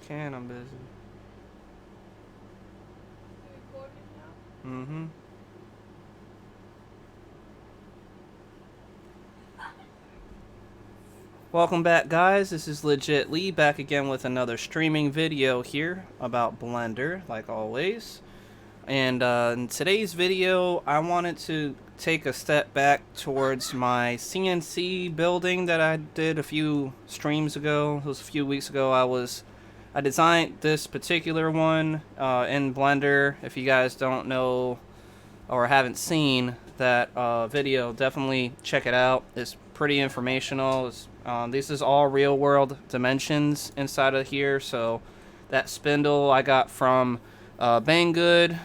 can. I'm busy. Mm-hmm. Welcome back, guys. This is Legit Lee back again with another streaming video here about Blender, like always. And in today's video, I wanted to take a step back towards my CNC building that I did a few streams ago. It was a few weeks ago. I designed this particular one in Blender. If you guys don't know or haven't seen that video, definitely check it out. It's pretty informational. This is all real world dimensions inside of here. So that spindle I got from Banggood.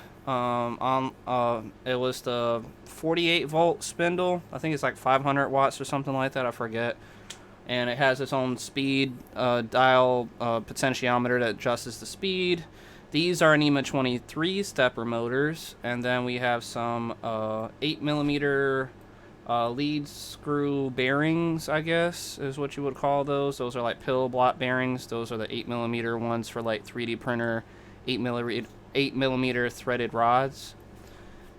It was the 48 volt spindle. I think it's like 500 watts or something like that. I forget. And it has its own speed dial potentiometer that adjusts the speed. These are NEMA 23 stepper motors, and then we have some 8mm lead screw bearings, I guess is what you would call those. Those are like pill blot bearings. Those are the 8mm ones for like 3D printer 8mm threaded rods.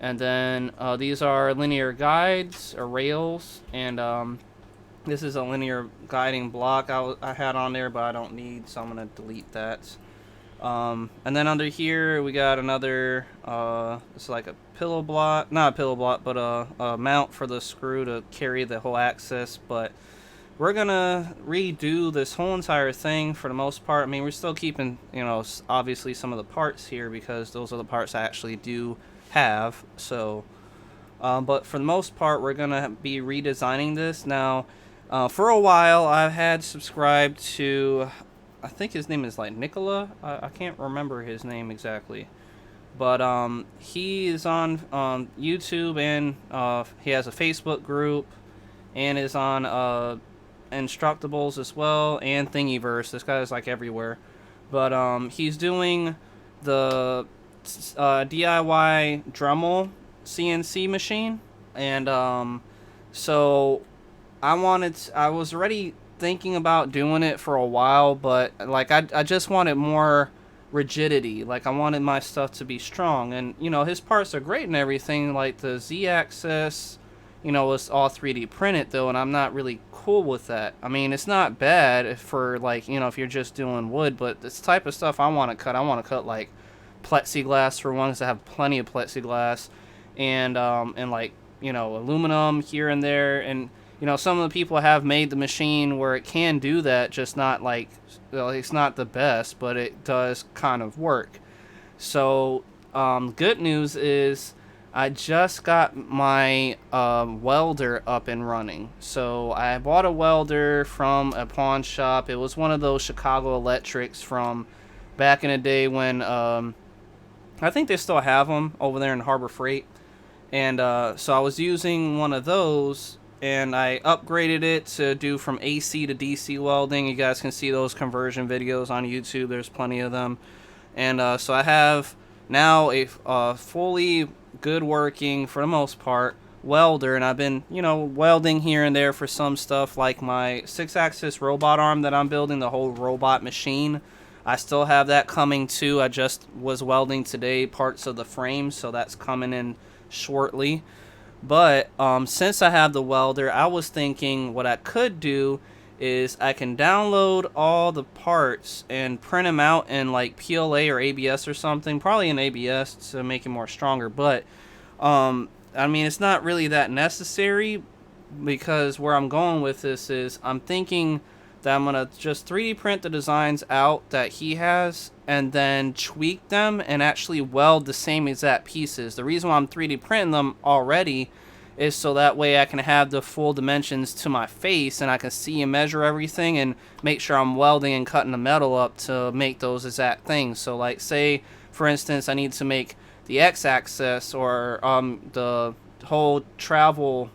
And then these are linear guides or rails, and this is a linear guiding block I had on there, but I don't need, so I'm going to delete that. And then under here we got another, it's like a pillow block, not a pillow block, but a mount for the screw to carry the whole axis. But we're gonna redo this whole entire thing for the most part. I mean, we're still keeping, you know, obviously some of the parts here because those are the parts I actually do have. So, but for the most part, we're gonna be redesigning this. Now, for a while, I've had subscribed to, I think his name is like Nicola. I can't remember his name exactly, but he is on YouTube, and he has a Facebook group, and is on Instructables as well, and Thingiverse. This guy is like everywhere, but he's doing the DIY Dremel CNC machine, and so I was already thinking about doing it for a while, but like I just wanted more rigidity. Like I wanted my stuff to be strong, and you know, his parts are great and everything. Like the Z-axis, you know, was all 3D printed though, and I'm not really cool with that. I mean, it's not bad for, like, you know, if you're just doing wood, but this type of stuff I want to cut like plexiglass for ones that have plenty of plexiglass, and like, you know, aluminum here and there. And you know, some of the people have made the machine where it can do that, just not like, well, it's not the best, but it does kind of work. So, good news is I just got my welder up and running. So I bought a welder from a pawn shop. It was one of those Chicago Electrics from back in the day when, I think they still have them over there in Harbor Freight. And so I was using one of those, and I upgraded it to do from AC to DC welding. You guys can see those conversion videos on YouTube. There's plenty of them. And so I have now a fully good working, for the most part, welder. And I've been, you know, welding here and there for some stuff, like my 6-axis robot arm that I'm building, the whole robot machine. I still have that coming too. I just was welding today parts of the frame, so that's coming in shortly. But since I have the welder, I was thinking what I could do is I can download all the parts and print them out in like PLA or ABS or something, probably in ABS to make it more stronger. But I mean, it's not really that necessary, because where I'm going with this is I'm thinking that I'm gonna just 3D print the designs out that he has, and then tweak them and actually weld the same exact pieces. The reason why I'm 3D printing them already is so that way I can have the full dimensions to my face, and I can see and measure everything and make sure I'm welding and cutting the metal up to make those exact things. So like, say for instance I need to make the X-axis or the whole travel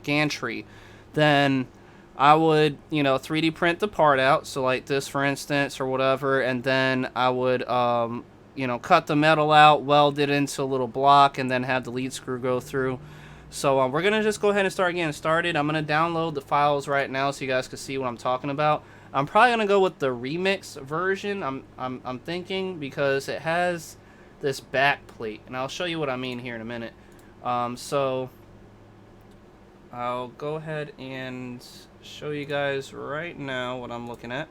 gantry, then I would, you know, 3D print the part out, so like this for instance or whatever, and then I would you know, cut the metal out, weld it into a little block, and then have the lead screw go through. So we're gonna just go ahead and start getting started. I'm gonna download the files right now so you guys can see what I'm talking about. I'm probably gonna go with the remix version. I'm thinking, because it has this back plate, and I'll show you what I mean here in a minute. So I'll go ahead and show you guys right now what I'm looking at.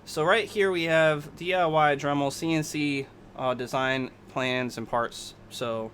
So right here we have DIY Dremel CNC design plans and parts. So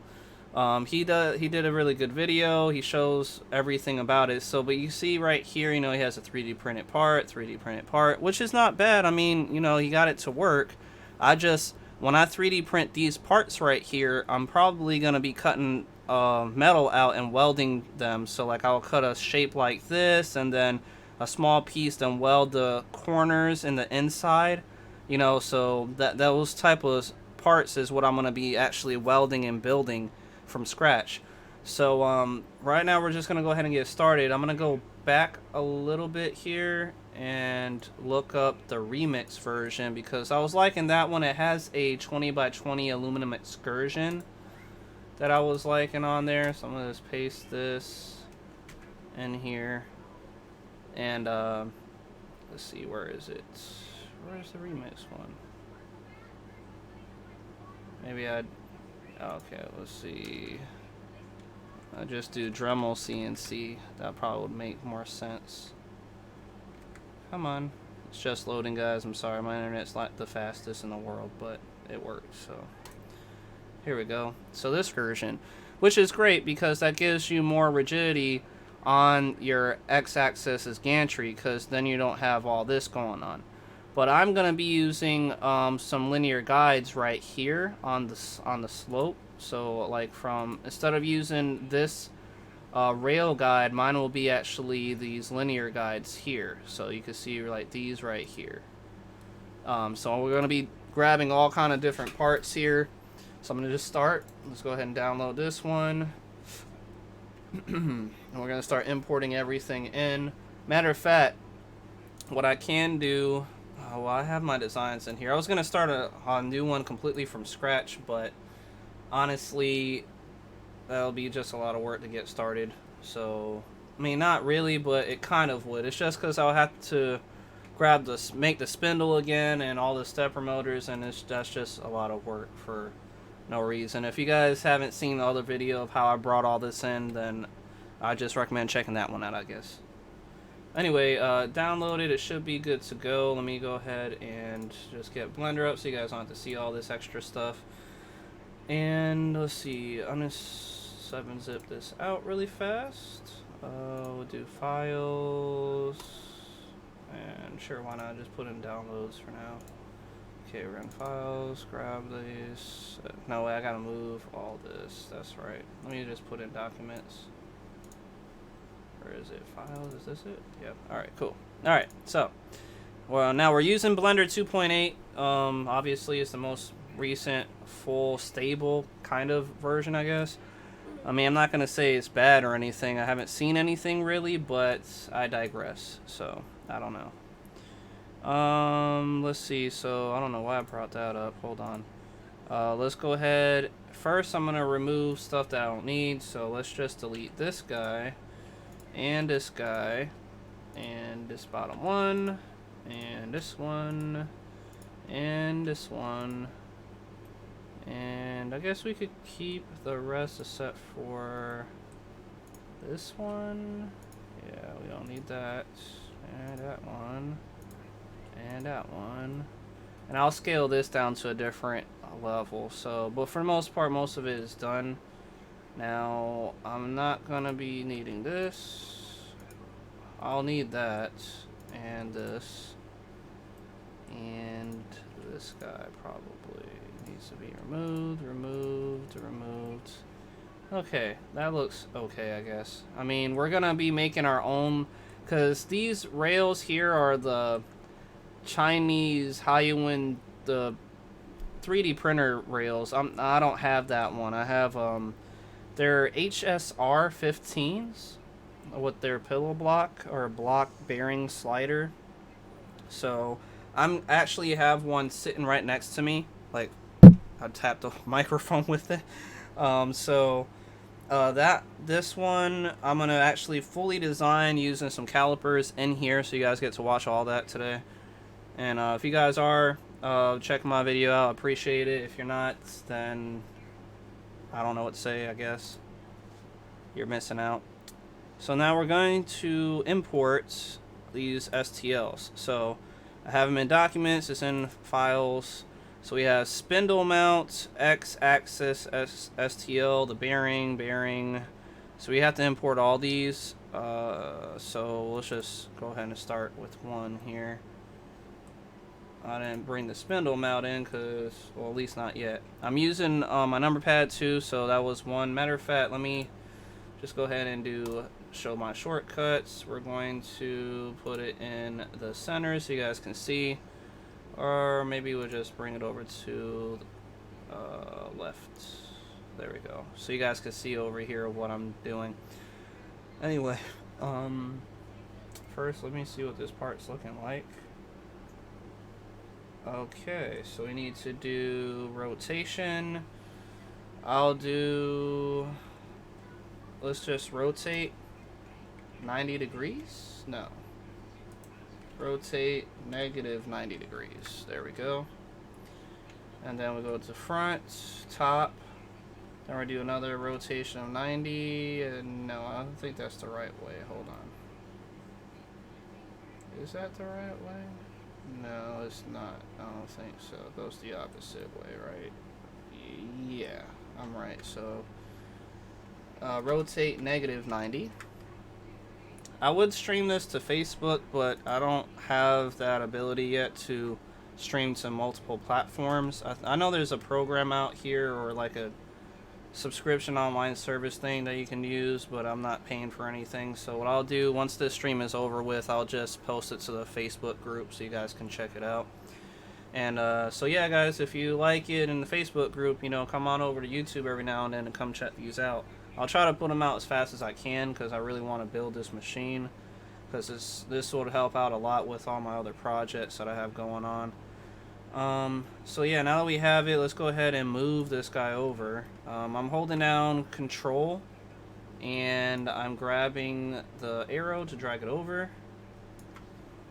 he did a really good video. He shows everything about it. So, but you see right here, you know, he has a 3D printed part, which is not bad. I mean, you know, he got it to work. When I 3D print these parts right here, I'm probably gonna be cutting metal out and welding them. So like I'll cut a shape like this, and then a small piece, then weld the corners and the inside, you know. So those type of parts is what I'm gonna be actually welding and building from scratch. So right now we're just gonna go ahead and get started. I'm gonna go back a little bit here and look up the remix version, because I was liking that one. It has a 20x20 aluminum excursion that I was liking on there. So I'm gonna just paste this in here, and let's see, where is it? Where's the remix one? Maybe okay, let's see. I'll just do Dremel CNC. That probably would make more sense. Come on. It's just loading, guys. I'm sorry, my internet's not the fastest in the world, but it works. So here we go. So this version, which is great because that gives you more rigidity on your x-axis is gantry, because then you don't have all this going on. But I'm gonna be using some linear guides right here on the slope. So like instead of using this rail guide, mine will be actually these linear guides here. So you can see like these right here. So we're gonna be grabbing all kind of different parts here. So I'm gonna just start. Let's go ahead and download this one. And we're gonna start importing everything in. Matter of fact, what I can do, well, I have my designs in here. I was gonna start a new one completely from scratch, but honestly, that'll be just a lot of work to get started. So, I mean, not really, but it kind of would. It's just because I'll have to make the spindle again and all the stepper motors, and that's just a lot of work for no reason. If you guys haven't seen the other video of how I brought all this in, then I just recommend checking that one out, I guess. Anyway, download it. It should be good to go. Let me go ahead and just get Blender up so you guys don't have to see all this extra stuff. And let's see, I'm gonna 7-zip this out really fast. We'll do files, and sure, why not just put in downloads for now. Okay, we're in files, grab these. No way, I gotta move all this. That's right. Let me just put in documents. Where is it? Files, is this it? Yep. Alright, cool. Alright, so, well, now we're using Blender 2.8. Obviously, it's the most recent, full, stable kind of version, I guess. I mean, I'm not gonna say it's bad or anything. I haven't seen anything really, but I digress. So, I don't know. Let's see. So I don't know why I brought that up. Hold on. Let's go ahead. First, I'm gonna remove stuff that I don't need. So let's just delete this guy, and this guy, and this bottom one, and this one, and this one, and I guess we could keep the rest except for this one. Yeah, we don't need that, and that one. And that one, and I'll scale this down to a different level. So, but for the most part, most of it is done. Now, I'm not gonna be needing this. I'll need that, and this, and this guy probably needs to be removed. Okay, that looks okay, I guess. I mean, we're gonna be making our own, because these rails here are the Chinese Haiyuan, the 3D printer rails. I don't have that one. I have they're HSR 15s with their pillow block or block bearing slider. So I'm actually have one sitting right next to me. Like, I tapped the microphone with it. This one I'm gonna actually fully design using some calipers in here, so you guys get to watch all that today. And if you guys are checking my video out, I appreciate it. If you're not, then I don't know what to say, I guess. You're missing out. So now we're going to import these STLs. So I have them in documents, it's in files. So we have spindle mount, X-axis STL, the bearing. So we have to import all these. So let's just go ahead and start with one here. I didn't bring the spindle mount in because, well, at least not yet. I'm using my number pad too, so that was one. Matter of fact, let me just go ahead and show my shortcuts. We're going to put it in the center so you guys can see, or maybe we'll just bring it over to left. There we go. So you guys can see over here what I'm doing. Anyway, first let me see what this part's looking like. Okay, so we need to do rotation. Let's just rotate 90 degrees? No. Rotate negative 90 degrees. There we go. And then we go to front, top. Then we do another rotation of 90. And no, I don't think that's the right way. Hold on. Is that the right way? No, it's not. I don't think so. It goes the opposite way, right? Yeah, I'm right. So, rotate negative 90. I would stream this to Facebook, but I don't have that ability yet to stream to multiple platforms. I know there's a program out here, or like a subscription online service thing that you can use, but I'm not paying for anything. So what I'll do once this stream is over with, I'll just post it to the Facebook group so you guys can check it out. And so yeah, guys, if you like it in the Facebook group, you know, come on over to YouTube every now and then and come check these out. I'll try to put them out as fast as I can because I really want to build this machine, because this will help out a lot with all my other projects that I have going on. So yeah, now that we have it, let's go ahead and move this guy over. I'm holding down Control, and I'm grabbing the arrow to drag it over.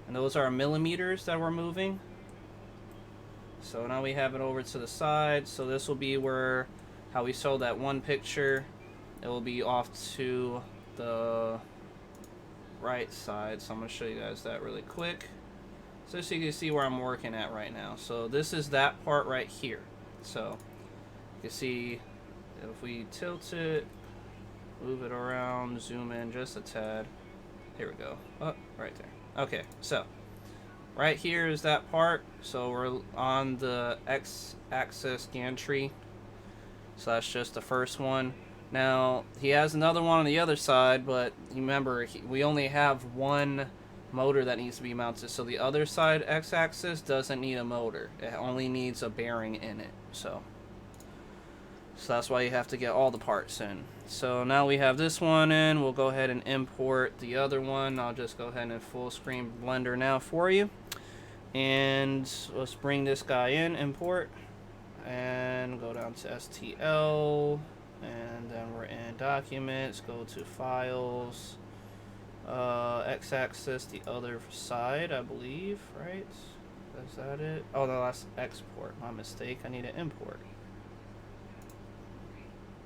And those are millimeters that we're moving. So now we have it over to the side. So this will be where, how we saw that one picture, it will be off to the right side. So I'm going to show you guys that really quick, so you can see where I'm working at right now. So this is that part right here. So you can see if we tilt it, move it around, zoom in just a tad. Here we go. Oh, right there. Okay, so right here is that part. So we're on the X-axis gantry. So that's just the first one. Now he has another one on the other side, but remember, we only have one motor that needs to be mounted. So the other side X-axis doesn't need a motor. It only needs a bearing in it. So that's why you have to get all the parts in. So now we have this one in. We'll go ahead and import the other one. I'll just go ahead and full screen Blender now for you. And let's bring this guy in, import, and go down to STL, and then we're in documents, go to files, X-axis the other side, I believe, right? Is that it? Oh no, that's export. My mistake. I need to import.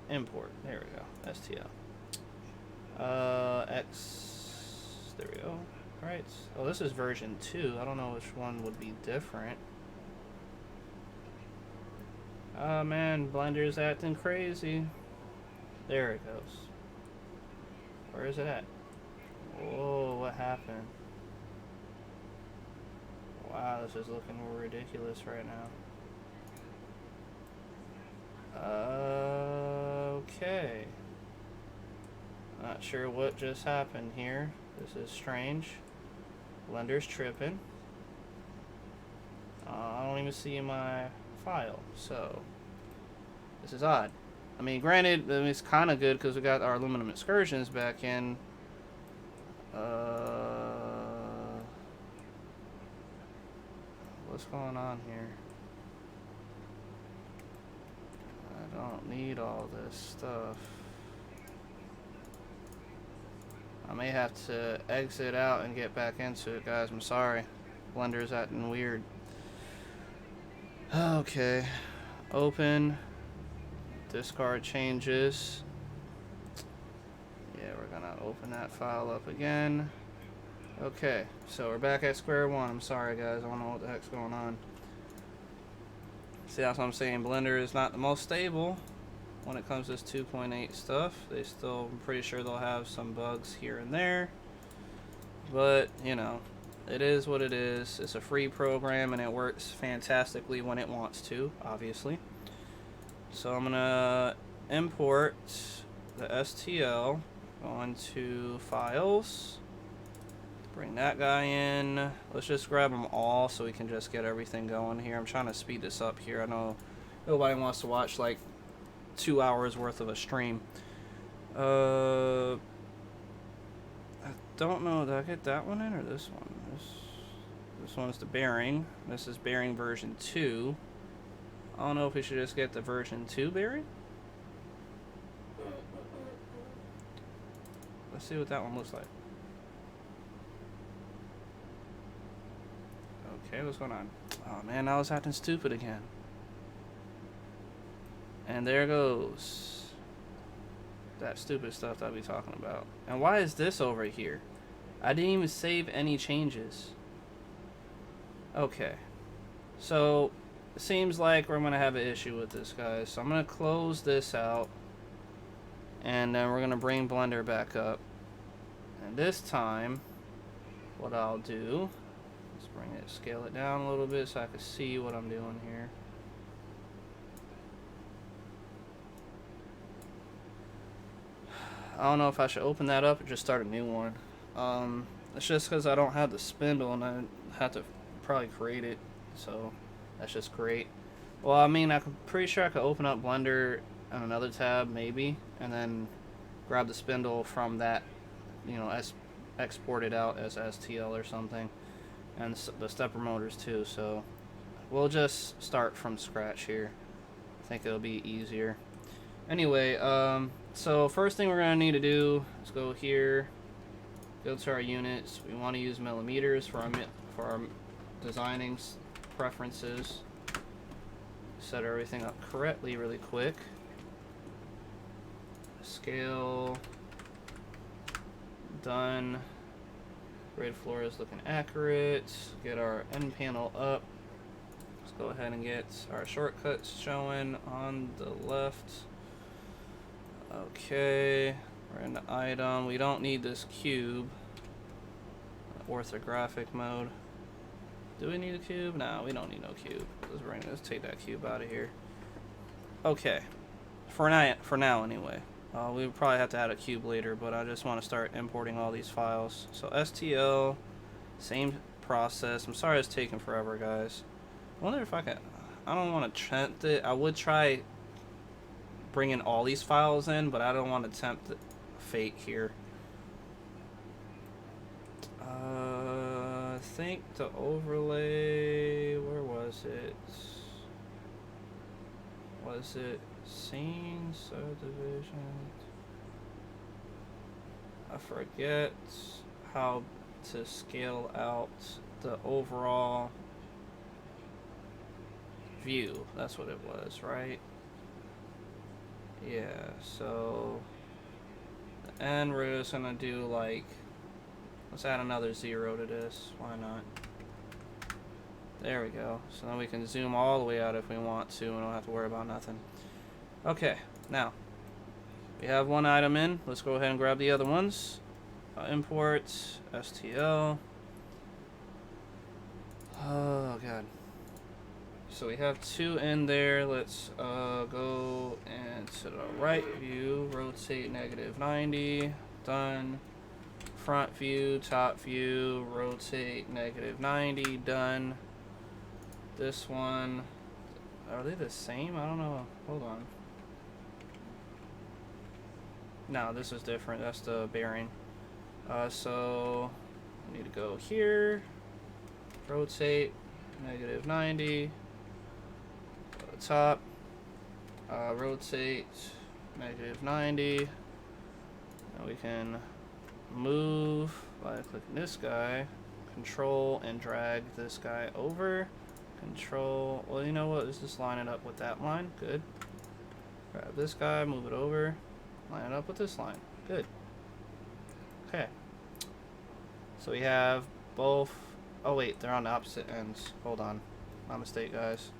Import. There we go. STL. X. There we go. All right. Oh, this is version 2. I don't know which one would be different. Oh man, Blender's acting crazy. There it goes. Where is it at? Whoa, what happened? Wow, this is looking ridiculous right now. Okay. Not sure what just happened here. This is strange. Blender's tripping. I don't even see my file, so this is odd. I mean, granted, it's kind of good because we got our aluminum excursions back in. What's going on here? I don't need all this stuff. I may have to exit out and get back into it, guys. I'm sorry. Blender's acting weird. Okay. Open. Discard changes. Yeah, we're gonna open that file up again. Okay, so we're back at square one. I'm sorry, guys. I don't know what the heck's going on. See, that's what I'm saying. Blender is not the most stable when it comes to this 2.8 stuff. They still, I'm pretty sure they'll have some bugs here and there. But, you know, it is what it is. It's a free program and it works fantastically when it wants to, obviously. So I'm gonna import the STL, go into Files, bring that guy in. Let's just grab them all so we can just get everything going here. I'm trying to speed this up here. I know nobody wants to watch like 2 hours worth of a stream. I don't know. Did I get that one in or this one? This one's the bearing. This is bearing version 2. I don't know if we should just get the version 2 bearing. Let's see what that one looks like. Okay, what's going on? Oh man, now it's acting stupid again. And there goes that stupid stuff that we talking about. And why is this over here? I didn't even save any changes. Okay. So, it seems like we're going to have an issue with this, guys. So I'm going to close this out. And then we're going to bring Blender back up. And this time, what I'll do, let's bring it, scale it down a little bit so I can see what I'm doing here. I don't know if I should open that up or just start a new one. It's just because I don't have the spindle and I have to probably create it. So that's just great. Well, I mean, I'm pretty sure I could open up Blender on another tab, maybe, and then grab the spindle from that, you know, export it out as STL or something, and the stepper motors too. So we'll just start from scratch here. I think it'll be easier. Anyway, so first thing we're gonna need to do is go here, go to our units. We want to use millimeters for our designing preferences. Set everything up correctly really quick. Scale done. Grid floor is looking accurate. Get our end panel up. Let's go ahead and get our shortcuts showing on the left. Okay, we're in the item. We don't need this cube. Orthographic mode. Do we need a cube? No, we don't need no cube. Let's take that cube out of here. Okay, for now anyway. We would probably have to add a cube later, but I just want to start importing all these files. So STL, same process. I'm sorry it's taking forever, guys. I wonder if I can. I don't want to tempt it. I would try bringing all these files in, but I don't want to tempt fate here. I think the overlay, where was it? Was it scene subdivision? I forget how to scale out the overall view. That's what it was, right? Yeah, so and we're just gonna do like, let's add another 0 to this. Why not? There we go. So then we can zoom all the way out if we want to and don't have to worry about nothing. Okay, now we have one item in. Let's go ahead and grab the other ones. Import STL. Oh god. So we have 2 in there. Let's go into the right view, rotate -90, done. Front view, top view, rotate -90, done. This one, are they the same? I don't know. Hold on. No, this is different. That's the bearing. So I need to go here, rotate -90. Top, rotate -90. Now we can move by clicking this guy, Control and drag this guy over. Control, well, you know what, let's just line it up with that line. Good. Grab this guy, move it over, line it up with this line. Good. Okay. So we have both, oh wait, they're on the opposite ends. Hold on. My mistake, guys.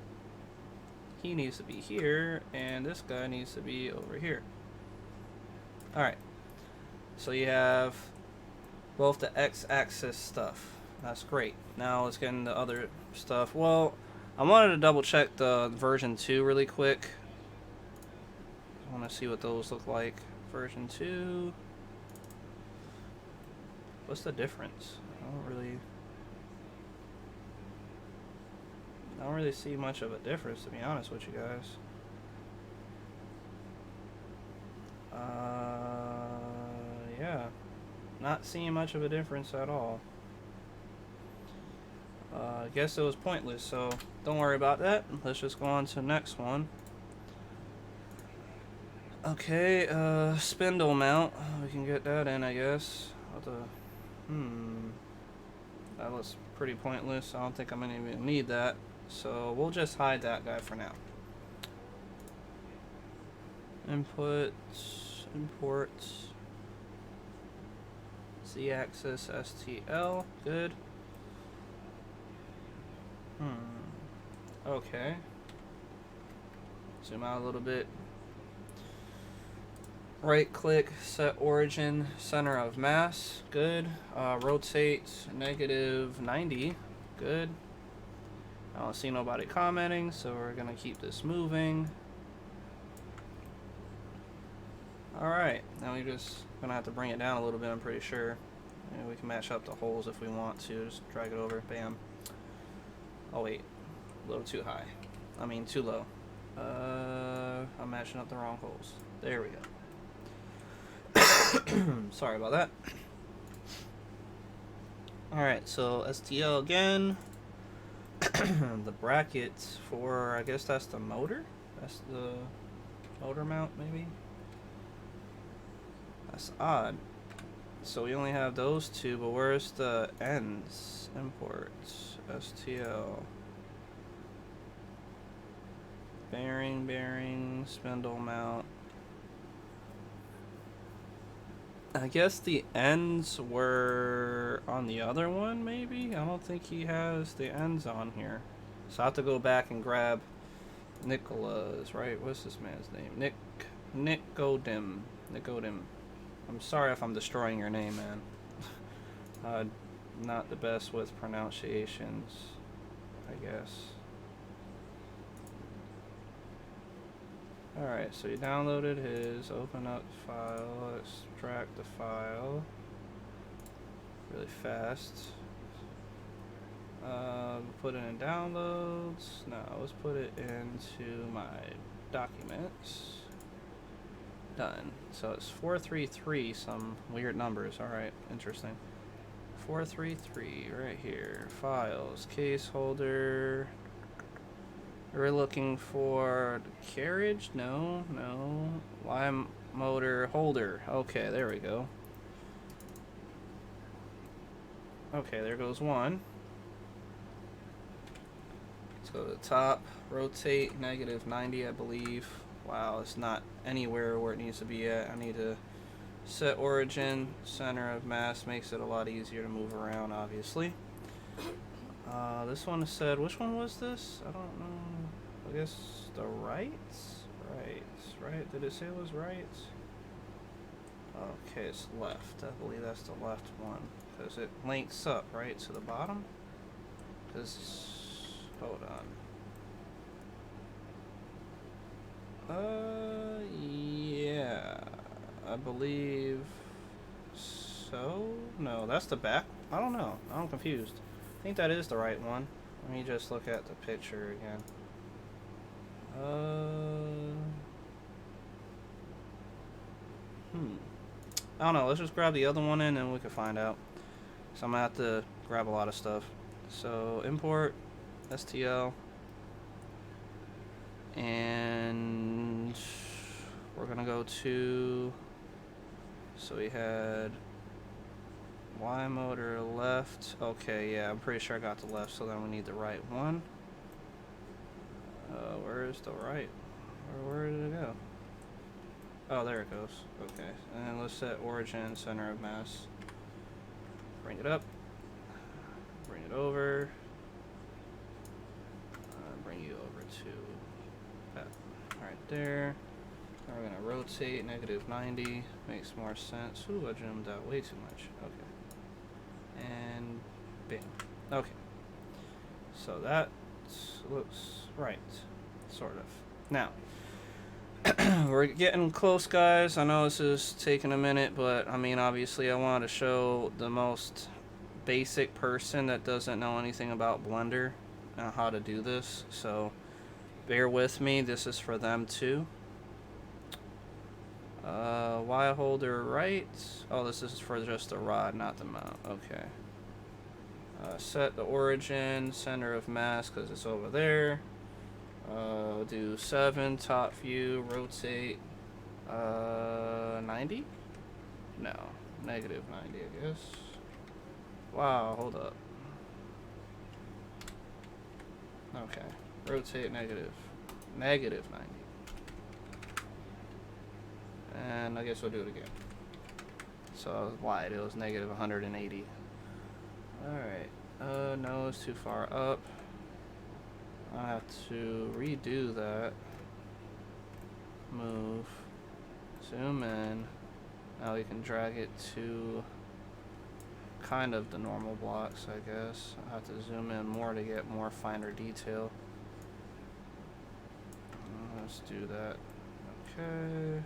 He needs to be here, and this guy needs to be over here. Alright. So you have both the x-axis stuff. That's great. Now let's get into other stuff. Well, I wanted to double check the version 2 really quick. I want to see what those look like. Version 2. What's the difference? I don't really see much of a difference, to be honest with you guys. Yeah. Not seeing much of a difference at all. I guess it was pointless, so don't worry about that. Let's just go on to the next one. Okay, spindle mount. We can get that in, I guess. That was pretty pointless. I don't think I'm gonna even need that. So we'll just hide that guy for now. Input, import, Z-axis, STL, good. Okay. Zoom out a little bit. Right click, set origin, center of mass, good. Rotate -90, good. I don't see nobody commenting, so we're gonna keep this moving. Alright, now we're just gonna have to bring it down a little bit, I'm pretty sure. And we can match up the holes if we want to, just drag it over, bam. Oh wait, a little too high. I mean too low. I'm matching up the wrong holes. There we go. Sorry about that. Alright, so STL again. The brackets for, I guess that's the motor? That's the motor mount, maybe? That's odd. So we only have those two, but where's the ends? Import, STL. Bearing, spindle mount. I guess the ends were on the other one, maybe? I don't think he has the ends on here. So I have to go back and grab Nicola's, right? What's this man's name? Nicodim. I'm sorry if I'm destroying your name, man. Not the best with pronunciations, I guess. Alright, so you downloaded his, open up the file, extract the file really fast. Put it in downloads. No, let's put it into my documents. Done. So it's 433, some weird numbers. Alright, interesting. 433 right here. Files, case holder. We're looking for the carriage? No. Y motor holder. Okay, there we go. Okay, there goes one. Let's go to the top. Rotate -90, I believe. Wow, it's not anywhere where it needs to be at. I need to set origin, center of mass. Makes it a lot easier to move around, obviously. This one said, which one was this? I don't know. I guess the right? Right. Did it say it was right? Okay, it's left. I believe that's the left one. Because it links up, right, to the bottom? Because, hold on. Yeah. I believe so? No, that's the back. I don't know. I'm confused. I think that is the right one. Let me just look at the picture again. I don't know. Let's just grab the other one in and we can find out. So I'm going to have to grab a lot of stuff. So import STL. And we're going to go to... So we had Y motor left. Okay, yeah, I'm pretty sure I got the left, so then we need the right one. Where's the right? Where did it go? Oh, there it goes. Okay, and let's set origin, center of mass. Bring it up. Bring it over. Bring you over to that right there. Now we're gonna rotate -90. Makes more sense. Ooh, I zoomed out way too much. Okay. And bam. Okay. So that looks right, sort of. Now, we're getting close, guys. I know this is taking a minute, but I mean, obviously, I want to show the most basic person that doesn't know anything about Blender and how to do this. So, bear with me. This is for them too. Y holder right. Oh, this is for just the rod, not the mount. Okay. Set the origin, center of mass, because it's over there. Do 7, top view, rotate, 90? No, -90, I guess. Wow, hold up. Okay, rotate -90. And I guess we'll do it again. So I was wide, it was -180. Alright, no, it's too far up. I have to redo that. Move. Zoom in. Now we can drag it to kind of the normal blocks, I guess. I have to zoom in more to get more finer detail. Let's do that. Okay.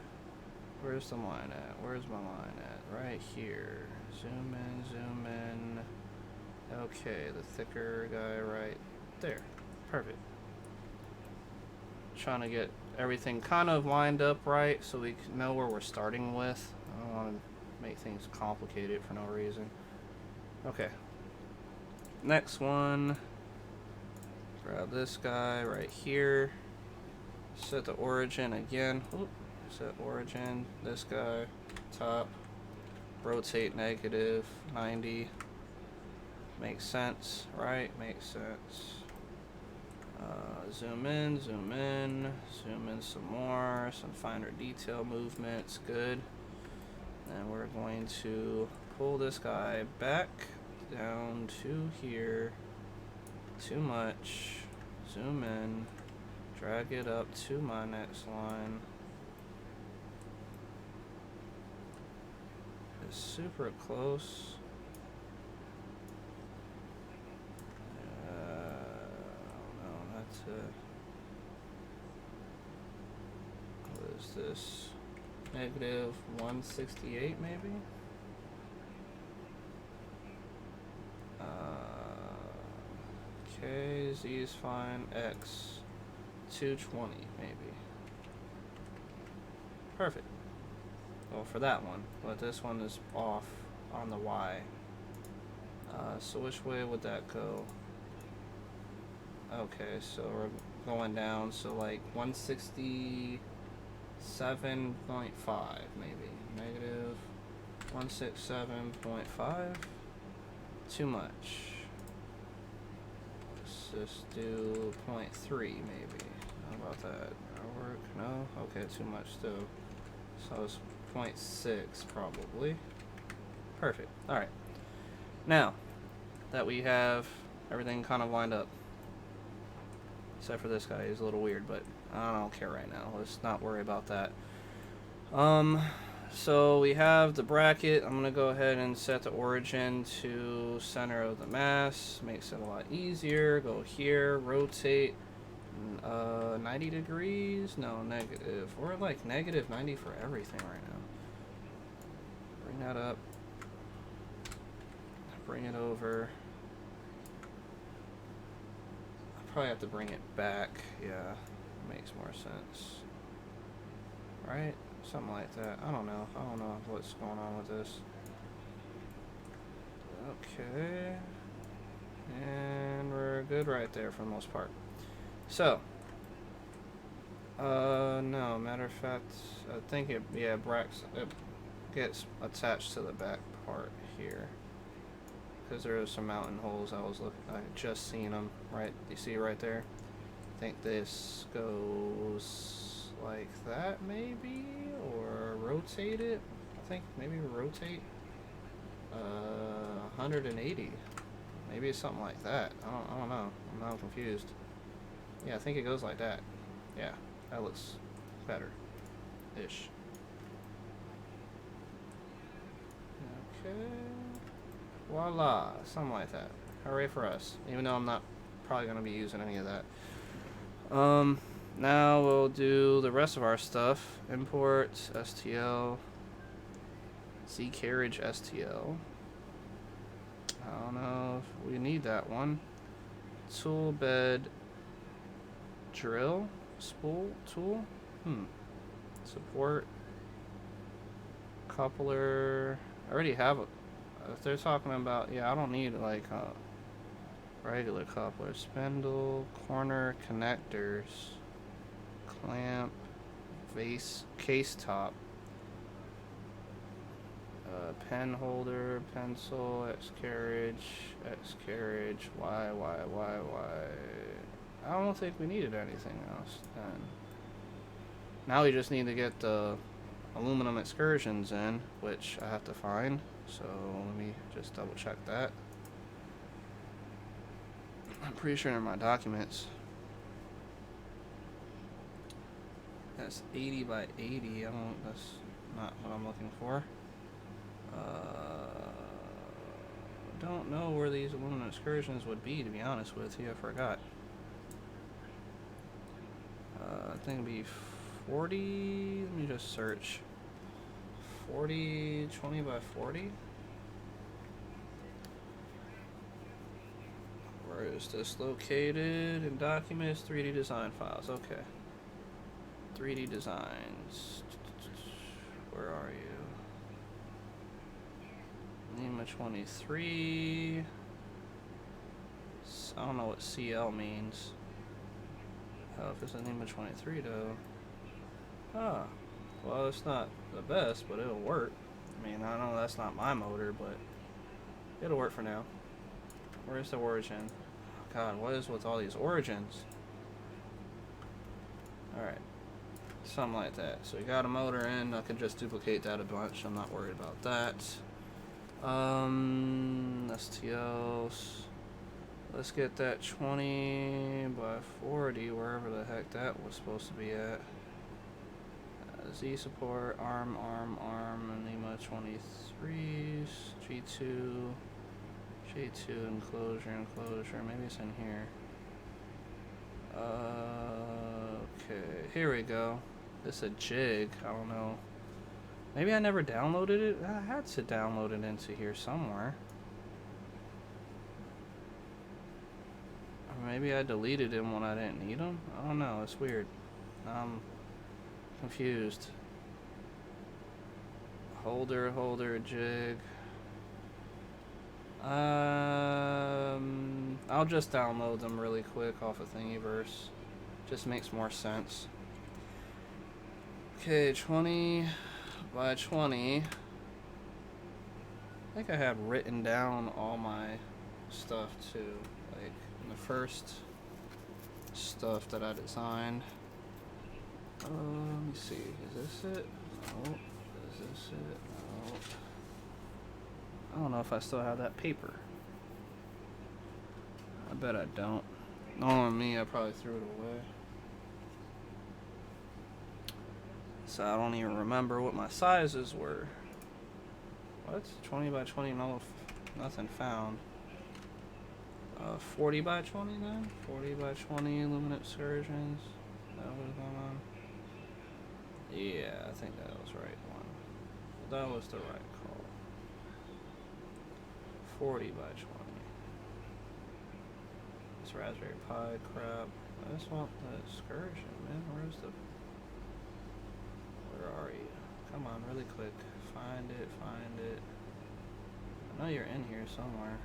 Where's the line at? Where's my line at? Right here. Zoom in, zoom in. Okay, the thicker guy right there. Perfect. Trying to get everything kind of lined up right so we can know where we're starting with. I don't want to make things complicated for no reason. Okay. Next one. Grab this guy right here. Set the origin again. Oop. Set origin. This guy. Top. Rotate -90. Makes sense, right? Makes sense. Zoom in, zoom in, zoom in some more, some finer detail movements, good. And we're going to pull this guy back down to here, too much, zoom in, drag it up to my next line. It's super close. What is this? -168 maybe? Okay, Z is fine. X 220 maybe. Perfect. Well, for that one, but this one is off on the Y. So which way would that go? Okay, so we're going down, so like 167.5 maybe. -167.5. Too much. Let's just do 0.3 maybe. How about that? That'll work? No? Okay, too much still. So it's 0.6 probably. Perfect. Alright. Now that we have everything kind of lined up, except for this guy, he's a little weird, but I don't care right now. Let's not worry about that. So we have the bracket. I'm gonna go ahead and set the origin to center of the mass. Makes it a lot easier. Go here, rotate 90 degrees. No, negative. We're like -90 for everything right now. Bring that up. Bring it over. Probably have to bring it back. Yeah, makes more sense, right? Something like that. I don't know what's going on with this. Okay, and we're good right there for the most part. So no, matter of fact, I think it gets attached to the back part here. because there are some mountain holes I had just seen them, right? You see right there? I think this goes like that maybe, or rotate it. I think maybe rotate 180. Maybe it's something like that. I don't know. I'm now confused. Yeah, I think it goes like that. Yeah, that looks better-ish. Okay. Voila, something like that. Hooray for us. Even though I'm not probably going to be using any of that. Now we'll do the rest of our stuff. Import, STL, Z carriage STL. I don't know if we need that one. Tool bed drill spool tool. Support coupler. I already have it. If they're talking about, yeah, I don't need like a regular coupler. Spindle, corner connectors, clamp, vase, case top, pen holder, pencil, X carriage, Y. I don't think we needed anything else then. Now we just need to get the aluminum excursions in, which I have to find. So let me just double check that. I'm pretty sure in my documents. That's 80 by 80. That's not what I'm looking for. Don't know where these aluminum excursions would be, to be honest with you. I forgot. I think it'd be 40. Let me just search. 40, 20 by 40. Where is this located? In documents, 3D design files. Okay. 3D designs. Where are you? Lima 23. I don't know what CL means. Oh, if it's a Lima 23 though. Ah. Well, it's not the best, but it'll work. I mean, I know that's not my motor, but it'll work for now. Where's the origin? God, what is with all these origins? Alright. Something like that. So we got a motor in. I could just duplicate that a bunch. I'm not worried about that. STLs. Let's get that 20 by 40, wherever the heck that was supposed to be at. Z support, arm, and Lima 23s, G2, J2, enclosure, maybe it's in here. Okay, here we go. This is a jig, I don't know. Maybe I never downloaded it? I had to download it into here somewhere. Or maybe I deleted them when I didn't need them? I don't know, it's weird. Confused. Holder, jig. I'll just download them really quick off of Thingiverse. Just makes more sense. Okay, 20 by 20. I think I have written down all my stuff too. Like in the first stuff that I designed. Let me see. Is this it? No. Is this it? No. I don't know if I still have that paper. I bet I don't. Knowing me, I probably threw it away. So I don't even remember what my sizes were. What? 20 by 20, no, nothing found. 40 by 20 then? 40 by 20 aluminum excursions. That was going on. Yeah, I think that was the right one. That was the right call. 40 by 20. This Raspberry Pi crap. I just want the excursion, man. Where are you? Come on, really quick. Find it. I know you're in here somewhere.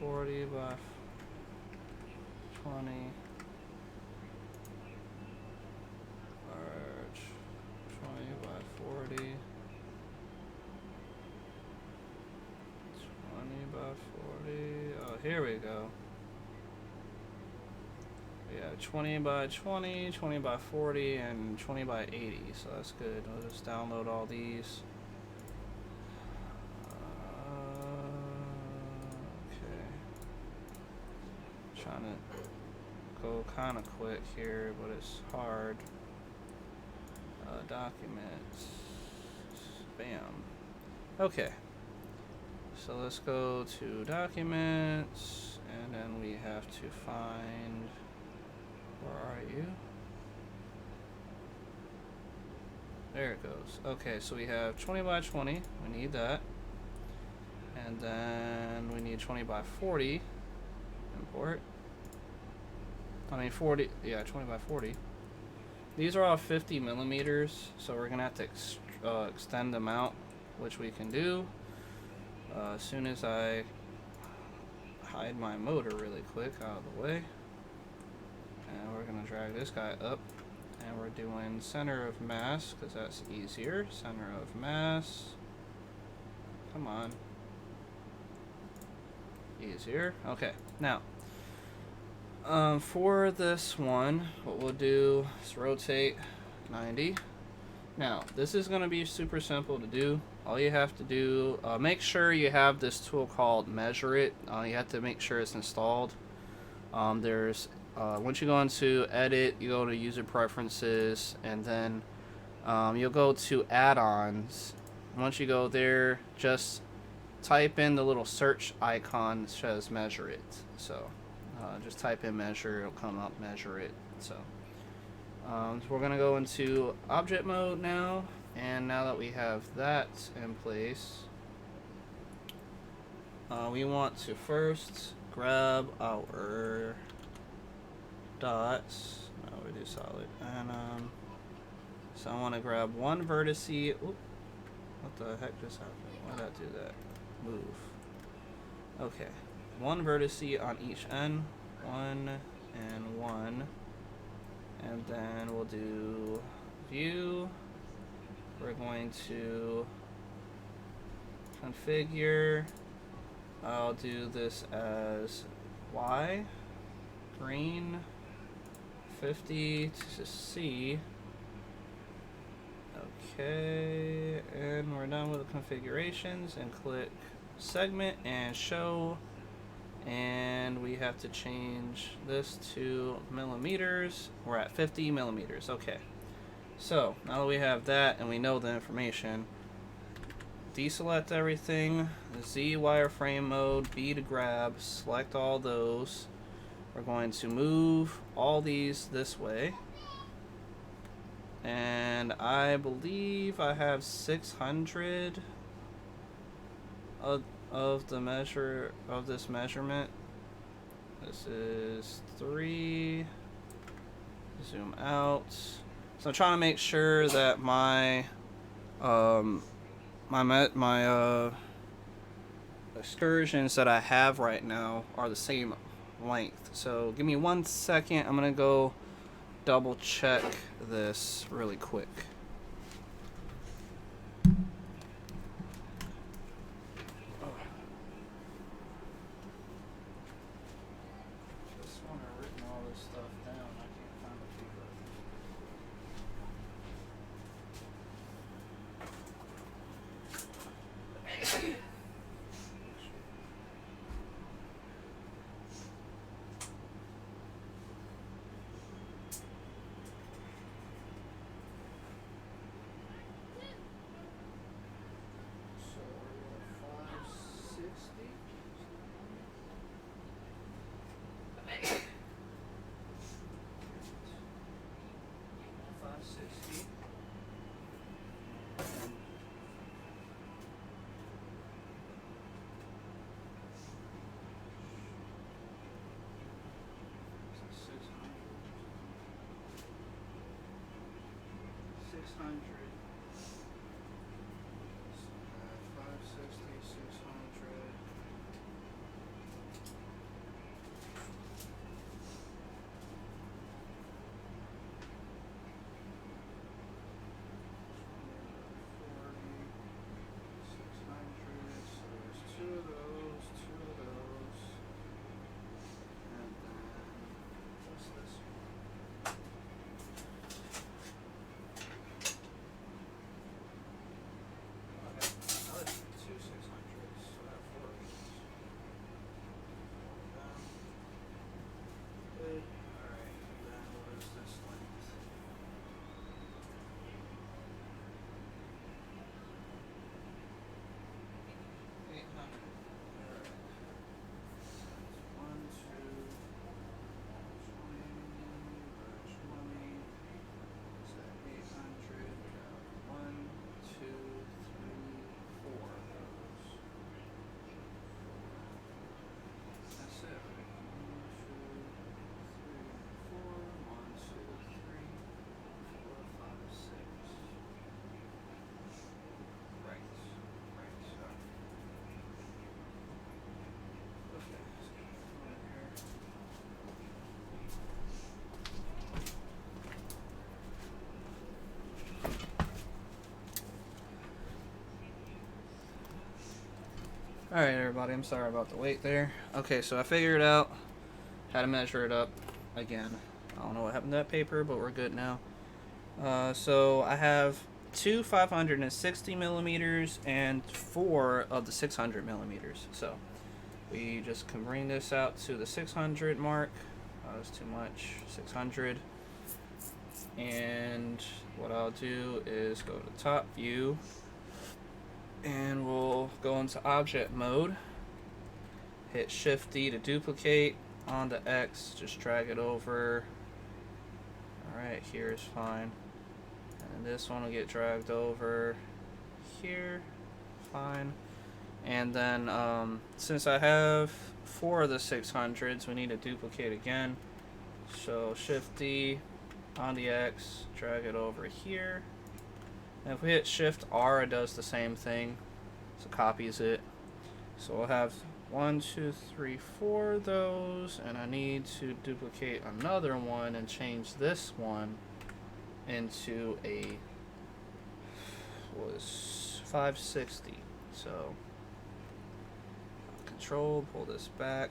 $40 by 20. here we go. We have 20 by 20, 20 by 40, and 20 by 80, so that's good. I'll just download all these. Okay. Trying to go kind of quick here, but it's hard. Documents. Bam. Okay. So let's go to documents, and then we have to find, where are you? There it goes. Okay, so we have 20 by 20, we need that. And then we need 20 by 40, import. I mean 40, yeah, 20 by 40. These are all 50 millimeters, so we're gonna have to extend them out, which we can do. As soon as I hide my motor really quick out of the way. And we're gonna drag this guy up, and we're doing center of mass, because that's easier. Center of mass. Come on. Easier. Okay, now for this one, what we'll do is rotate 90. Now, this is going to be super simple to do. All you have to do, make sure you have this tool called Measure It. You have to make sure it's installed. Once you go into Edit, you go to User Preferences, and then you'll go to Add-ons. Once you go there, just type in the little search icon that says Measure It. So just type in Measure, it'll come up Measure It. So we're going to go into object mode now, and now that we have that in place, we want to first grab our dots. No, we do solid. And so I want to grab one vertex. Oop, what the heck just happened? Why did I do that? Move. Okay, one vertex on each end, 1 and 1, and then we'll do view. We're going to configure. I'll do this as Y, green, 50 to C. Okay, and we're done with the configurations, and click segment and show, and we have to change this to millimeters. We're at 50 millimeters. Okay, so now that we have that and we know the information, deselect everything, Z wireframe mode, B to grab, select all those. We're going to move all these this way, and I believe I have 600 of the measure of this measurement. This is 3. Zoom out. So I'm trying to make sure that my excursions that I have right now are the same length. So give me 1 second. I'm gonna go double check this really quick. Just want to written all this stuff down. I can't find the paper. So we're at 560. 560. Six hundred. 560, 600. So there's two of those, Alright everybody, I'm sorry about the wait there. Okay, so I figured out how to measure it up again. I don't know what happened to that paper, but we're good now. So I have two 560 millimeters and 4 of the 600 millimeters. So we just can bring this out to the 600 mark. That's too much. 600. And what I'll do is go to top view, and we'll go into object mode. Hit Shift D to duplicate. On the X, just drag it over. Alright, here is fine. And this one will get dragged over here. Fine. And then, since I have 4 of the 600s, we need to duplicate again. So Shift D on the X, drag it over here. And if we hit Shift R, it does the same thing. So copies it. So we'll have 1, 2, 3, 4 of those, and I need to duplicate another one and change this one into a 560. So Control, pull this back.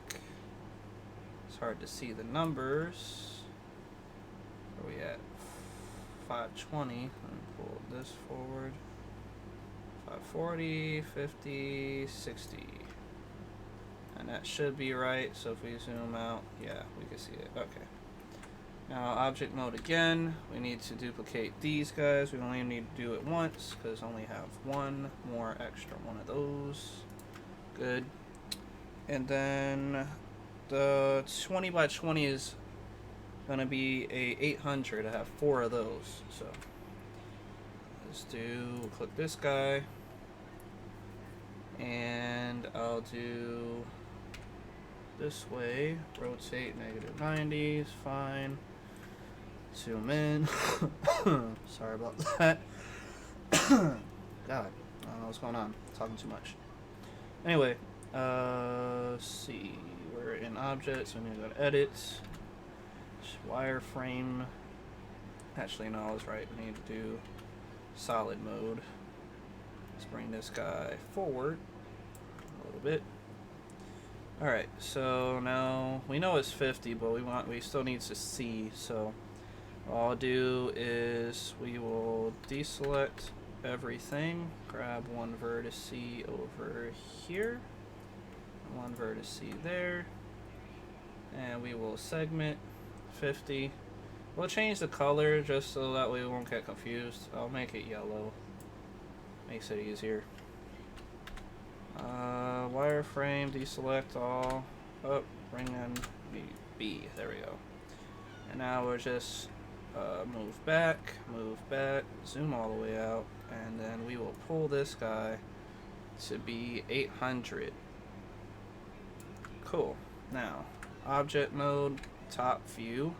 It's hard to see the numbers. Where are we at? 520. Let me pull this forward. 540, 50, 60. And that should be right. So if we zoom out, yeah, we can see it. Okay. Now object mode again. We need to duplicate these guys. We only need to do it once because I only have one more extra one of those. Good. And then the 20 by 20 is gonna be a 800. I have 4 of those. So let's click this guy, and I'll do this way, rotate -90 is fine. Zoom in. Sorry about that. God, I don't know what's going on. I'm talking too much. Anyway, let's see. We're in objects, so I'm gonna go to edit. Wireframe. Actually, no, I was right. We need to do solid mode. Let's bring this guy forward a little bit. Alright, so now we know it's 50, but we still need to see. So all I'll do is we will deselect everything, grab one vertex over here, one vertex there, and we will segment 50. We'll change the color just so that way we won't get confused. I'll make it yellow. Makes it easier. Wireframe, deselect all. Oh, bring in B. There we go. And now we'll just move back, zoom all the way out, and then we will pull this guy to be 800. Cool. Now, object mode, top view.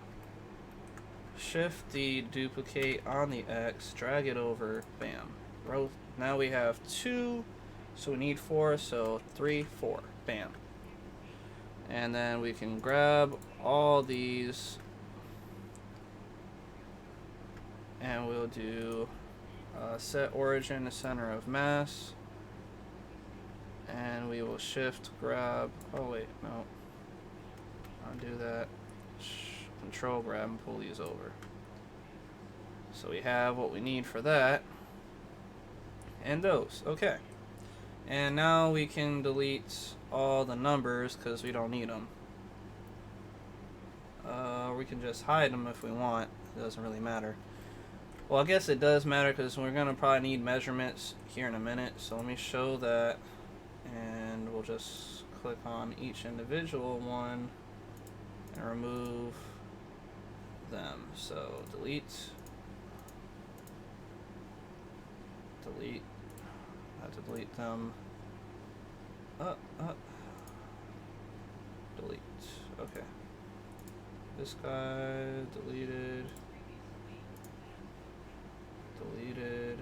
Shift D, duplicate on the X, drag it over, bam. Now we have 2, so we need 4, so 3, 4, bam. And then we can grab all these, and we'll do set origin to center of mass, and we will shift grab, oh wait, no, undo that, control grab and pull these over. So we have what we need for that. And those, okay. And now we can delete all the numbers because we don't need them. We can just hide them if we want. It doesn't really matter. Well, I guess it does matter because we're going to probably need measurements here in a minute. So let me show that. And we'll just click on each individual one and remove them. So delete. I have to delete them. Delete. Okay. This guy deleted. Delete.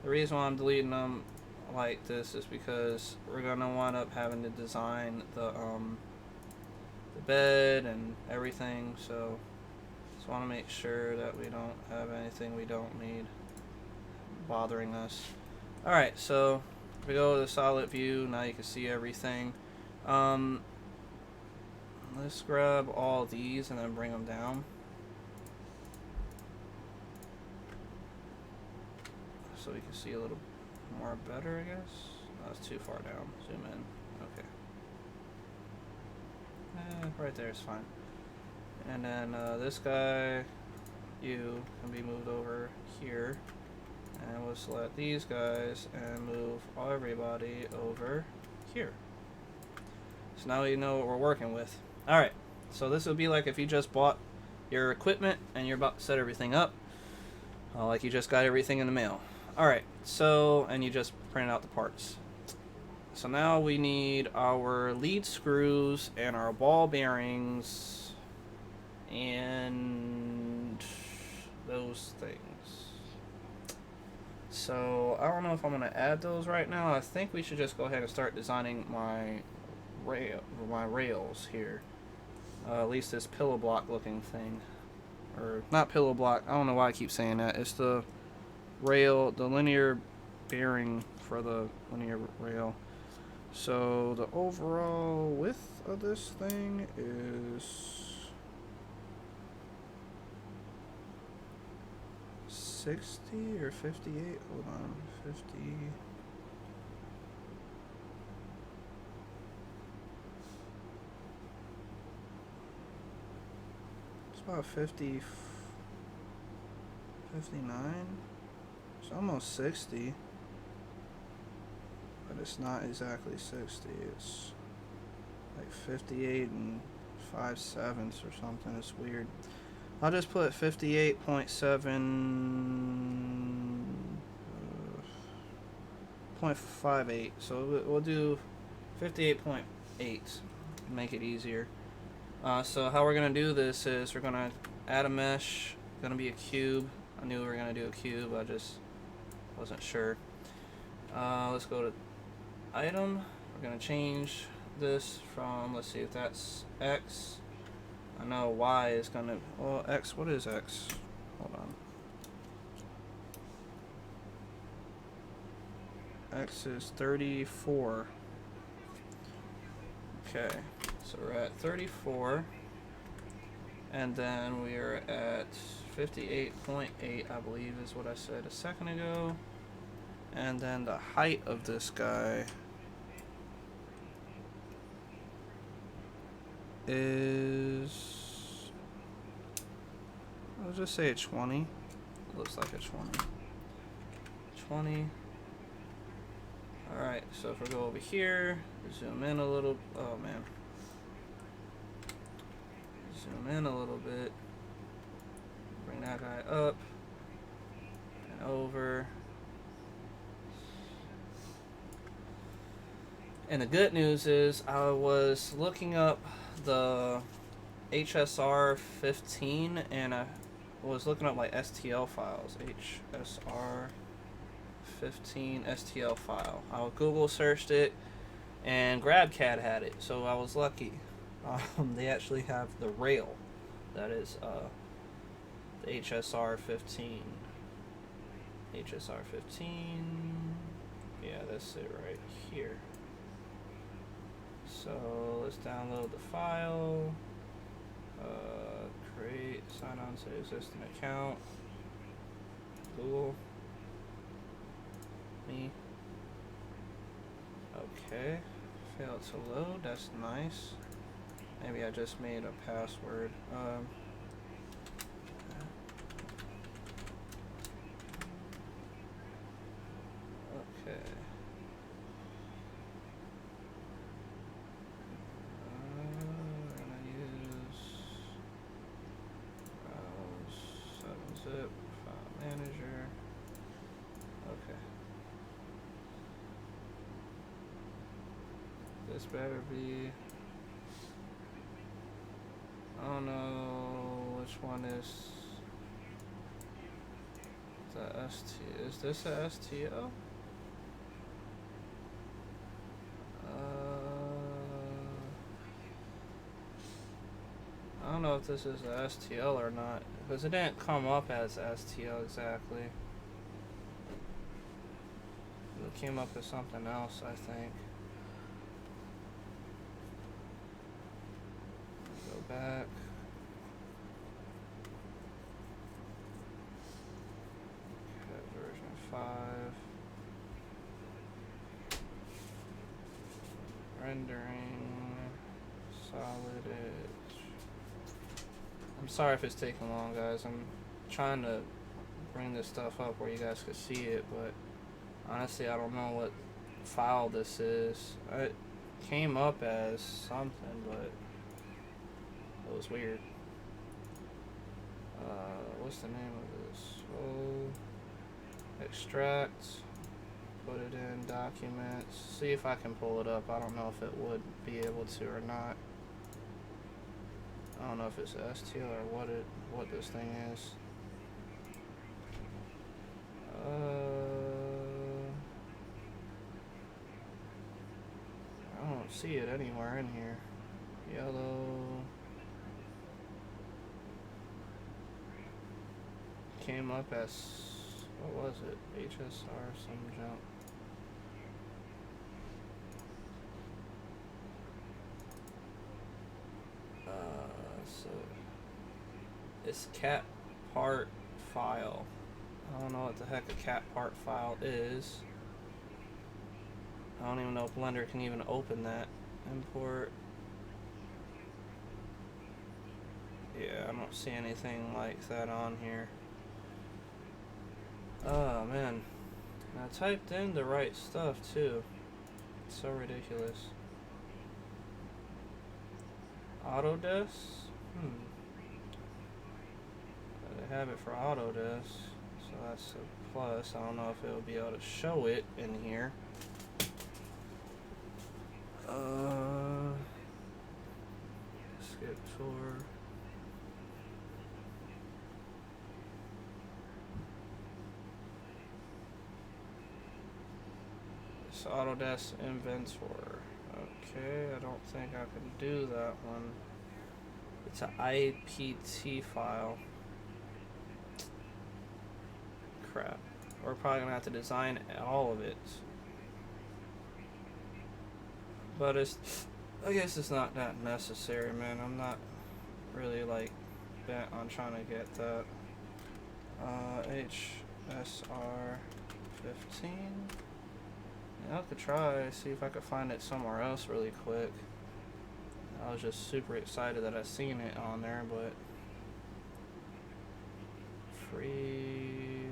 The reason why I'm deleting them like this is because we're gonna wind up having to design the bed and everything, so just want to make sure that we don't have anything we don't need. bothering us. Alright, so if we go to the solid view, now you can see everything. Let's grab all these and then bring them down. So we can see a little more better, I guess. Oh, that's too far down. Zoom in. Okay. Right there is fine. And then this guy, you can be moved over here. And we'll select these guys and move everybody over here. So now you know what we're working with. Alright, so this would be like if you just bought your equipment and you're about to set everything up. Like you just got everything in the mail. Alright, so, and you just printed out the parts. So now we need our lead screws and our ball bearings and those things. So I don't know if I'm going to add those right now. I think we should just go ahead and start designing my rails here. At least this pillow block looking thing. Or not pillow block, I don't know why I keep saying that. It's the rail, the linear bearing for the linear rail. So the overall width of this thing is 60 or 58. Hold on, 50. It's about 50, 59. It's almost 60. But it's not exactly 60. It's like 58 and 5/7 or something. It's weird. I'll just put 58.7.58. So we'll do 58.8. Make it easier. So how we're gonna do this is we're gonna add a mesh. Gonna be a cube. I knew we were gonna do a cube. I just wasn't sure. Let's go to item. We're gonna change this from, let's see if that's X. I know Y is gonna, well, X, what is X? Hold on. X is 34. Okay, so we're at 34. And then we are at 58.8, I believe is what I said a second ago. And then the height of this guy is, I'll just say a 20. It looks like a 20. 20. Alright, so if we go over here, zoom in a little, oh man. Zoom in a little bit. Bring that guy up and over. And the good news is I was looking up the HSR 15 and I was looking up like STL files. HSR 15 STL file. I Google searched it and GrabCAD had it, so I was lucky. They actually have the rail that is the HSR 15. HSR 15. Yeah, that's it right here. So let's download the file, create, sign on to existing account, Google, me. Okay, failed to load, that's nice. Maybe I just made a password. Okay. Zip, file manager. Okay. This better be, I don't know which one is the ST. Is this a STO? I don't know if this is a STL or not, because it didn't come up as STL exactly. came up with something else, I think. Go back. Okay, version 5. Rendering. Solid edge. I'm sorry if it's taking long, guys. I'm trying to bring this stuff up where you guys could see it, but honestly, I don't know what file this is. It came up as something, but it was weird. What's the name of this? Oh, extract. Put it in documents. See if I can pull it up. I don't know if it would be able to or not. I don't know if it's STL or what this thing is. I don't see it anywhere in here. Yellow. Came up as, what was it? HSR, some junk. So it's cat part file. I don't know what the heck a cat part file is. I don't even know if Blender can even open that. Import. Yeah, I don't see anything like that on here. Oh man, I typed in the right stuff too. It's so ridiculous. Autodesk? They have it for Autodesk, so that's a plus. I don't know if it'll be able to show it in here. Skip tour. It's Autodesk Inventor. Okay, I don't think I can do that one. It's an IPT file. Crap. We're probably gonna have to design all of it. But I guess it's not that necessary, man. I'm not really like bent on trying to get that. HSR 15. Yeah, I could try, see if I could find it somewhere else really quick. I was just super excited that I seen it on there, but free.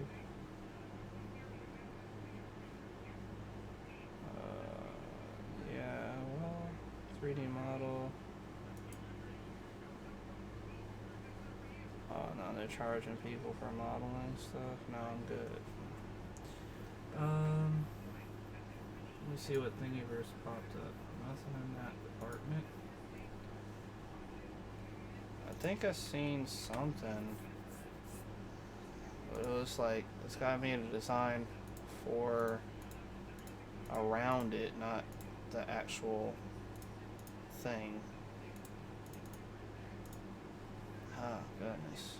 Yeah, well, 3D model. Oh no, they're charging people for modeling stuff. No, I'm good. Let me see what Thingiverse popped up. Nothing in that department. I think I seen something, but it was like this guy made a design for around it, not the actual thing. Oh goodness,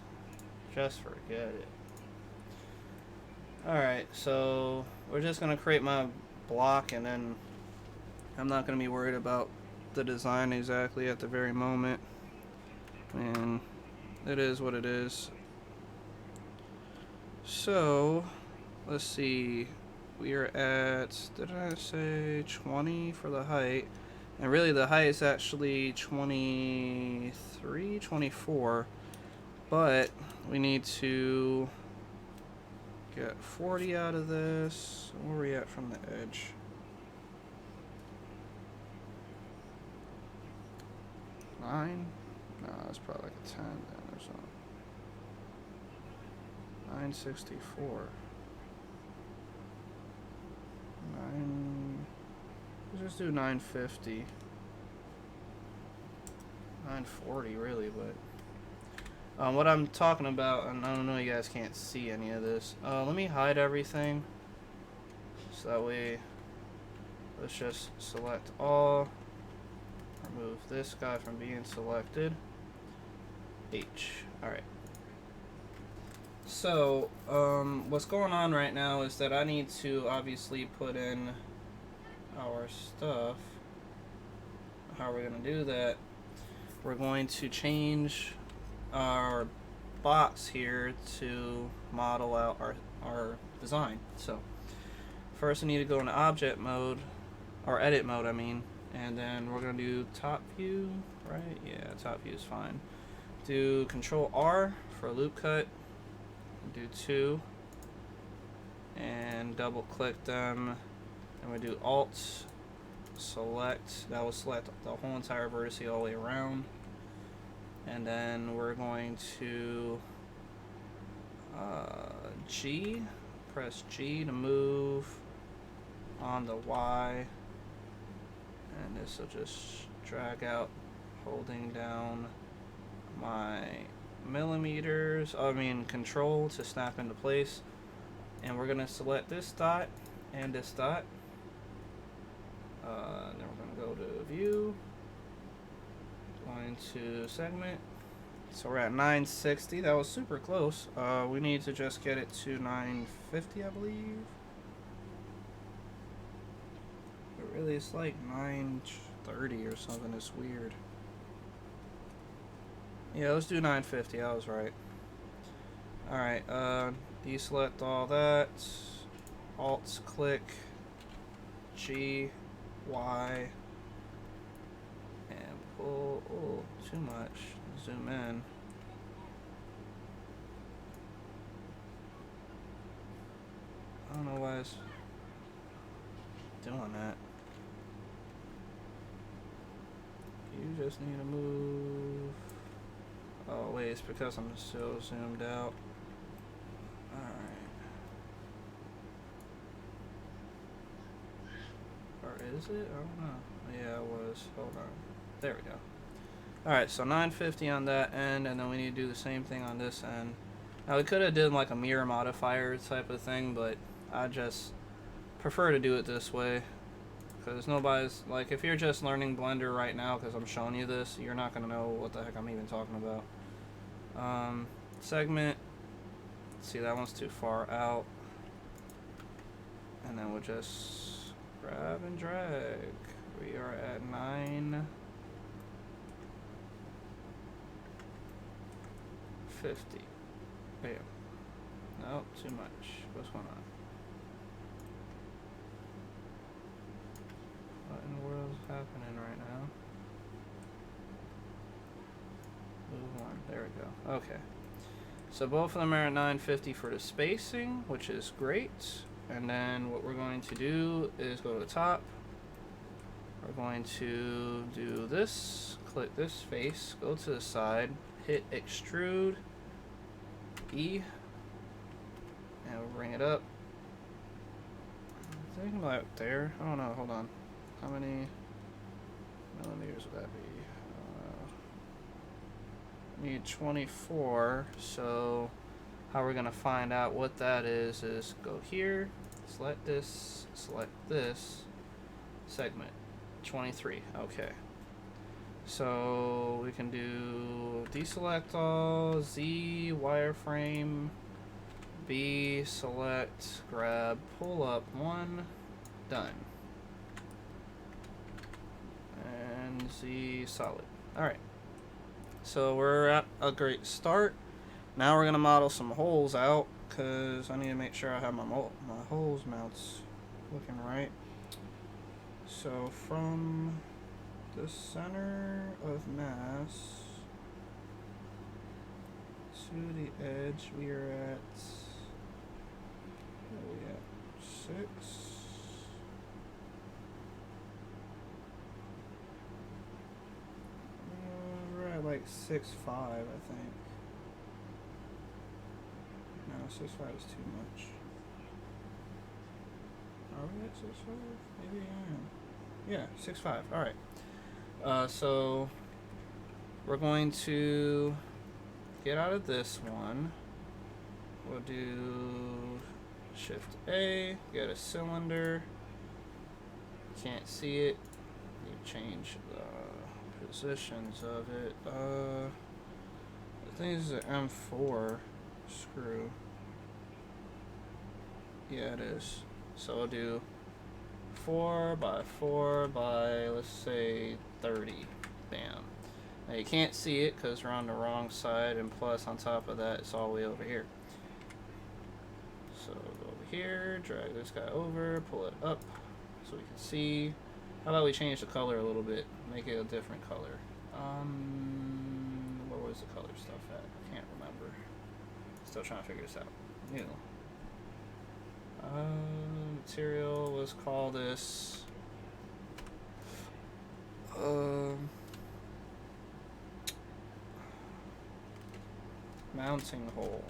just forget it. Alright, so we're just gonna create my block, and then I'm not gonna be worried about the design exactly at the very moment. And it is what it is. So let's see, we are at, did I say 20 for the height? And really the height is actually 23, 24, but we need to get 40 out of this. Where are we at from the edge? Nine? No, that's probably like a 10 then or something. 964. Let's just do 950. 940 really, but what I'm talking about, and I don't know, you guys can't see any of this. Let me hide everything, so that way, let's just select all, remove this guy from being selected. H. Alright. So, what's going on right now is that I need to obviously put in our stuff. How are we going to do that? We're going to change our box here to model out our design. So, first we need to go into object mode, or edit mode, I mean, and then we're going to do top view, right? Yeah, top view is fine. Do Control R for a loop cut. Do 2 and double click them, and we do Alt select. That will select the whole entire vertice all the way around, and then we're going to G, press G to move on the Y, and this will just drag out, holding down my millimeters, control to snap into place. And we're gonna select this dot and this dot. Then we're gonna go to view, going to segment. So we're at 960. That was super close. We need to just get it to 950, I believe. But really, it's like 930 or something. It's weird. Yeah, let's do 950. I was right. Alright, deselect all that. Alt click G, Y, and pull. Oh, too much. Zoom in. I don't know why it's doing that. You just need to move. Oh wait, it's because I'm still zoomed out. Alright. Or is it? I don't know. Yeah, it was. Hold on. There we go. Alright, so 950 on that end, and then we need to do the same thing on this end. Now we could have did like a mirror modifier type of thing, but I just prefer to do it this way. Because nobody's, like, if you're just learning Blender right now because I'm showing you this, you're not going to know what the heck I'm even talking about. Segment. See, that one's too far out. And then we'll just grab and drag. We are at 950. Bam. Nope, too much. What's going on? What in the world is happening right now? Move on. There we go. Okay. So both of them are at 950 for the spacing, which is great. And then what we're going to do is go to the top. We're going to do this. Click this face. Go to the side. Hit extrude. E. And we'll bring it up. I think about there. I don't know. Hold on. How many millimeters would that be? Need 24. So how we're gonna find out what that is go here, select this, segment 23. Okay. So we can do deselect all, Z, wireframe, B, select, grab, pull up one, done. And Z solid. Alright. So we're at a great start. Now we're going to model some holes out because I need to make sure I have my holes mounts looking right. So from the center of mass to the edge, we are at, what are we at, 6. Like 6'5", I think. No, 6'5" is too much. Are we at 6'5"? Maybe I am. Yeah, 6'5". Alright. So we're going to get out of this one. We'll do Shift A, get a cylinder. Can't see it. You change the positions of it. I think this is an M4, screw. Yeah, it is. So I'll do 4 by 4 by, let's say, 30. Bam. Now you can't see it because we're on the wrong side, and plus on top of that it's all the way over here. So go over here, drag this guy over, pull it up so we can see. How about we change the color a little bit, make it a different color. Where was the color stuff at? I can't remember. Still trying to figure this out. New. Material, let's call this mounting hole.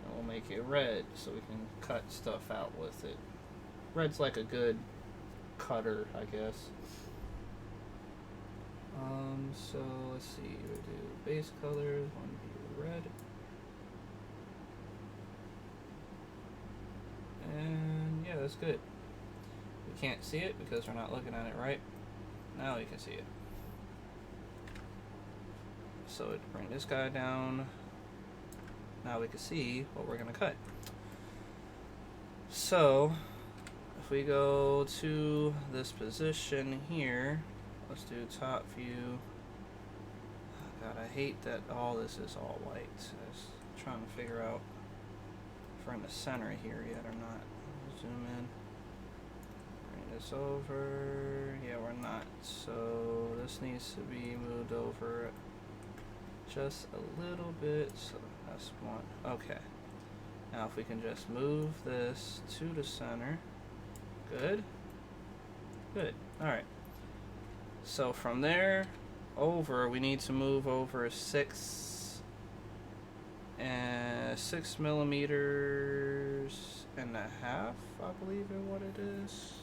And we'll make it red so we can cut stuff out with it. Red's like a good cutter, I guess. So let's see, we'll do base colors, one be red. And yeah, that's good. We can't see it because we're not looking at it right. Now you can see it. So it'd bring this guy down. Now we can see what we're gonna cut. So if we go to this position here, let's do top view. God, I hate that all this is all white. I was trying to figure out if we're in the center here yet or not. Zoom in. Bring this over. Yeah, we're not. So this needs to be moved over just a little bit. So that's one. Okay. Now if we can just move this to the center. Good. Good. Alright. So from there over, we need to move over 6 millimeters and a half, I believe is what it is.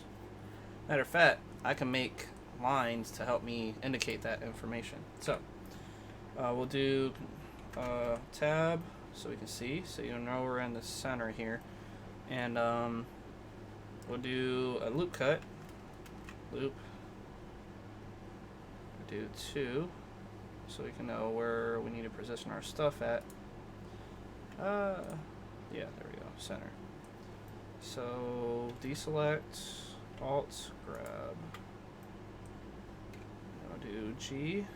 Matter of fact, I can make lines to help me indicate that information. So we'll do tab so we can see, so you know we're in the center here, and we'll do a loop cut. Loop. Do 2 so we can know where we need to position our stuff at. Yeah, there we go, center. So deselect, alt, grab. I'll do G,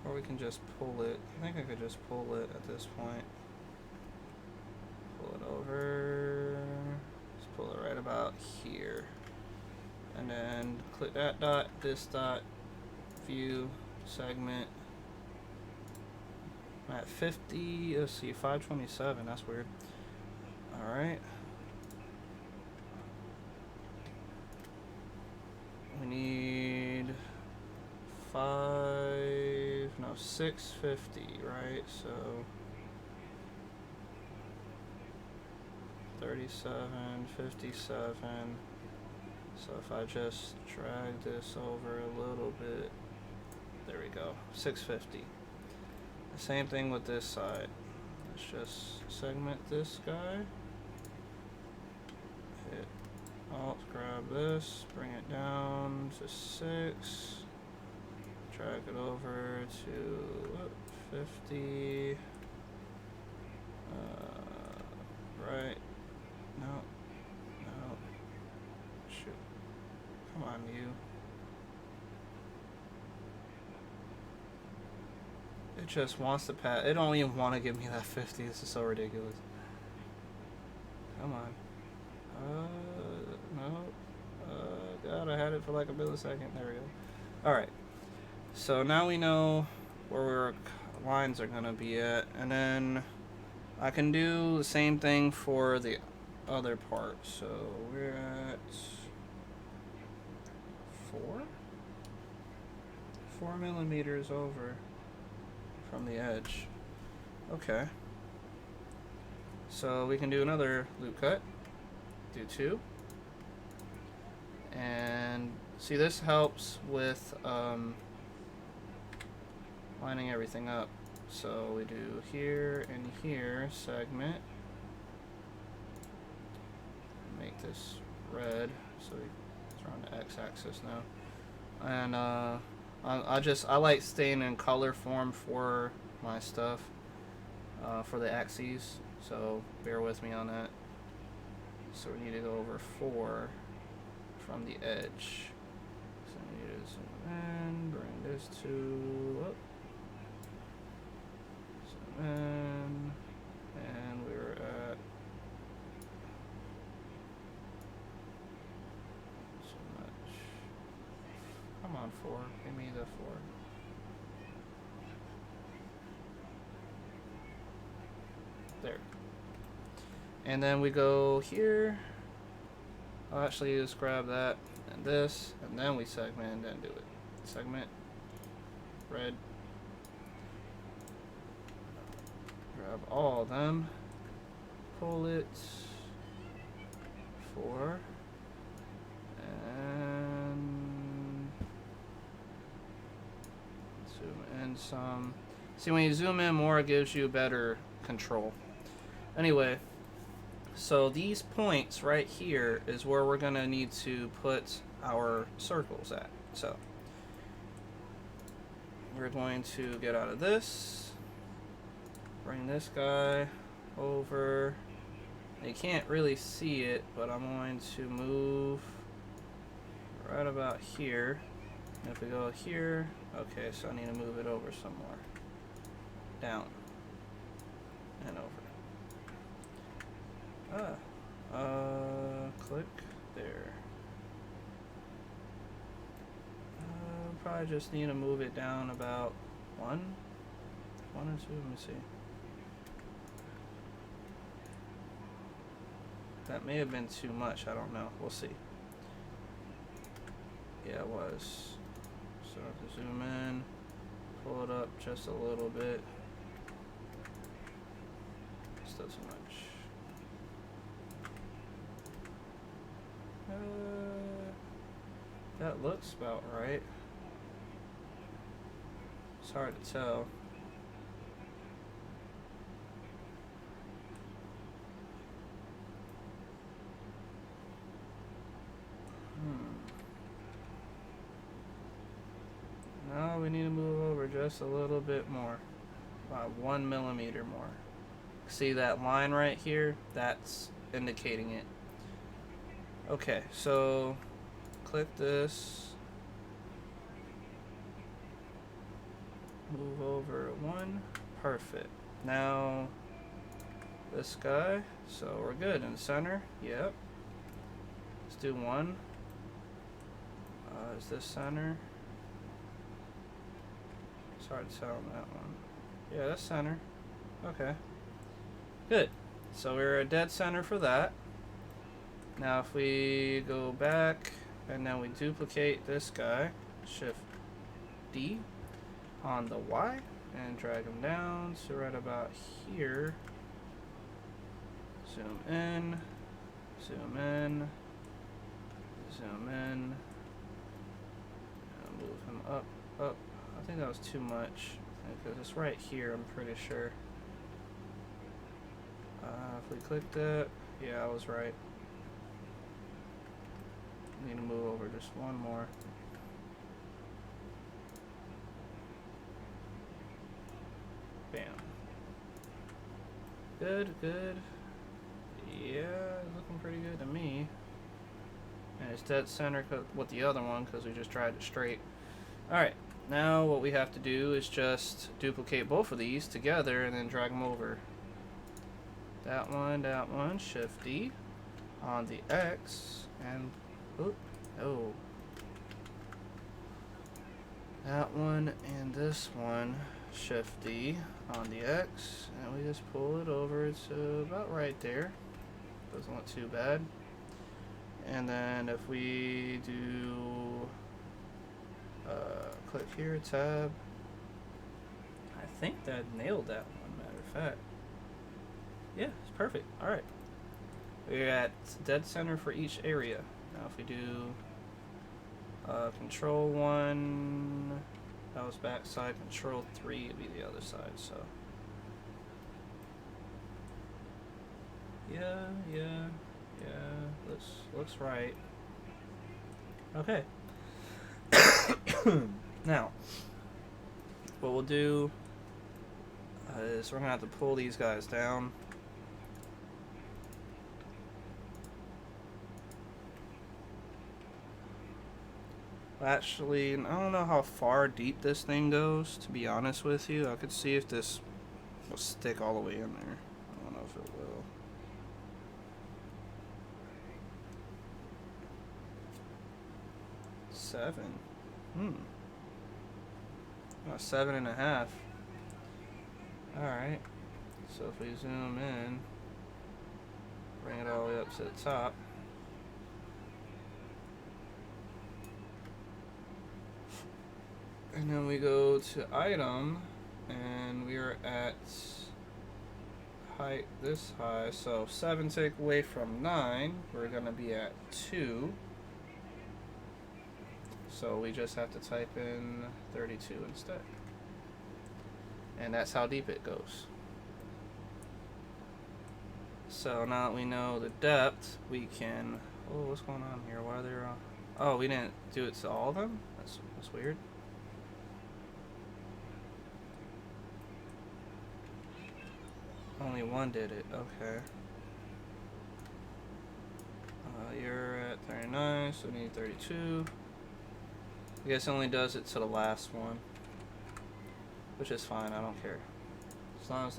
or we can just pull it. I think I could just pull it at this point. Pull it over. Let's pull it right about here. And then click that dot, this dot, view, segment. I'm at 50, let's see, 527, that's weird. Alright. We need 650, right? So 37, 57. So if I just drag this over a little bit, there we go, 650. The same thing with this side. Let's just segment this guy. Hit Alt, grab this, bring it down to 6. Drag it over to 50. Right. No. No. Shoot. Come on, you. It just wants to pass. It don't even want to give me that 50. This is so ridiculous. Come on. No. God, I had it for like a millisecond. There we go. Alright. So now we know where our lines are going to be at. And then I can do the same thing for the other part. So we're at 4 millimeters over from the edge. Okay. So we can do another loop cut. Do 2. And see, this helps with lining everything up. So we do here and here, segment. Make this red, so we're on the x-axis now. And I like staying in color form for my stuff, for the axes, so bear with me on that. So we need to go over 4 from the edge. So we need to zoom in, bring this to up, zoom in, and we're at so much. Come on, 4. Give me the 4. There. And then we go here. I'll actually just grab that and this, and then we segment and then do it. Segment, red. Grab all of them. Pull it. 4. And zoom in some. See, when you zoom in more, it gives you better control. Anyway, so these points right here is where we're going to need to put our circles at. So we're going to get out of this, bring this guy over. You can't really see it, but I'm going to move right about here. And if we go here, okay, so I need to move it over some more. Down and over. Click there. Probably just need to move it down about 1 or 2. Let me see. That may have been too much. I don't know. We'll see. Yeah, it was. So I have to zoom in, pull it up just a little bit. Still too much. That looks about right. It's hard to tell. Now we need to move over just a little bit more. About 1 millimeter more. See that line right here? That's indicating it. Okay, so click this. Move over 1. Perfect. Now this guy. So we're good in the center. Yep. Let's do 1. Is this center? It's hard to tell on that one. Yeah, that's center. Okay. Good. So we're at dead center for that. Now if we go back and then we duplicate this guy, Shift D on the Y and drag him down to right about here. Zoom in, zoom in, zoom in, and move him up, up. I think that was too much because it's right here, I'm pretty sure. If we click that, yeah, I was right. Need to move over just 1 more. Bam. Good, good. Yeah, looking pretty good to me. And it's dead center with the other one because we just tried it straight. Alright, now what we have to do is just duplicate both of these together and then drag them over. That one, Shift D on the X, and oh, that one and this one, Shift D on the X, and we just pull it over to about right there. Doesn't look too bad. And then if we do click here, tab, I think that nailed that one, matter of fact. Yeah, it's perfect. Alright. We're at dead center for each area. Now if we do control 1, that was back side, control 3 would be the other side, so. Yeah, looks right. Okay. Now, what we'll do is we're gonna have to pull these guys down. Actually, I don't know how far deep this thing goes, to be honest with you. I could see if this will stick all the way in there. I don't know if it will. Seven. Oh, 7.5. Alright. So if we zoom in, bring it all the way up to the top. And then we go to item, and we are at height this high. So 7 take away from 9, we're going to be at 2. So we just have to type in 32 instead. And that's how deep it goes. So now that we know the depth, we can... Oh, what's going on here? Why are there... Oh, we didn't do it to all of them? That's weird. Only one did it. Okay. You're at 39, so we need 32. I guess it only does it to the last one, which is fine. I don't care. As long as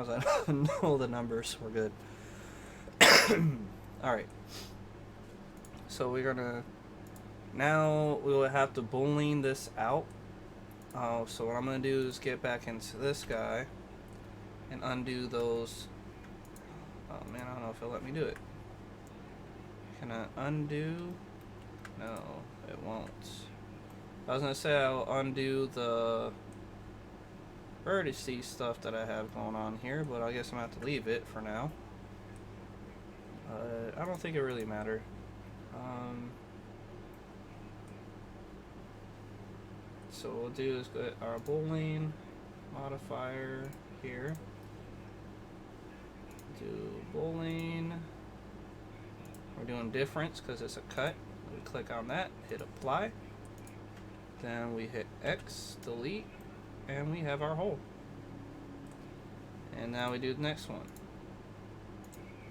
I know the numbers, we're good. All right. So we're gonna now we will have to boolean this out. So what I'm gonna do is get back into this guy and undo those. Oh man, I don't know if it'll let me do it. Can I undo? No, it won't. I was gonna say I'll undo the vertice stuff that I have going on here, but I guess I'm gonna have to leave it for now. I don't think it really matters. So what we'll do is get our boolean modifier here. Do boolean. We're doing difference because it's a cut. We click on that, hit apply. Then we hit X, delete, and we have our hole. And now we do the next one.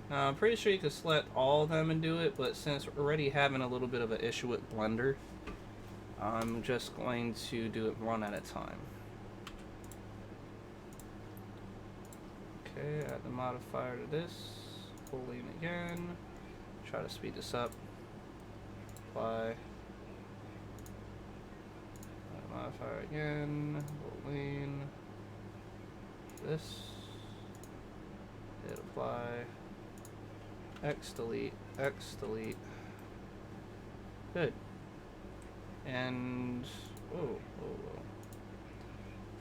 Now I'm pretty sure you could select all of them and do it, but since we're already having a little bit of an issue with Blender, I'm just going to do it one at a time. Okay, add the modifier to this, boolean again, try to speed this up, apply, add the modifier again, boolean, this, hit apply, X delete, good. And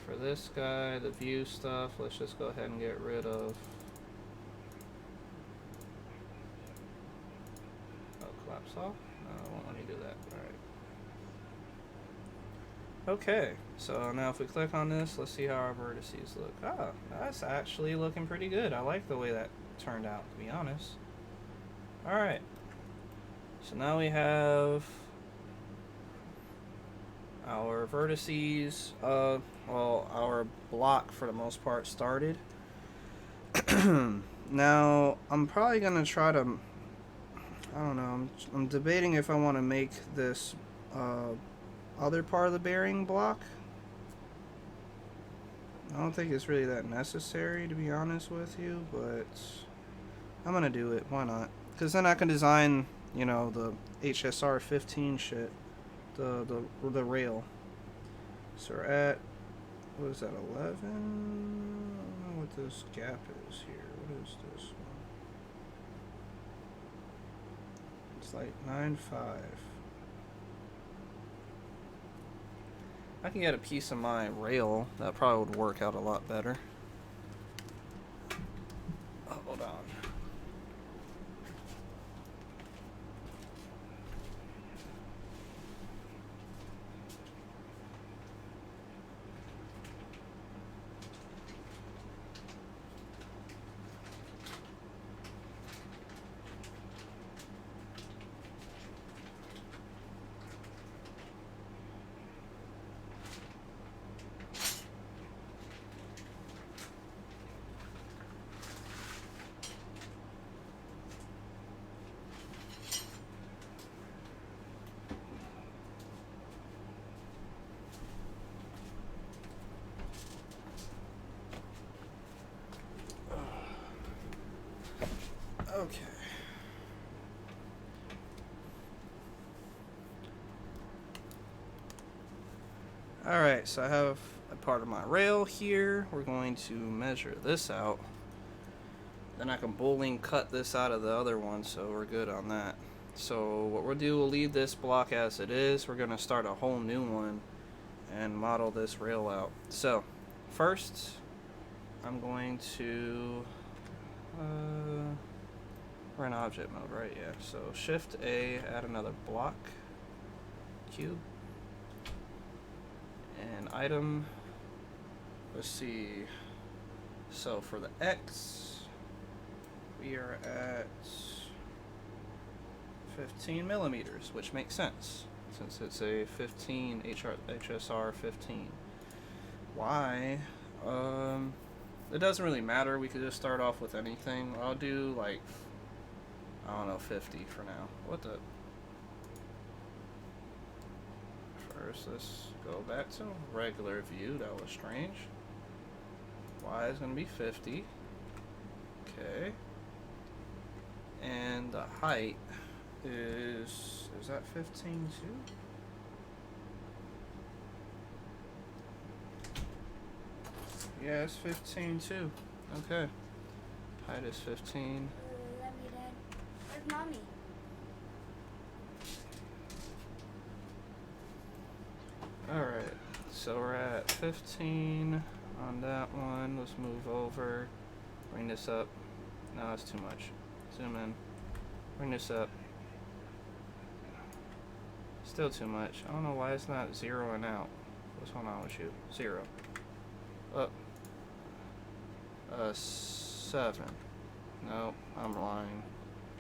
for this guy, the view stuff, let's just go ahead and get rid of. Oh, collapse off? No, I won't let me do that. Alright. Okay, so now if we click on this, let's see how our vertices look. Ah, that's actually looking pretty good. I like the way that turned out, to be honest. Alright. So now we have our vertices, well, our block for the most part started. Now, I'm probably going to try to, I don't know, I'm debating if I want to make this other part of the bearing block. I don't think it's really that necessary, to be honest with you, but I'm going to do it. Why not? Because then I can design, you know, the HSR 15 shit. The rail. So we're at, what is that, 11? I don't know what this gap is here. What is this one? It's like 9.5. I can get a piece of my rail. That probably would work out a lot better. Oh, hold on. Okay. Alright, so I have a part of my rail here. We're going to measure this out. Then I can bowling cut this out of the other one, so we're good on that. So what we'll do, we'll leave this block as it is. We're going to start a whole new one and model this rail out. So first, I'm going to... we're in object mode, right? Yeah. So Shift A, add another block, cube, and item. Let's see. So for the X, we are at 15 millimeters, which makes sense since it's a 15 HSR 15. Y, it doesn't really matter. We could just start off with anything. I'll do like, I don't know, 50 for now. What the? First, let's go back to regular view. That was strange. Y is going to be 50. Okay. And the height is that 15 too? Yeah, it's 15 too. Okay. Height is 15. Love you, Dad. Where's Mommy? Alright, so we're at 15 on that one. Let's move over. Bring this up. No, that's too much. Zoom in. Bring this up. Still too much. I don't know why it's not zeroing out. What's going on with you? 0. Up. 7. No, I'm lying.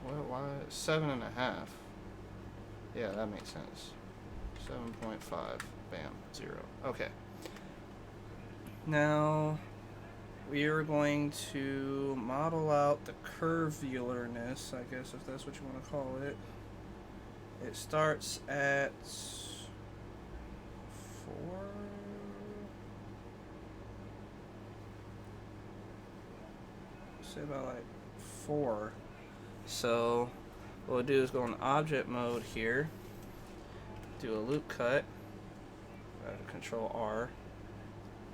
What? Why? 7.5. Yeah, that makes sense. 7.5. Bam. 0. Okay. Now, we are going to model out the curvularness, I guess, if that's what you want to call it. It starts at 4. Say about like 4. So what we'll do is go in object mode here, do a loop cut, Control R,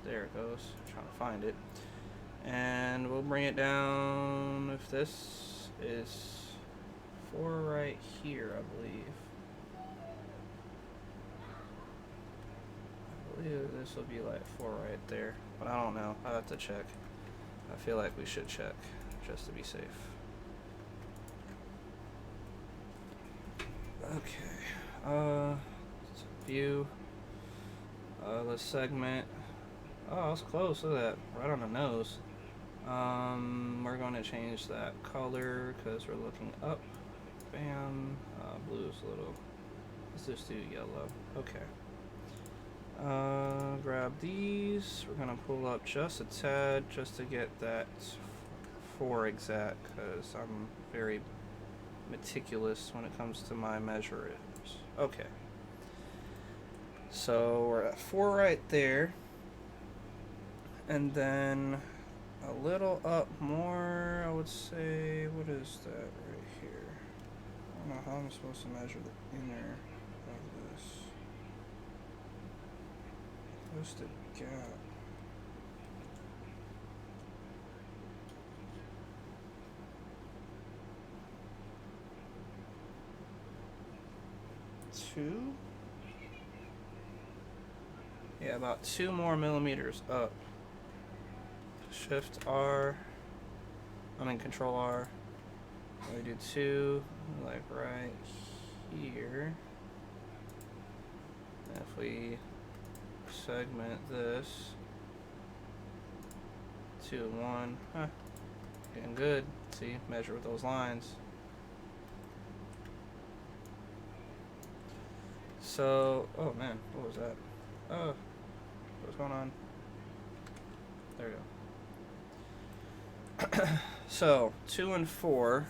there it goes, I'm trying to find it, and we'll bring it down. If this is 4 right here, I believe this will be like 4 right there, but I don't know. I'll have to check. I feel like we should check just to be safe. Okay. View. Let's segment. Oh, I was close. Look at that. Right on the nose. We're going to change that color because we're looking up. Bam. Blue's a little. Let's just do yellow. Okay. Grab these. We're going to pull up just a tad just to get that 4 exact because I'm very meticulous when it comes to my measurements. Okay. So we're at 4 right there. And then a little up more, I would say, what is that right here? I don't know how I'm supposed to measure the inner of this. What's the gap? Two? Yeah, about 2 more millimeters up. Shift R. Control R. We do 2, like right here. If we segment this 2 and 1, getting good. See, measure with those lines. So, oh man, what was that? Oh, what's going on? There we go. So 2 and 4.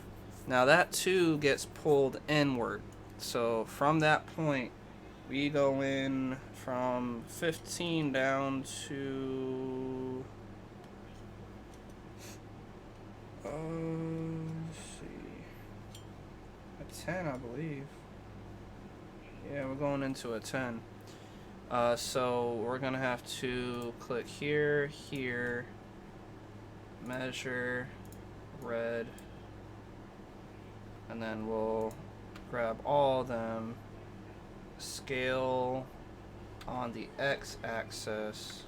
Now that 2 gets pulled inward. So from that point, we go in from 15 down to let's see. 10, I believe. Yeah, we're going into a 10. So we're gonna have to click here, here, measure, red, and then we'll grab all of them, scale on the x-axis,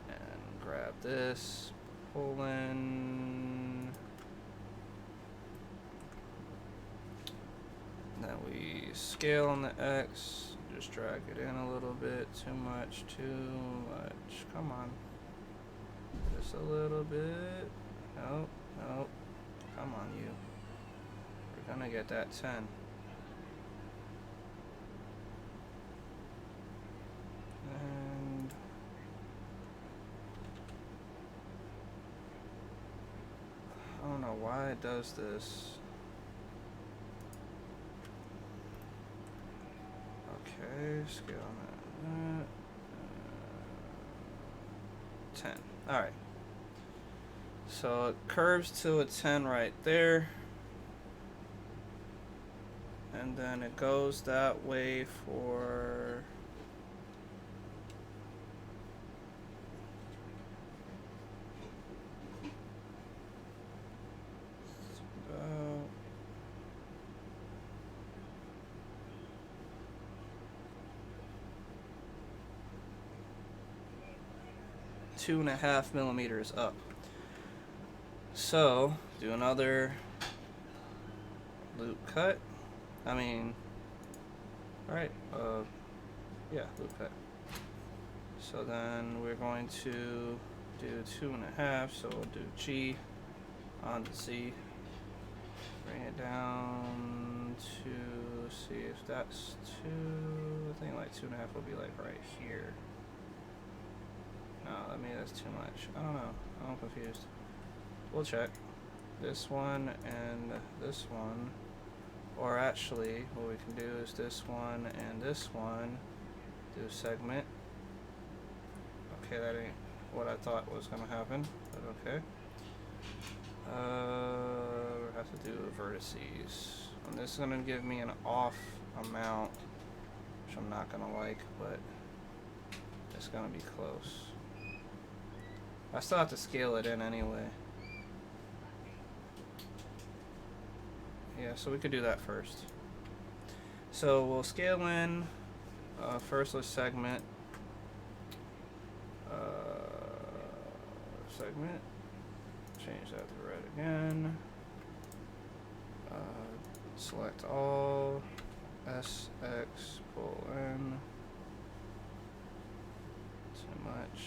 and grab this, pull in, then we scale on the x, just drag it in a little bit, too much, come on, just a little bit, nope, come on you, we're gonna get that 10. And I don't know why it does this. Okay, scale on that. 10. Alright. So it curves to a 10 right there. And then it goes that way for about 2.5 millimeters up. So do another loop cut. Right, yeah, loop cut. So then we're going to do 2.5, so we'll do G on the Z, bring it down to, see if that's 2, I think like 2.5 will be like right here. No, that's too much. I don't know, I'm confused. We'll check. This one and this one. Or actually, what we can do is this one and this one, do segment. Okay, that ain't what I thought was gonna happen, but okay. We have to do vertices. And this is gonna give me an off amount, which I'm not gonna like, but it's gonna be close. I still have to scale it in anyway. Yeah, so we could do that first. So we'll scale in. First, let's segment. Segment. Change that to red again. Select all. SX. Pull in. Too much.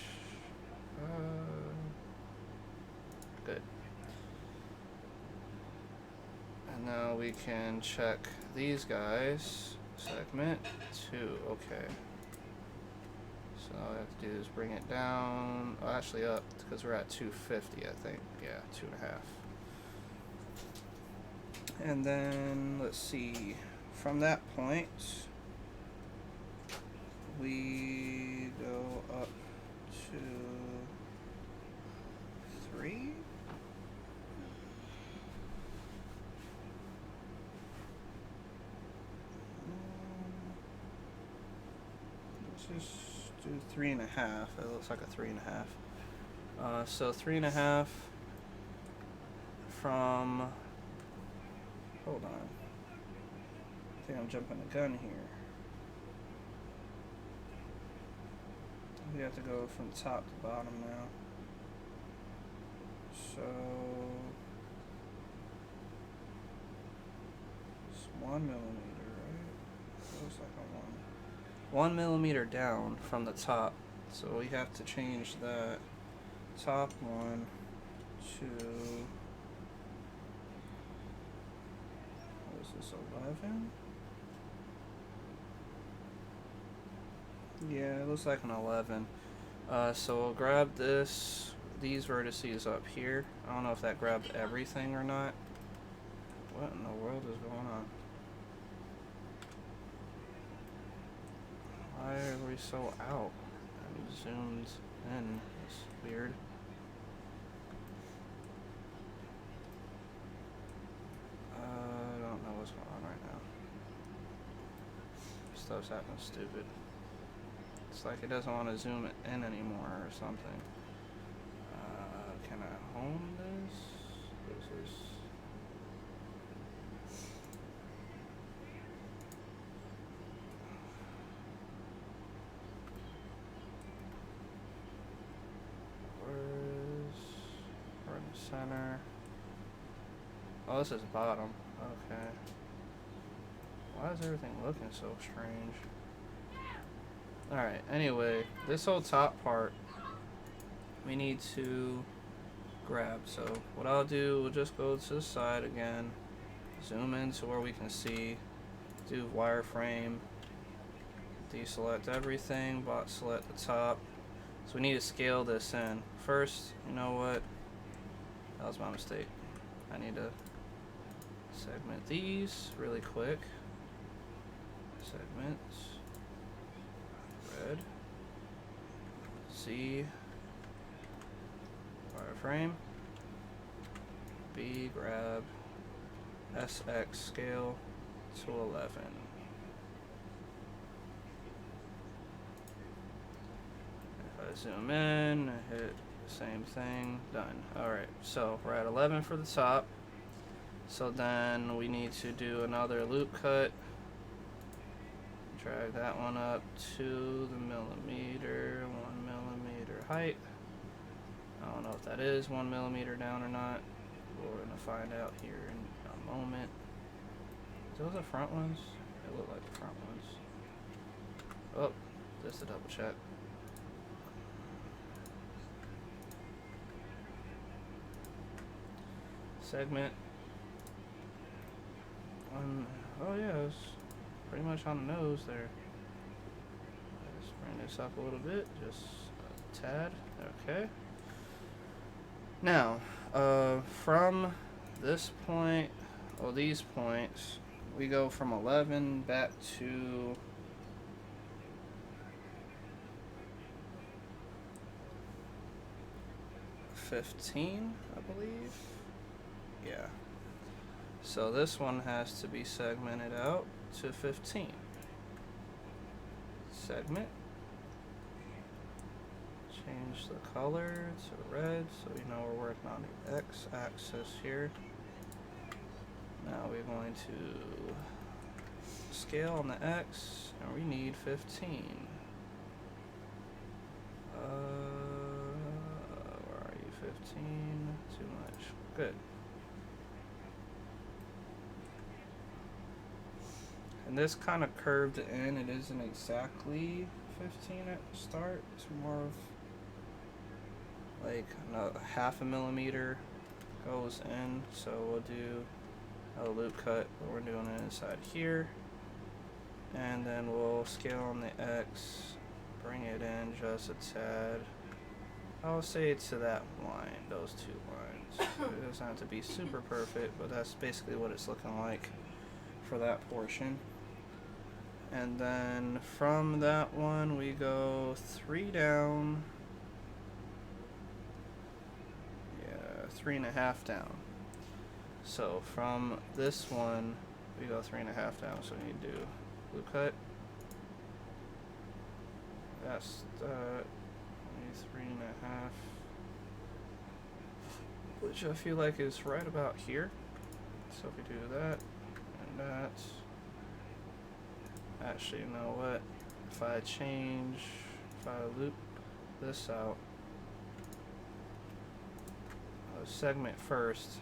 Good. And now we can check these guys. Segment 2, okay. So all I have to do is bring it down, oh, actually up, because we're at 250, I think. Yeah, 2.5. And then, let's see, from that point, we go up to 3. Let's just do 3.5. It looks like a 3.5. So 3.5 from. Hold on. I think I'm jumping the gun here. We have to go from top to bottom now. So it's 1 millimeter, right? Looks like a 1 millimeter down from the top. So we have to change that top one to, what is this, 11? Yeah, it looks like an 11. So we'll grab these vertices up here. I don't know if that grabbed everything or not. What in the world is going on? Why are we so out? I'm zoomed in. It's weird. I don't know what's going on right now. stuff's acting stupid. It's like it doesn't want to zoom in anymore or something. Can I home this? This is... We're in the center. Oh, this is bottom. Okay. Why is everything looking so strange? Alright, anyway, this whole top part we need to grab. So what I'll do, we'll just go to the side again, zoom in to where we can see, do wireframe, deselect everything, but select the top. So we need to scale this in. First, you know what? That was my mistake. I need to segment these really quick. Segments. Red. C. Wireframe. B. Grab. SX scale to 11. If I zoom in, I hit the same thing, done. Alright, so we're at 11 for the top. So then we need to do another loop cut. Drag that one up to the millimeter, 1 millimeter height. I don't know if that is 1 millimeter down or not. We're gonna find out here in a moment. Those the front ones? They look like the front ones. Oh, just to double check. Segment. Oh yeah, it's pretty much on the nose there. Let's bring this up a little bit, just a tad. Okay. Now, from this point, or these points, we go from 11 back to 15, I believe. Yeah. So this one has to be segmented out to 15. Segment. Change the color to red so we know we're working on the x-axis here. Now we're going to scale on the x, and we need 15. Where are you? 15? Too much. Good. And this kind of curved in. It isn't exactly 15 at the start. It's more of like a half a millimeter goes in. So we'll do a loop cut, but we're doing it inside here. And then we'll scale on the X, bring it in just a tad. I'll say to that line, those two lines. It doesn't have to be super perfect, but that's basically what it's looking like for that portion. And then from that one we go 3 down. Yeah, 3.5 down. So from this one we go 3.5 down, so we need to do loop cut. That's 3.5, which I feel like is right about here. So if we do that and that, actually, you know what? If I loop this out, segment first.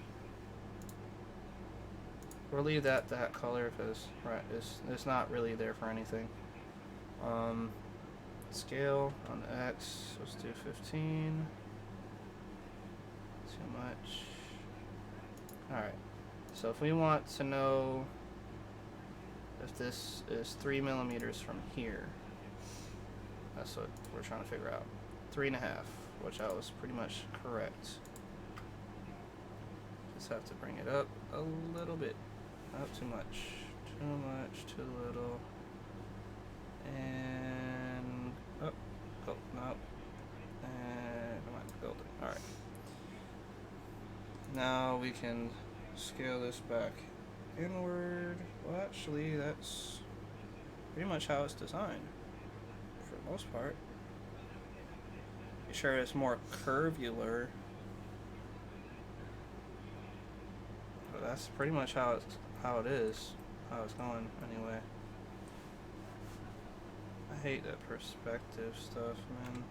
We'll leave that color because it's not really there for anything. Scale on the X, let's do 15. Too much. Alright, so if we want to know if this is 3 millimeters from here, that's what we're trying to figure out. 3.5, which I was pretty much correct. Just have to bring it up a little bit. Not too much. Too much, too little. And go, no. And come on, build it. Alright. Now we can scale this back inward. Well, actually, that's pretty much how it's designed, for the most part. Be sure it's more curvular. But that's pretty much how it is. How it's going, anyway. I hate that perspective stuff, man.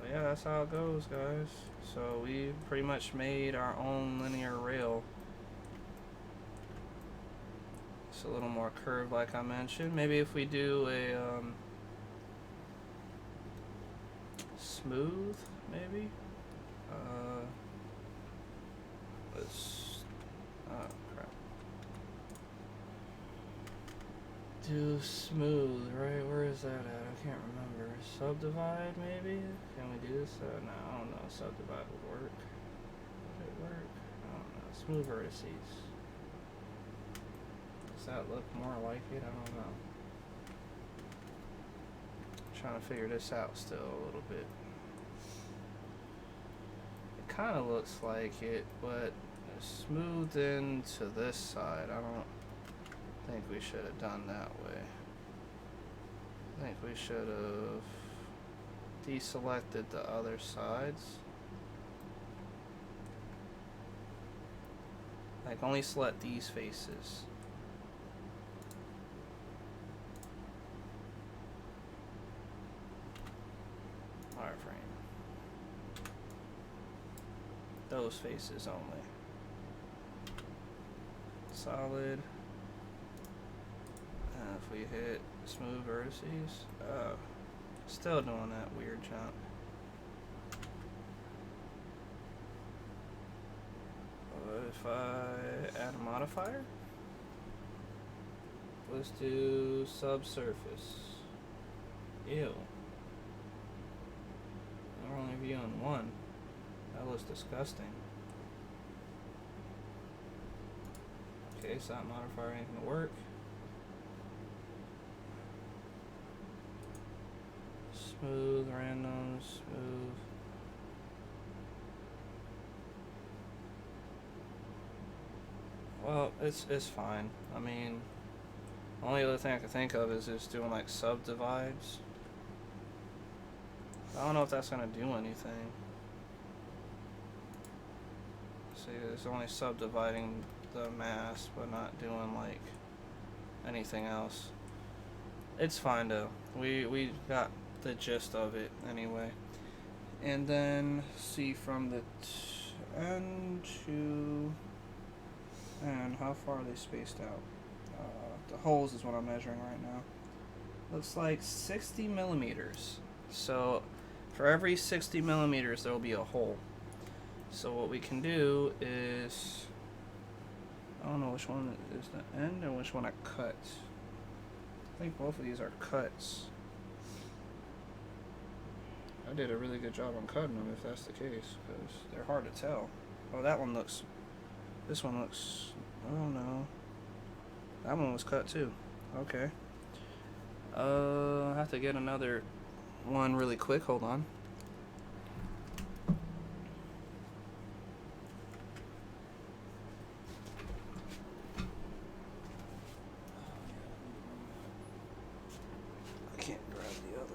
But yeah, that's how it goes, guys. So we pretty much made our own linear rail. It's a little more curved, like I mentioned. Maybe if we do a smooth, maybe. Let's. Oh crap. Do smooth, right? Where is that at? I can't remember. Subdivide, maybe? Can we do this? No, I don't know. Subdivide would work. Would it work? I don't know. Smooth vertices. Does that look more like it? I don't know. I'm trying to figure this out still a little bit. It kind of looks like it, but smoothed into this side. I don't think we should have done that way. I think we should have deselected the other sides. Like, only select these faces. Wireframe. Those faces only. Solid. And if we hit smooth vertices, still doing that weird jump. If I add a modifier, let's do subsurface. Ew. We're only viewing one. That looks disgusting. Okay, so that modifier ain't gonna work. Smooth, random, smooth. Well, it's fine. I mean, the only other thing I can think of is just doing like subdivides. I don't know if that's gonna do anything. See, it's only subdividing the mass, but not doing like anything else. It's fine though. We got the gist of it anyway. And then see from the end to, and how far are they spaced out? The holes is what I'm measuring right now. Looks like 60 millimeters. So for every 60 millimeters there will be a hole. So what we can do is, I don't know which one is the end and which one I cut. I think both of these are cuts. I did a really good job on cutting them if that's the case, because they're hard to tell. Oh, that one looks, this one looks, oh no. That one was cut too. Okay. I have to get another one really quick, hold on. I can't grab the other one.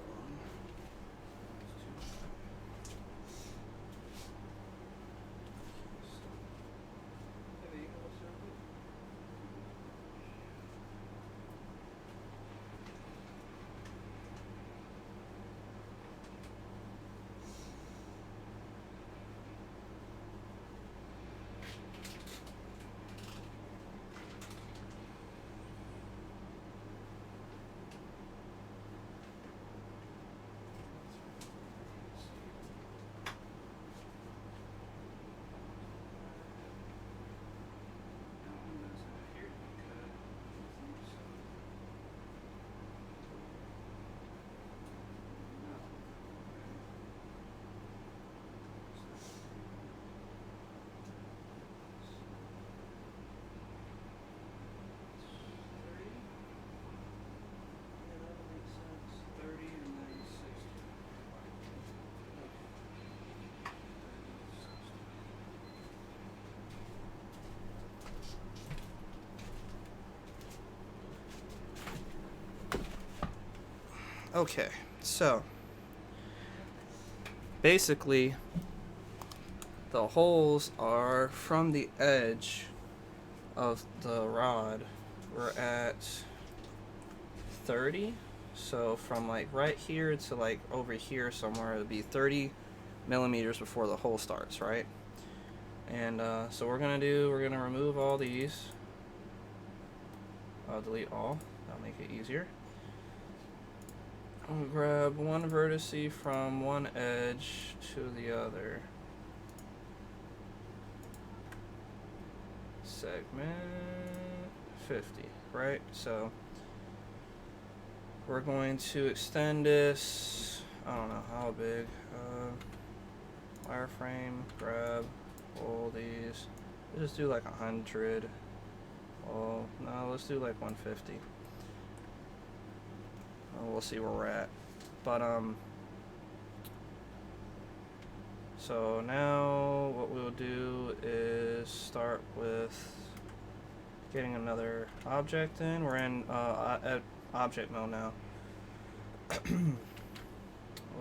Okay, so basically the holes are from the edge of the rod. We're at 30, so from like right here to like over here somewhere, it would be 30 millimeters before the hole starts, right? And so we're gonna remove all these. I'll delete all. That'll make it easier. I'll grab one vertice from one edge to the other. Segment 50, right? So we're going to extend this, I don't know how big, wireframe, grab all these. Let's just do like 100. Oh, no, let's do like 150. We'll see where we're at. But, so now what we'll do is start with getting another object in. We're in at object mode now.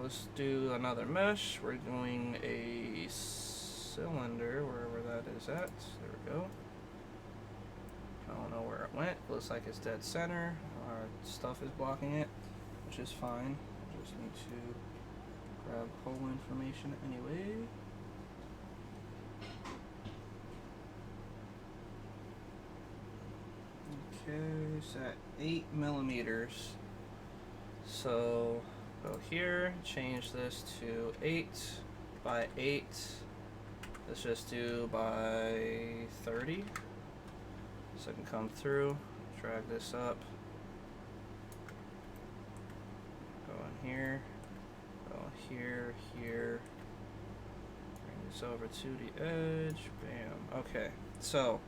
Let's do another mesh. We're doing a cylinder, wherever that is at. There we go. I don't know where it went. Looks like it's dead center. Our stuff is blocking it, which is fine. I just need to grab hole information anyway. Okay, it's at 8 millimeters. So go here, change this to 8 by 8. Let's just do by 30. So I can come through, drag this up, go in here, go here, here, bring this over to the edge, bam. Okay, so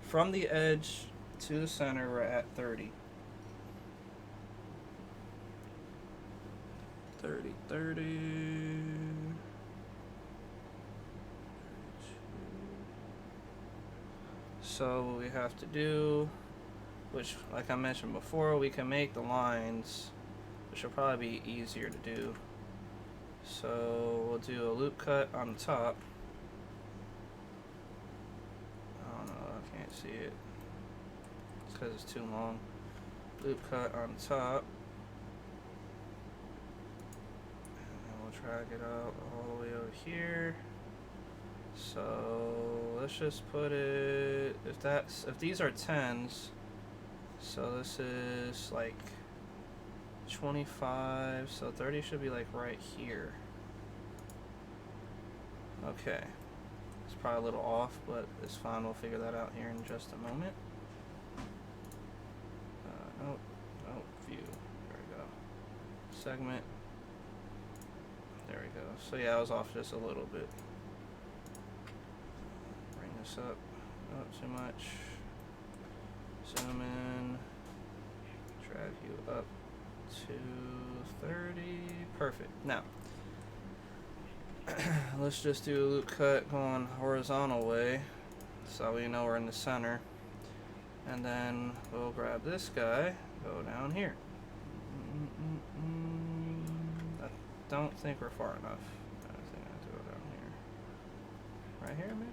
from the edge to the center, we're at 30. 30. So what we have to do, which like I mentioned before, we can make the lines, which will probably be easier to do. So we'll do a loop cut on the top. I don't know, I can't see it. It's because it's too long. Loop cut on the top. And then we'll drag it out all the way over here. So let's just put it, if these are 10s, so this is like 25, so 30 should be like right here. Okay, it's probably a little off, but it's fine. We'll figure that out here in just a moment. Nope, view, there we go. Segment, there we go. So yeah, I was off just a little bit. Up, not too much. Zoom in, drag you up to 30. Perfect. Now, let's just do a loop cut going horizontal way so we know we're in the center. And then we'll grab this guy, go down here. I don't think we're far enough. I think I have to go down here. Right here, maybe?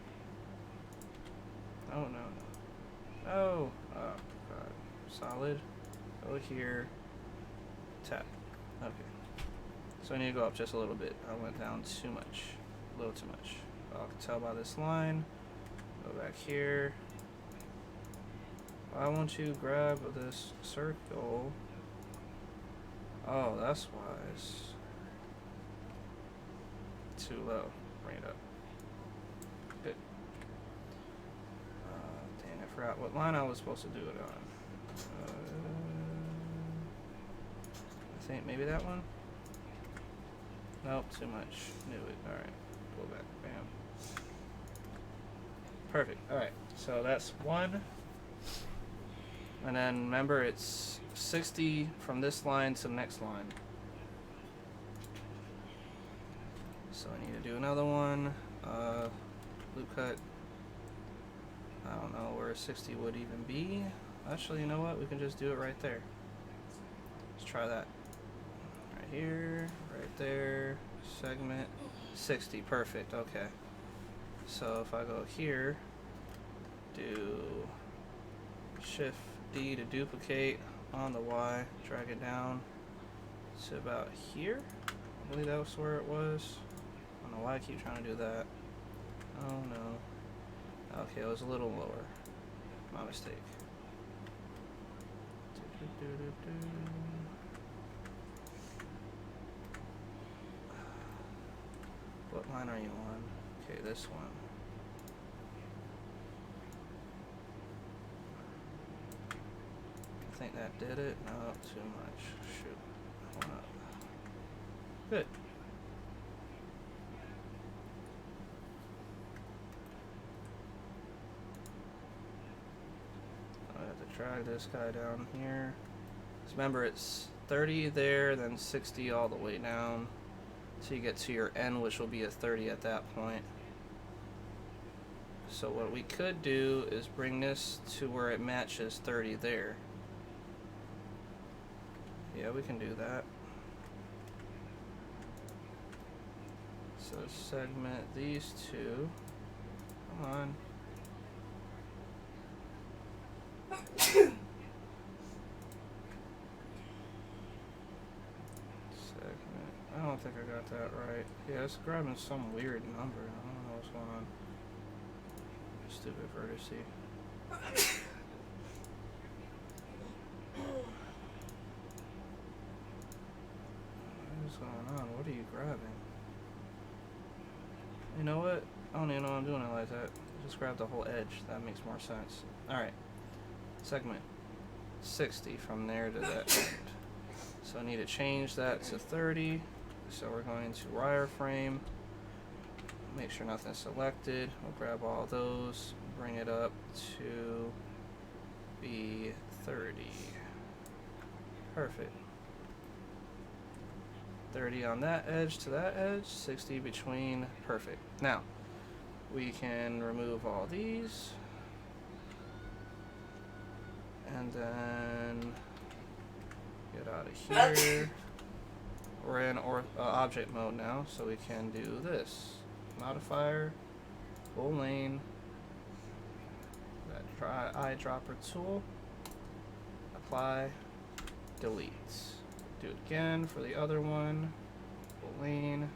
Oh no. Oh god. Solid. Go here. Tap. Okay. So I need to go up just a little bit. I went down too much. A little too much. I can tell by this line. Go back here. Why won't you grab this circle? Oh, that's wise. Too low. Bring it up. Good. Dang, I forgot what line I was supposed to do it on. I think maybe that one? Nope, too much. Knew it. Alright, pull back. Bam. Perfect. Alright, so that's one. And then remember, it's 60 from this line to the next line. So I need to do another one. Loop cut. I don't know where 60 would even be. Actually, you know what? We can just do it right there. try that. Right here, right there, segment 60, perfect, okay. So if I go here, do Shift D to duplicate on the Y, drag it down to about here. I believe that was where it was. I don't know why I keep trying to do that. Oh no. Okay, it was a little lower. My mistake. What line are you on? Okay, this one. I think that did it. No, too much. Shoot. Hold up. Good. I have to drag this guy down here. Just remember, it's 30 there, then 60 all the way down. So you get to your end, which will be a 30 at that point. So what we could do is bring this to where it matches 30 there. Yeah, we can do that. So segment these two. Come on. Segment. I don't think I got that right. Yeah, it's grabbing some weird number. I don't know what's going on. Stupid vertice. What's going on? What are you grabbing? You know what? I don't even know I'm doing it like that. Just grab the whole edge. That makes more sense. Alright. Segment 60 from there to that end. So I need to change that to 30. So we're going to wireframe. Make sure nothing's selected. We'll grab all those. Bring it up to be 30. Perfect. 30 on that edge to that edge, 60 between, perfect. Now, we can remove all these, and then get out of here. We're in object mode now, so we can do this. Modifier, full lane, that eyedropper tool, apply, delete. Do it again for the other one. Full lane,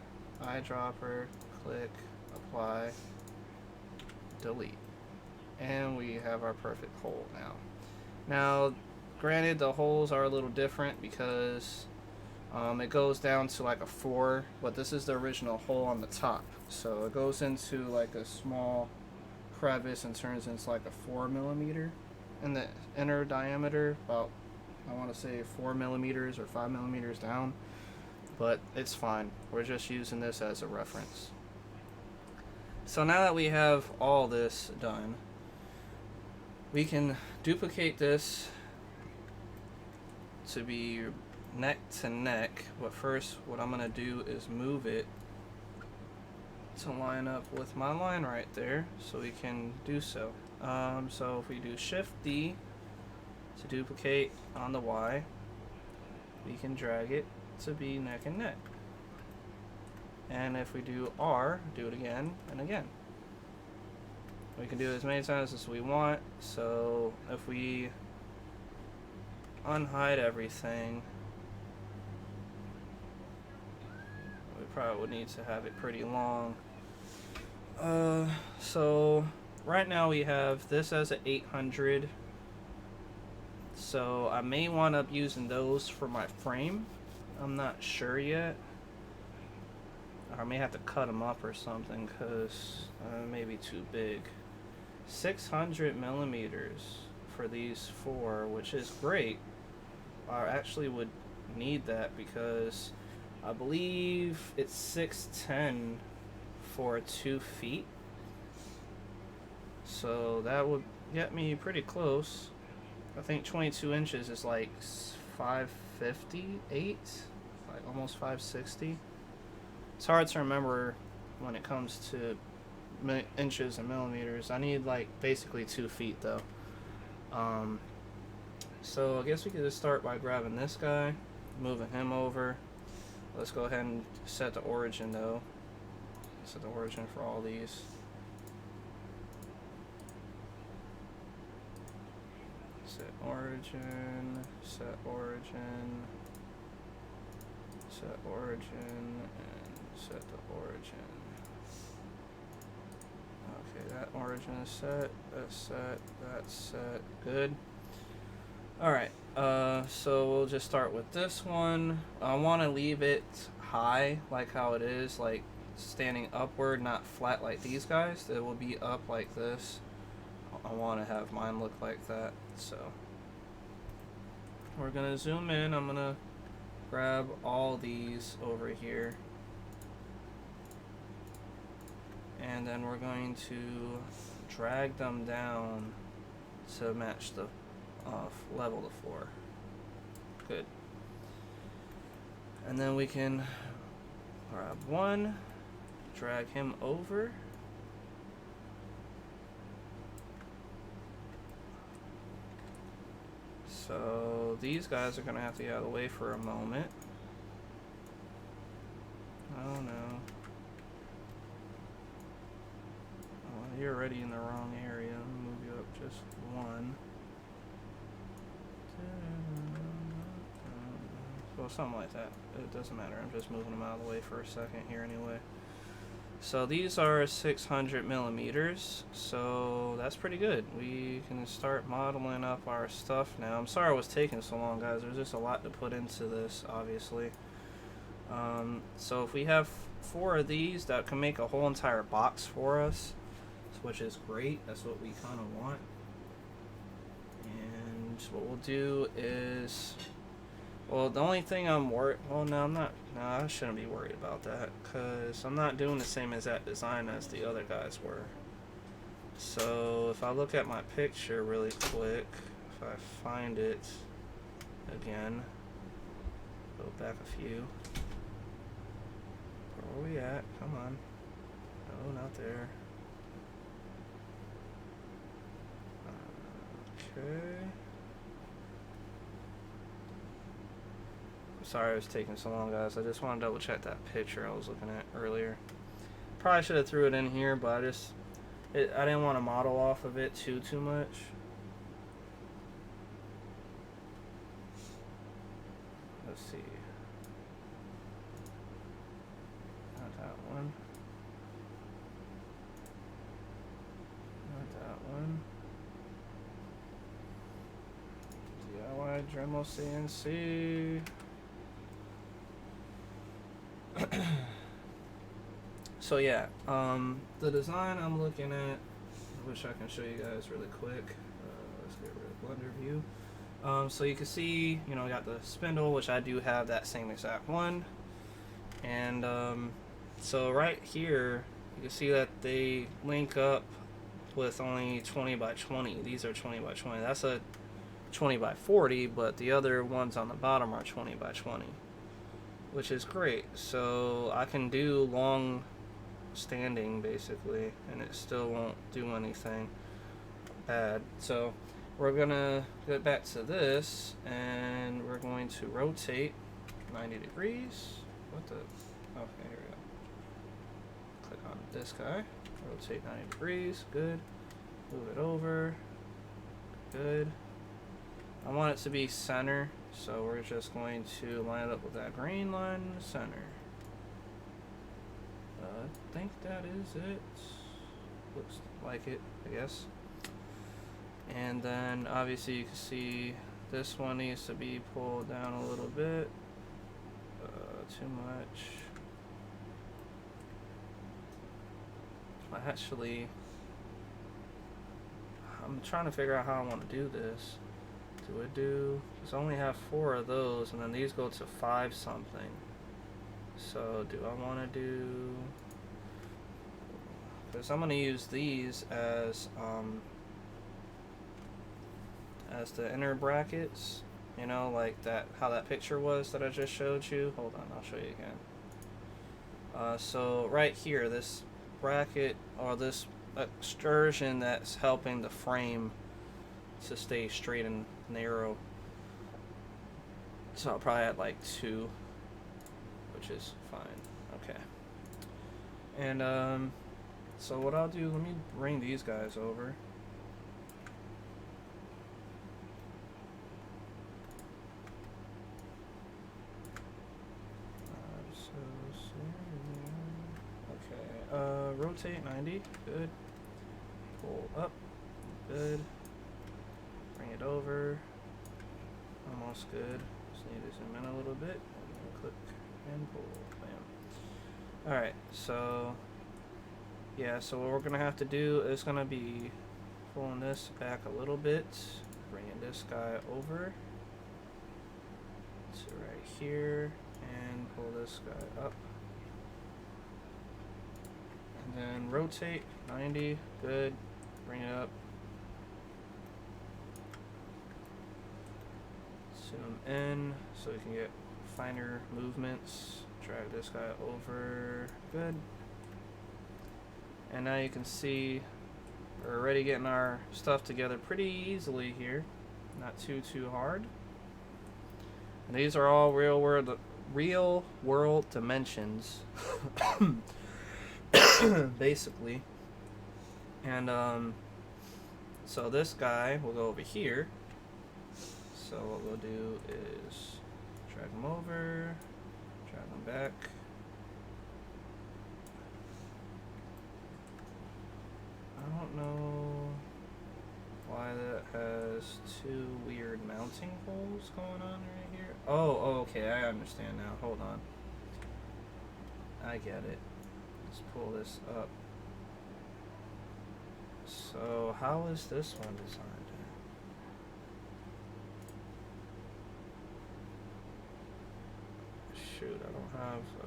eyedropper, click, apply, delete. And we have our perfect hole now. Now, granted, the holes are a little different because it goes down to like a 4, but this is the original hole on the top. So it goes into like a small crevice and turns into like a 4mm in the inner diameter, about I want to say 4 millimeters or 5 millimeters down, but it's fine. We're just using this as a reference. So now that we have all this done, we can duplicate this to be neck to neck. But first, what I'm going to do is move it to line up with my line right there, so we can do so. So if we do Shift D to duplicate on the Y, we can drag it to be neck and neck. And if we do R, do it again and again. We can do it as many times as we want. So if we unhide everything, we probably would need to have it pretty long. So right now we have this as an 800. So I may wind up using those for my frame. I'm not sure yet. I may have to cut them up or something because may be too big. 600 millimeters for these 4, which is great. I actually would need that because I believe it's 610 for 2 feet. So that would get me pretty close. I think 22 inches is like 558, like almost 560. It's hard to remember when it comes to inches and millimeters. I need like basically 2 feet though. So I guess we could just start by grabbing this guy, moving him over. Let's go ahead and set the origin though. Set the origin for all these. Set origin, set origin, set origin, and set the origin. Okay, that origin is set, that's set, that's set, good. Alright, so we'll just start with this one. I want to leave it high, like how it is, like standing upward, not flat like these guys. It will be up like this. I want to have mine look like that, so we're gonna zoom in. I'm gonna grab all these over here, and then we're going to drag them down to match the level the floor. Good. And then we can grab one, drag him over. So these guys are gonna have to get out of the way for a moment. Oh no. Oh, you're already in the wrong area. Let me move you up just one. Well, something like that. It doesn't matter. I'm just moving them out of the way for a second here anyway. So these are 600 millimeters, so that's pretty good. We can start modeling up our stuff now. I'm sorry it was taking so long, guys. There's just a lot to put into this, obviously. So if we have 4 of these, that can make a whole entire box for us, which is great. That's what we kind of want. And what we'll do is, well, the only thing I'm worried, well, no, I'm not, no, I shouldn't be worried about that, because I'm not doing the same exact design as the other guys were. So if I look at my picture really quick, if I find it again, go back a few. Where are we at? Come on. No, not there. Okay. Sorry it was taking so long, guys. I just want to double check that picture I was looking at earlier. Probably should have threw it in here, but I didn't want to model off of it too much. Let's see. Not that one. Not that one. DIY Dremel CNC. So yeah, the design I'm looking at, I wish I can show you guys really quick. Let's get rid of Blender view. So you can see, you know, I got the spindle, which I do have that same exact one. And so right here, you can see that they link up with only 20 by 20. These are 20 by 20. That's a 20 by 40, but the other ones on the bottom are 20 by 20. Which is great. So I can do long standing basically, and it still won't do anything bad. So we're gonna get back to this, and we're going to rotate 90 degrees. What the? Okay, here we go. Click on this guy. Rotate 90 degrees. Good. Move it over. Good. I want it to be center, so we're just going to line it up with that green line in the center. I think that is it. Looks like it, I guess. And then obviously you can see this one needs to be pulled down a little bit. Too much. I'm trying to figure out how I want to do this. Do it do? Because I only have 4 of those, and then these go to 5 something. So do I want to do? Because I'm going to use these as the inner brackets. You know, like that, how that picture was that I just showed you. Hold on, I'll show you again. So right here, this bracket, or this extrusion that's helping the frame to stay straight and narrow. So I'll probably add like 2, which is fine. Okay. And so what I'll do, let me bring these guys over. Okay, rotate 90, good. Pull up, good. Bring it over, almost good. Just need to zoom in a little bit, and then click and pull, bam. Alright, so, yeah, so what we're gonna have to do is gonna be pulling this back a little bit, bringing this guy over to right here, and pull this guy up. And then rotate 90, good, bring it up. Zoom in so we can get finer movements. Drag this guy over, good. And now you can see we're already getting our stuff together pretty easily here. Not too hard. And these are all real world dimensions. Basically. And so this guy will go over here. So what we'll do is drag him over, drag him back. I don't know why that has 2 weird mounting holes going on right here. Oh, okay, I understand now. Hold on. I get it. Let's pull this up. So how is this one designed? Shoot, I don't have a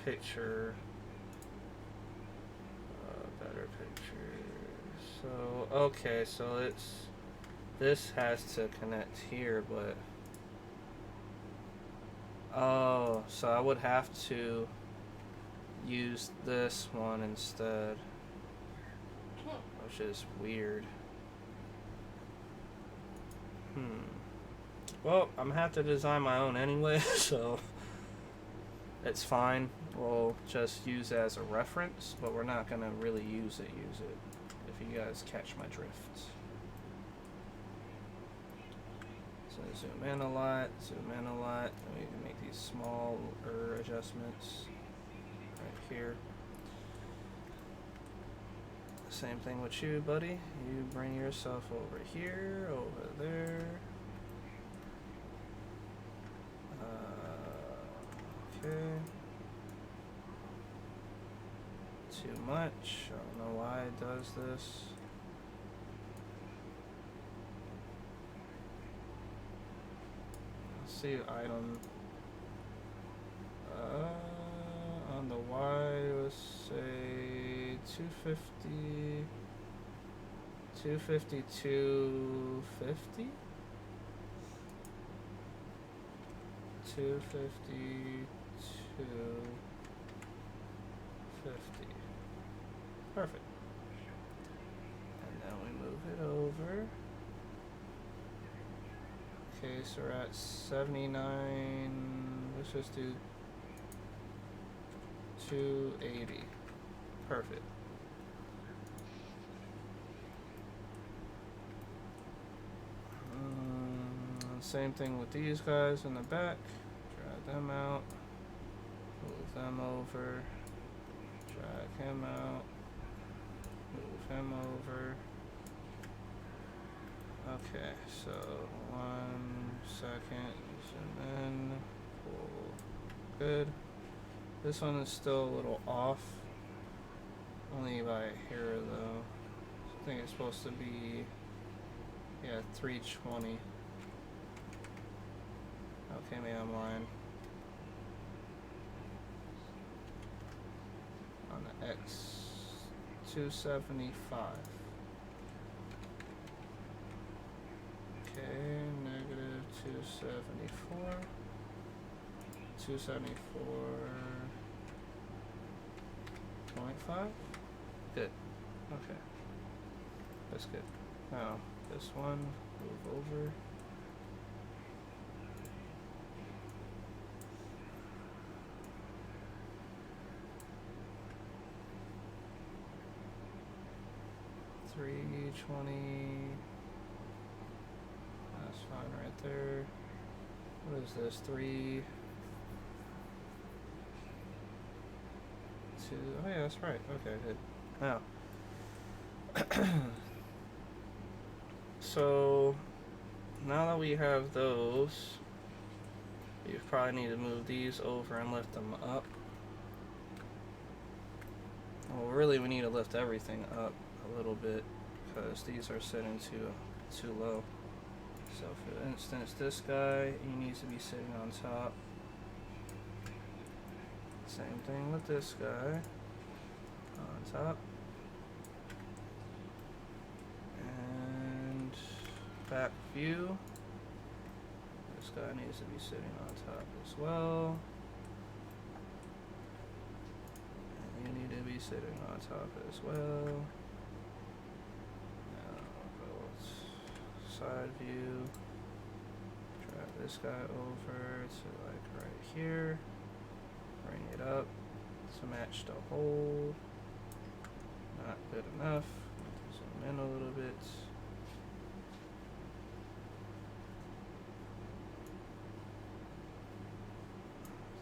picture. Better picture. So, okay, so this has to connect here, but oh, so I would have to use this one instead, which is weird. Well, I'm gonna have to design my own anyway, so it's fine. We'll just use it as a reference, but we're not gonna really use it, if you guys catch my drift. So zoom in a lot, and we can make these smaller adjustments right here. Same thing with you, buddy. You bring yourself over here, over there. Okay. Too much. I don't know why it does this. Let's see item. On the Y, let's say 250, 250, 250, 250, 250. Perfect. And then we move it over. Okay, so we're at 79. Let's just do 280. Perfect. Same thing with these guys in the back. Drag them out. Move them over. Drag him out. Move him over. Okay, so 1 second. Zoom in. Pull. Good. This one is still a little off. Only by a hair though. I think it's supposed to be, yeah, 320. Okay, maybe I'm lying. On the X, 275. Okay, negative 274. 274.5. Good. Okay. That's good. Now, this one, move over. 320. That's fine right there. What is this? 3, 2. Oh yeah, that's right. Okay, good. Now, so now that we have those, you probably need to move these over and lift them up. Well, really, we need to lift everything up a little bit because these are sitting too low. So, for instance, this guy, he needs to be sitting on top. Same thing with this guy, on top. And back view, this guy needs to be sitting on top as well. And you need to be sitting on top as well. Now go side view, drag this guy over to like right here, bring it up to match the hole. Not good enough. Zoom in a little bit.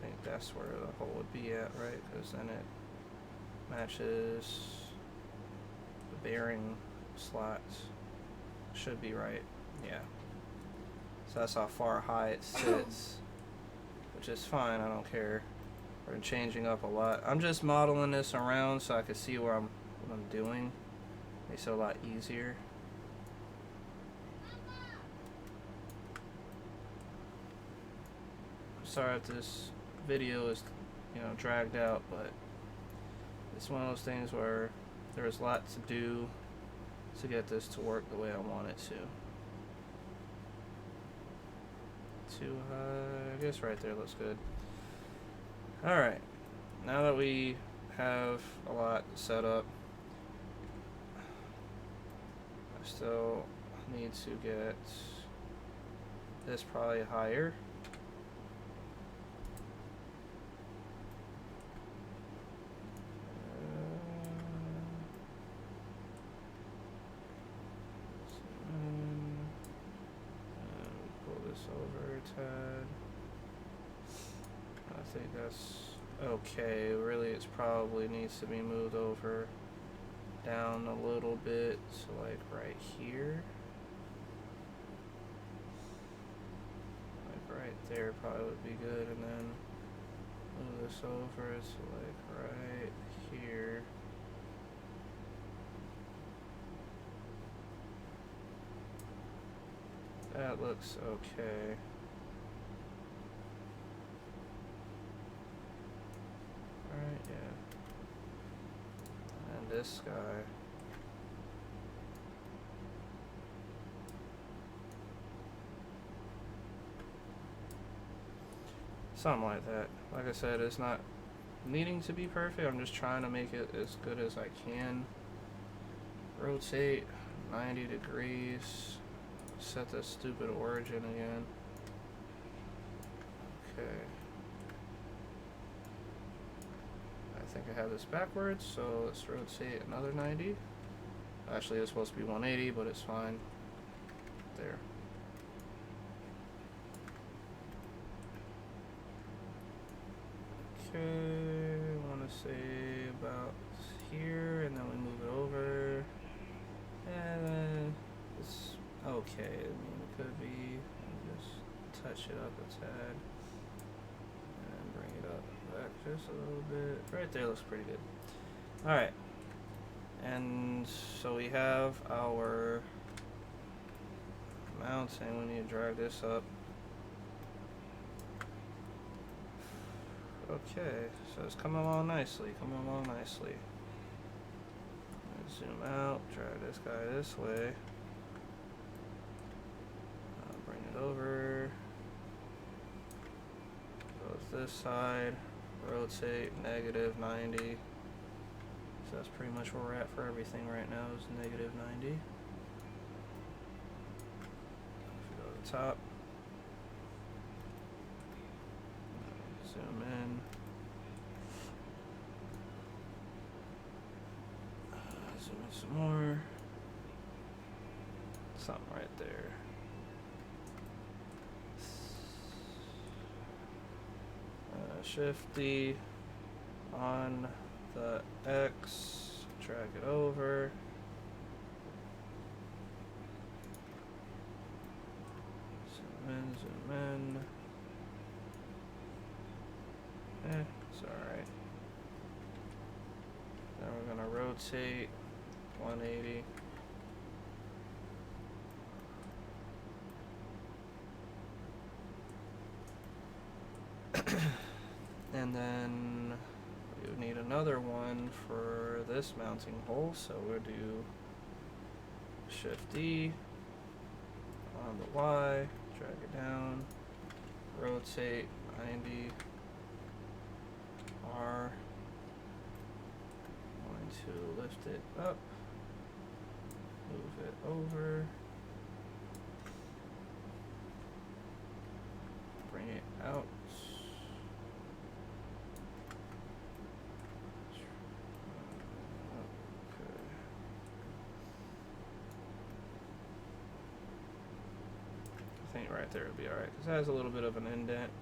I think that's where the hole would be at, right? Because then it matches the bearing slots. Should be right. Yeah. So that's how far high it sits, which is fine. I don't care. We're changing up a lot. I'm just modeling this around so I can see what I'm doing. Makes it a lot easier. Sorry if this video is, dragged out, but it's one of those things where there's a lot to do to get this to work the way I want it to. Too high, I guess right there looks good. Alright, now that we have a lot set up, I still need to get this probably higher. Pull this over a tad. I think that's okay. Really, it's probably needs to be moved over down a little bit, so like right here. Like right there probably would be good, and then move this over to like right here. That looks okay. Right, yeah. And this guy. Something like that. Like I said, it's not needing to be perfect. I'm just trying to make it as good as I can. Rotate 90 degrees. Set the stupid origin again. Okay. I think I have this backwards, so let's rotate another 90. Actually, it's supposed to be 180, but it's fine. There. Okay, I want to say about here, and then we move it over. And then it's okay. I mean, it could be. Just touch it up a tad. And bring it up back just a little bit. Right there looks pretty good. Alright. And so we have our mounting. We need to drag this up. Okay, so it's coming along nicely, Zoom out, drag this guy this way. Bring it over. Goes this side. Rotate negative 90. So that's pretty much where we're at for everything right now is negative 90. If we go to the top. Zoom in. Zoom in some more. something right there. Shift D on the X, drag it over. Zoom in. It's alright. Then we're gonna rotate 180. And then we need another one for this mounting hole, so we'll do Shift D on the Y, drag it down, rotate 90, R, going to lift it up, move it over, bring it out. I think right there would be alright, because it has a little bit of an indent.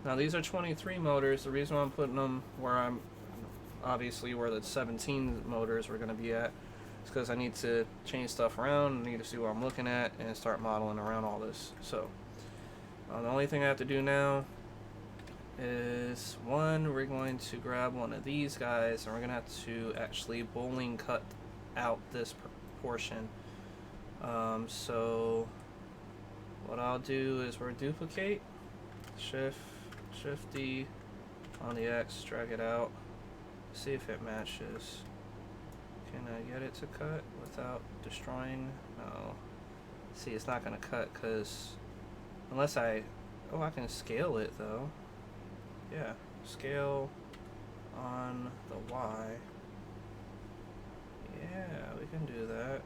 Now these are 23 motors. The reason why I'm putting them where I'm obviously where the 17 motors were going to be at is because I need to change stuff around. I need to see what I'm looking at and start modeling around all this. So the only thing I have to do now is one, we're going to grab one of these guys and we're going to have to actually bowling cut out this portion. So what I'll do is we're duplicate, Shift D on the X, drag it out, see if it matches. Can I get it to cut without destroying? No. See, it's not gonna cut because unless I can scale it though. Yeah, scale on the Y. Yeah, we can do that.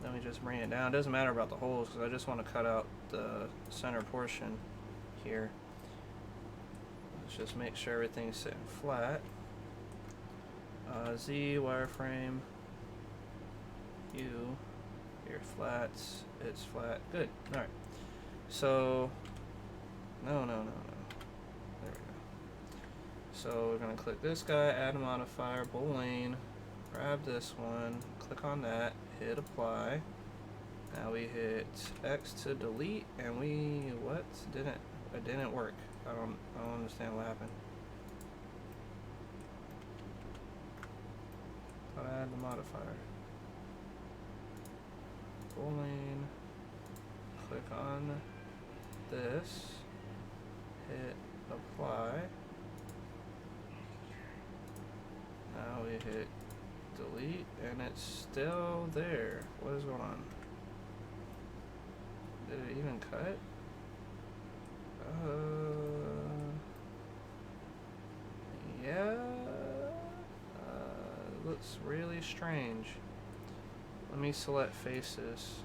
Then we just bring it down. It doesn't matter about the holes because I just want to cut out the center portion here. Let's just make sure everything's sitting flat. Z, wireframe, U, here flat, it's flat. Good. Alright. So, no. There we go. So we're going to click this guy, add a modifier, boolean, grab this one, click on that, hit apply. Now we hit X to delete, and we it didn't work. I don't understand what happened. Thought I had the modifier. Boolean, click on this, hit apply. Now we hit delete, and it's still there. What is going on? Did it even cut? Yeah. Looks really strange. Let me select faces.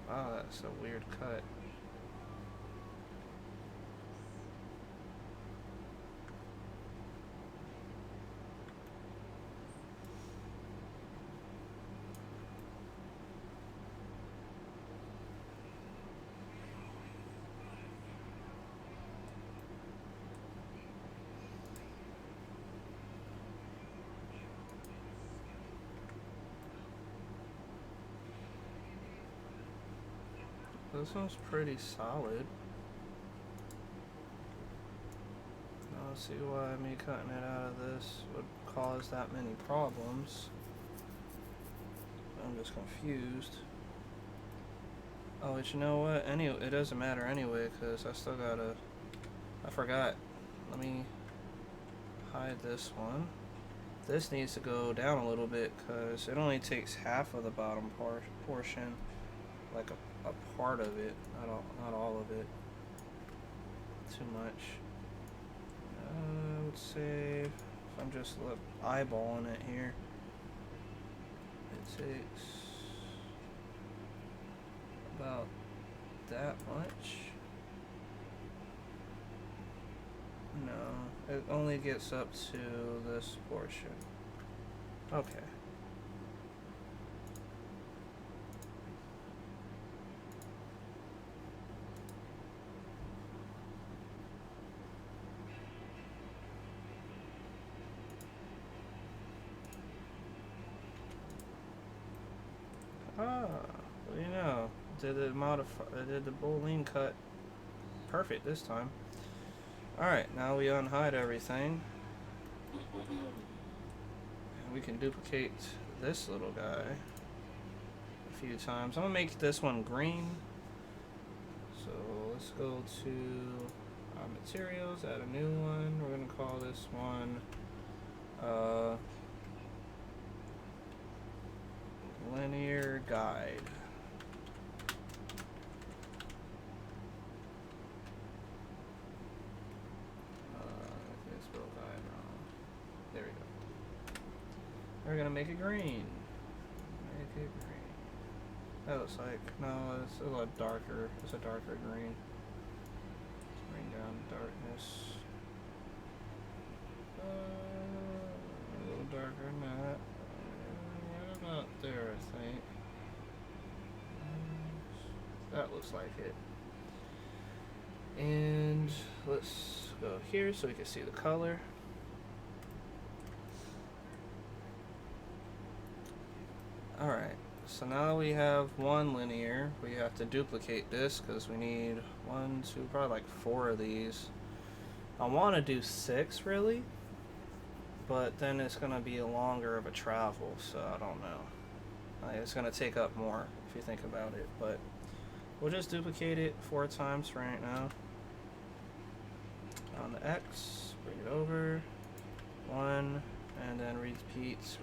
Wow, that's a weird cut. This one's pretty solid. I don't see why me cutting it out of this would cause that many problems. I'm just confused. Oh, but you know what? It doesn't matter anyway, because I still gotta... I forgot. Let me hide this one. This needs to go down a little bit, because it only takes half of the bottom portion. Like a part of it, not all of it. Too much. I would say if I'm just eyeballing it here, it takes about that much. No, it only gets up to this portion. Okay. Ah, what do you know? Did the boolean cut perfect this time. Alright, now we unhide everything. And we can duplicate this little guy a few times. I'm gonna make this one green. So let's go to our materials, add a new one. We're gonna call this one linear guide. I spelled guide wrong. There we go. We're gonna make it green. Make it green. That looks like, no, it's a lot darker. It's a darker green. Let's bring down darkness. A little darker than that. Right about there, I think. That looks like it. And let's go here so we can see the color. Alright, so now we have one linear. We have to duplicate this because we need 1, 2, probably like 4 of these. I want to do 6 really, but then it's going to be longer of a travel, so I don't know. It's going to take up more if you think about it, but we'll just duplicate it 4 times right now. On the X, bring it over, 1, and then repeats.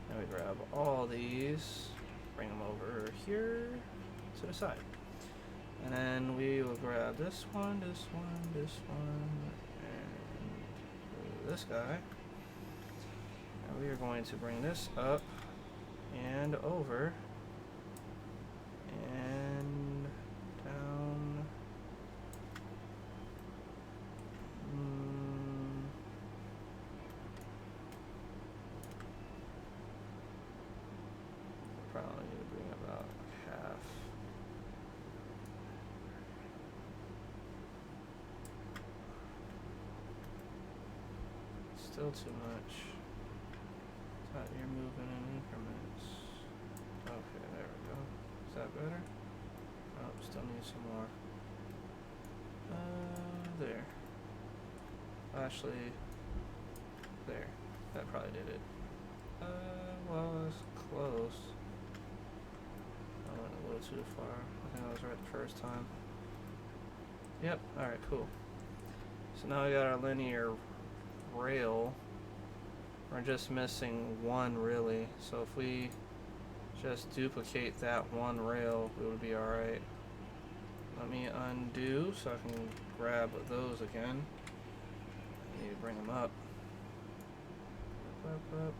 And we grab all these, bring them over here to the side. And then we will grab this one, and this guy. And we are going to bring this up and over and down. Probably need to bring about half. Still too much. Thought you're moving in increments. Okay, there we go. Is that better? Oh, still need some more. There. Actually, there. That probably did it. Well, it's close. I went a little too far. I think I was right the first time. Yep, alright, cool. So now we got our linear rail. We're just missing one really. So if we just duplicate that one rail, it would be alright. Let me undo so I can grab those again. I need to bring them up. Up.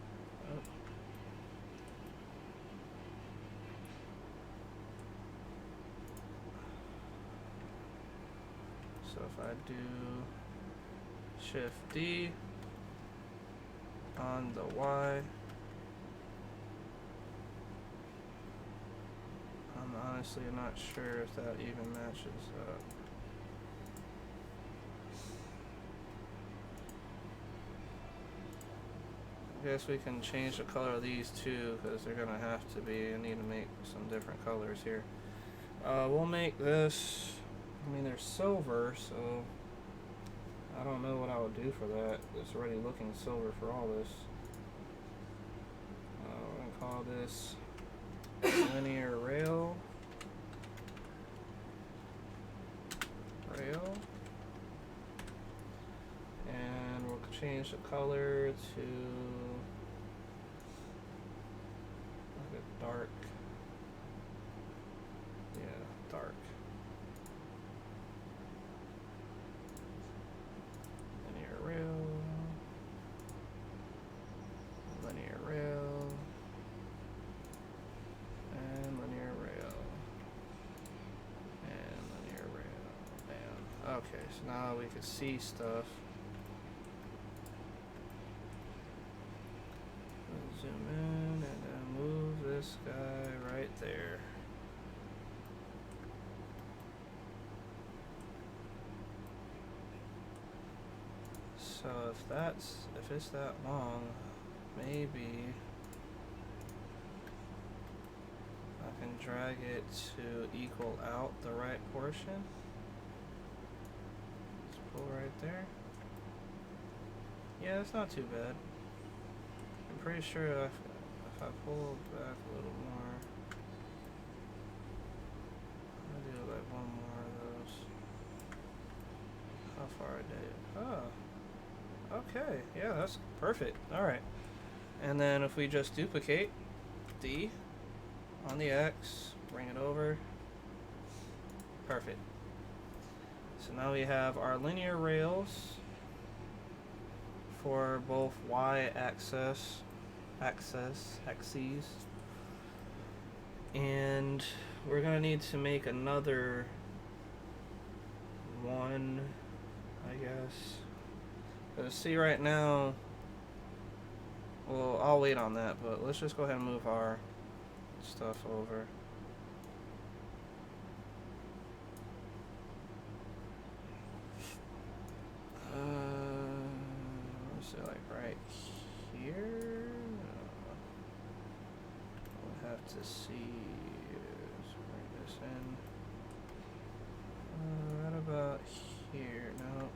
So if I do Shift D on the Y, I'm honestly not sure if that even matches up. I guess we can change the color of these two because they're gonna have to be. I need to make some different colors here. We'll make this, I mean they're silver, so I don't know what I would do for that. It's already looking silver for all this. We're gonna call this linear rail. And we'll change the color to like a dark. Yeah, dark. Linear rail. And linear rail. Bam. Okay, so now we can see stuff. So if it's that long, maybe I can drag it to equal out the right portion. Let's pull right there. Yeah, it's not too bad. I'm pretty sure if I pull back a little more, I'll do like one more of those. How far did it? Oh, okay. Yeah, that's perfect. All right. And then if we just duplicate D on the X, bring it over. Perfect. So now we have our linear rails for both Y axes, and we're gonna need to make another one, I guess. But see right now, well, I'll wait on that, but let's just go ahead and move our stuff over. Let's say like right here. We'll have to see. Let's bring this in. Right about here. No.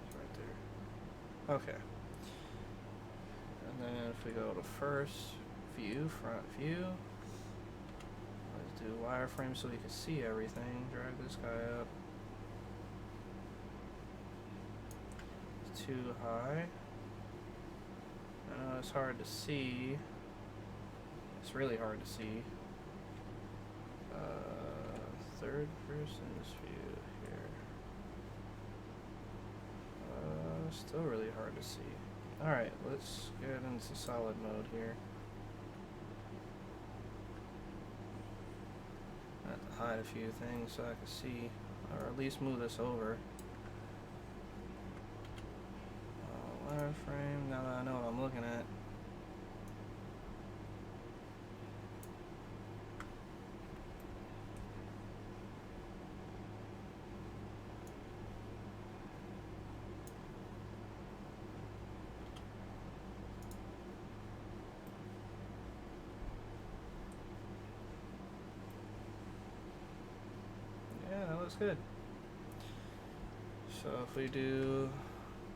It's right there. Okay. And then if we go to first view, front view, let's do wireframe so we can see everything. Drag this guy up. It's too high. I know it's hard to see. It's really hard to see. Third person's view here. Still really hard to see. Alright, let's get into solid mode here. I have to hide a few things so I can see, or at least move this over. Wireframe, now that I know what I'm looking at. Yeah, that looks good. So if we do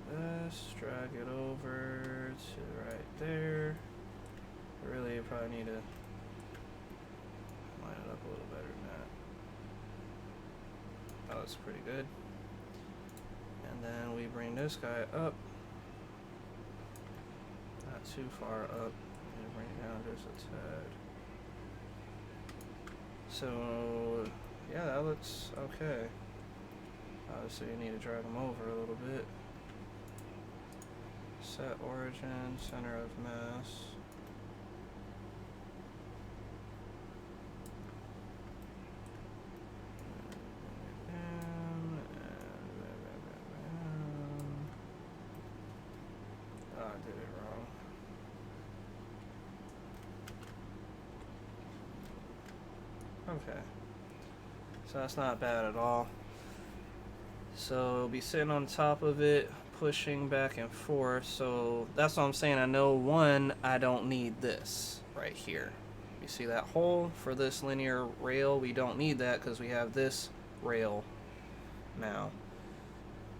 this, drag it over to right there. Really, you probably need to line it up a little better than that. Oh, that's pretty good. And then we bring this guy up. Not too far up. And bring it down just a tad. So, yeah, that looks okay. Obviously, you need to drag them over a little bit. Set origin, center of mass. Oh, I did it wrong. Okay. So that's not bad at all. So it'll be sitting on top of it, pushing back and forth. So that's what I'm saying. I know, one, I don't need this right here. You see that hole for this linear rail? We don't need that because we have this rail now.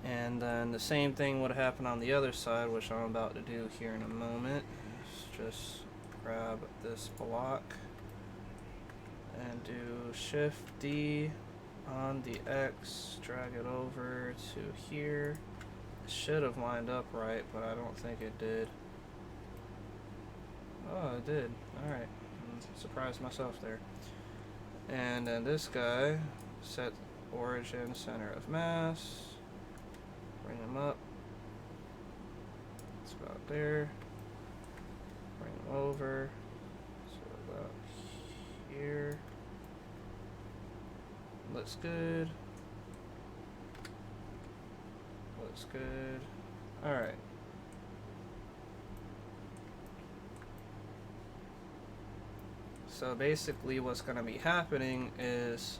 And then the same thing would happen on the other side, which I'm about to do here in a moment. Just grab this block and do Shift D on the X, drag it over to here. It should have lined up right, but I don't think it did. Oh, it did. Alright. Surprised myself there. And then this guy, set origin, center of mass. Bring him up. It's about there. Bring him over. So about here. Looks good. Looks good. Alright. So basically what's going to be happening is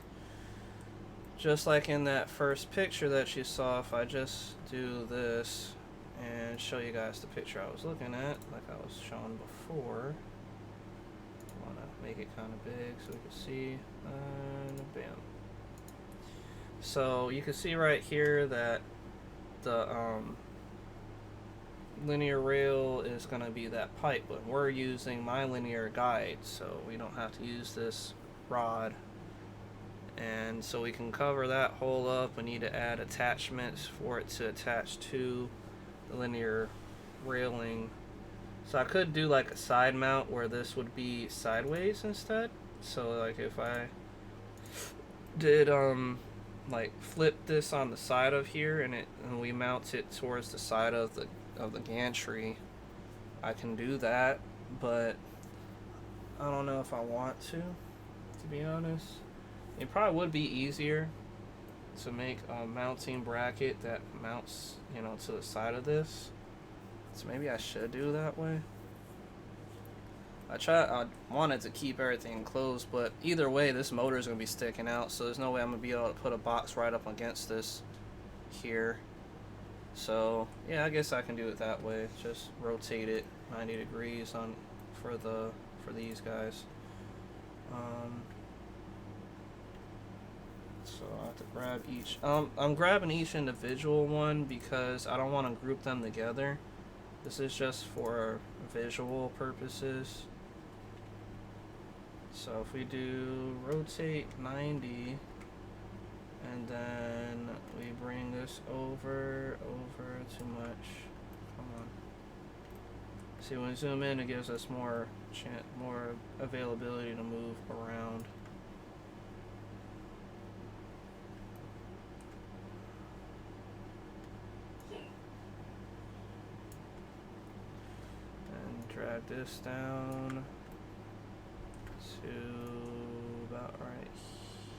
just like in that first picture that you saw, if I just do this and show you guys the picture I was looking at, like I was showing before. I want to make it kind of big so we can see, and bam. So you can see right here that the linear rail is going to be that pipe, but we're using my linear guide, so we don't have to use this rod. And so we can cover that hole up. We need to add attachments for it to attach to the linear railing. So I could do like a side mount where this would be sideways instead. So like if I did like flip this on the side of here and we mount it towards the side of the gantry, I can do that, but I don't know if I want to be honest. It probably would be easier to make a mounting bracket that mounts, you know, to the side of this. So maybe I should do that way. I wanted to keep everything closed, but either way, this motor is going to be sticking out, so there's no way I'm going to be able to put a box right up against this here. So yeah, I guess I can do it that way. Just rotate it 90 degrees on for these guys. So I have to grab each. I'm grabbing each individual one because I don't want to group them together. This is just for visual purposes. So if we do rotate 90, and then we bring this over too much. Come on. See, when we zoom in, it gives us more availability to move around. Drag this down to about right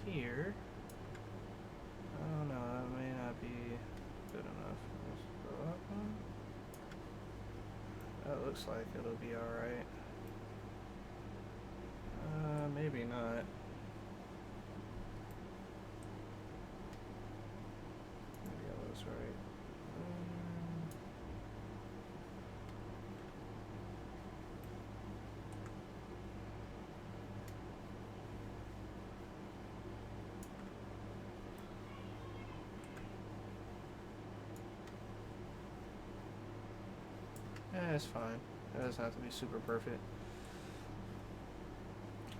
here. Oh no, that may not be good enough. Let's go up one. That looks like it'll be alright. Maybe not. Maybe I was right. Yeah, it's fine. It doesn't have to be super perfect.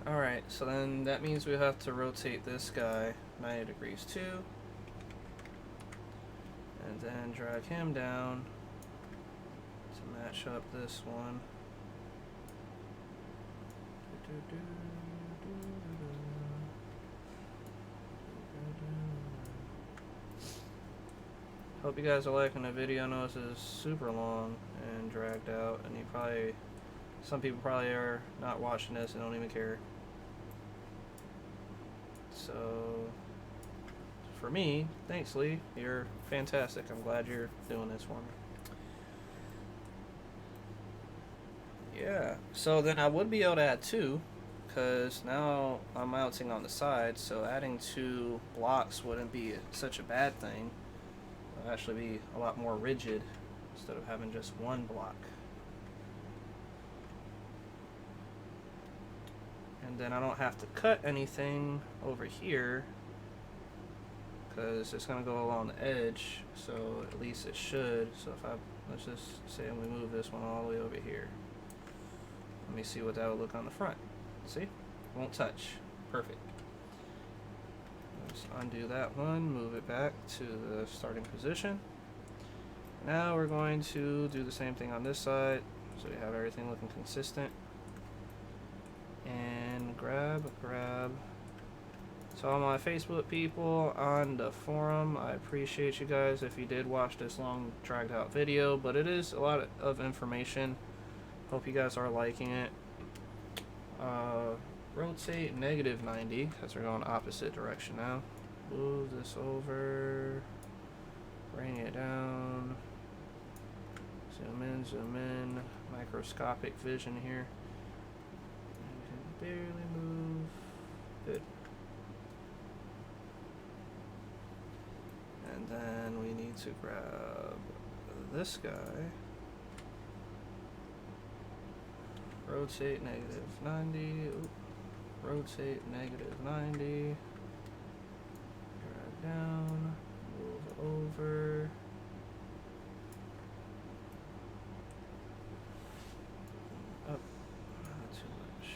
Alright, so then that means we have to rotate this guy 90 degrees too. And then drag him down to match up this one. Hope you guys are liking the video. I know this is super long and dragged out, and some people probably are not watching this and don't even care. So, for me, thanks Lee, you're fantastic. I'm glad you're doing this for me. Yeah, so then I would be able to add two, because now I'm mounting on the side, so adding two blocks wouldn't be such a bad thing. It'll actually be a lot more rigid instead of having just one block. And then I don't have to cut anything over here because it's going to go along the edge, so at least it should. So if let's just say we move this one all the way over here. Let me see what that would look on the front. See? Won't touch. Perfect. Let's undo that one, move it back to the starting position. Now we're going to do the same thing on this side, so we have everything looking consistent. And grab. So all my Facebook people on the forum, I appreciate you guys if you did watch this long dragged out video, but it is a lot of information. Hope you guys are liking it. Rotate negative 90 because we're going opposite direction now. Move this over, bring it down, zoom in, microscopic vision here. And we can barely move. Good. to grab this guy. Rotate -90. Oop. Rotate -90. Drag down. Move over. Up. Not too much.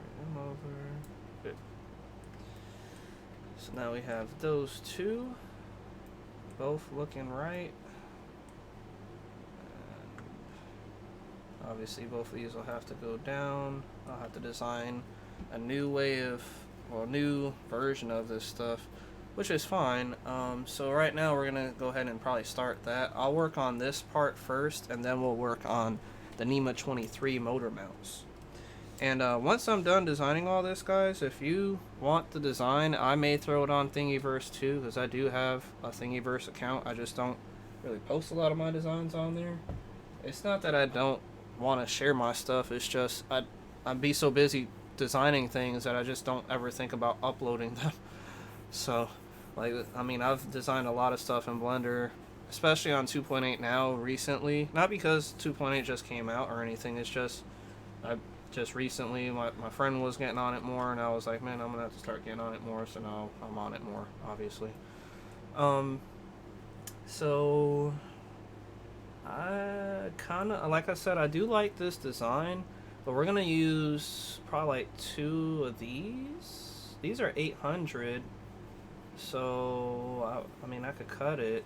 Bring them over. Good. So now we have those two, both looking right. And obviously both of these will have to go down. I'll have to design a new way of, well, new version of this stuff, which is fine. So right now we're gonna go ahead and probably start that. I'll work on this part first, and then we'll work on the NEMA 23 motor mounts. And once I'm done designing all this, guys, if you want the design, I may throw it on Thingiverse too, because I do have a Thingiverse account. I just don't really post a lot of my designs on there. It's not that I don't want to share my stuff, it's just I'd be so busy designing things that I just don't ever think about uploading them. So, like, I mean, I've designed a lot of stuff in Blender, especially on 2.8 now recently. Not because 2.8 just came out or anything, it's just just recently my friend was getting on it more, and I was like, man, I'm gonna have to start getting on it more, so now I'm on it more, obviously. So I kinda, like I said, I do like this design, but we're gonna use probably like 2 of these. These are 800, so I mean, I could cut it.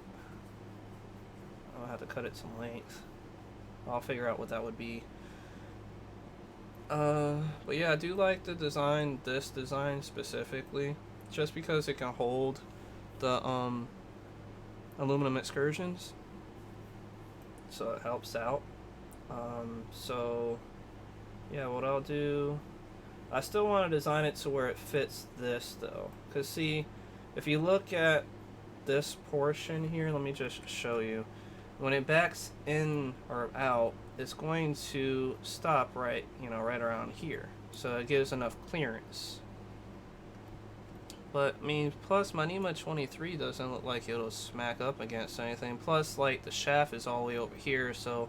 I'll have to cut it some length. I'll figure out what that would be. But yeah, I do like the design, this design specifically, just because it can hold the aluminum excursions, so it helps out. So yeah, what I'll do, I still want to design it to where it fits this though, because see, if you look at this portion here, let me just show you. When it backs in or out, it's going to stop right, right around here. So it gives enough clearance. But, I mean, plus my NEMA 23 doesn't look like it'll smack up against anything. Plus, like, the shaft is all the way over here, so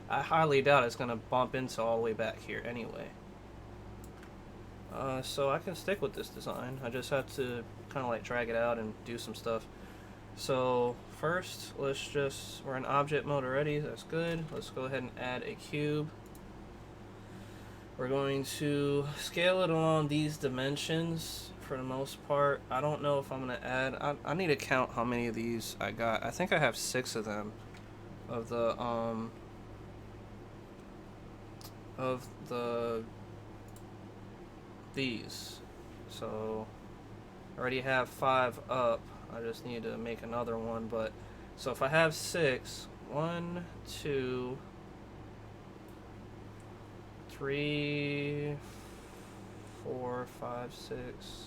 I highly doubt it's going to bump into all the way back here anyway. So I can stick with this design. I just have to kind of like drag it out and do some stuff. So first, we're in object mode already, that's good. Let's go ahead and add a cube. We're going to scale it along these dimensions for the most part. I don't know if I'm going to add, I need to count how many of these I got. I think I have 6 of them, of these. So I already have 5 up. I just need to make another one, but so if I have 6, 1, 2, 3, 4, 5, 6.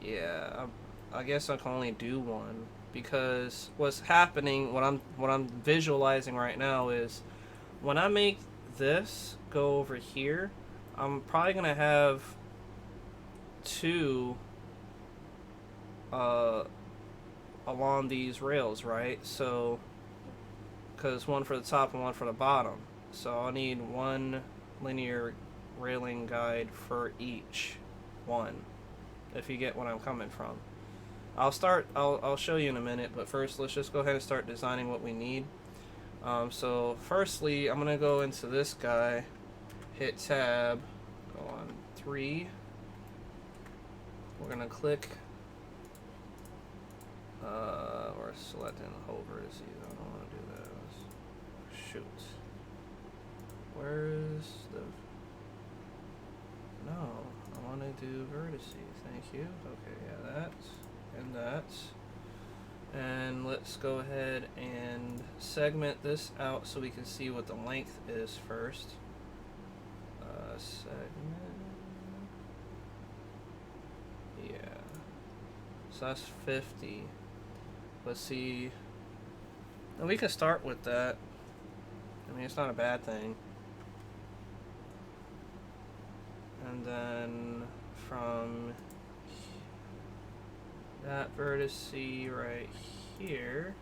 Yeah, I guess I can only do one, because what's happening, what I'm visualizing right now is when I make this go over here, I'm probably gonna have 2 along these rails, right? So, because one for the top and one for the bottom, so I'll need 1 linear railing guide for each one, if you get what I'm coming from. I'll show you in a minute, but first let's just go ahead and start designing what we need. So firstly, I'm gonna go into this guy, hit tab, go on 3, we're gonna click or selecting hover to see. I don't want to do that. Shoot. Where's the... No, I want to do vertices. Thank you. Okay, yeah, that and that. And let's go ahead and segment this out so we can see what the length is first. Segment. Yeah. So that's 50. Let's see. And we can start with that. I mean, it's not a bad thing. And then from that vertex right here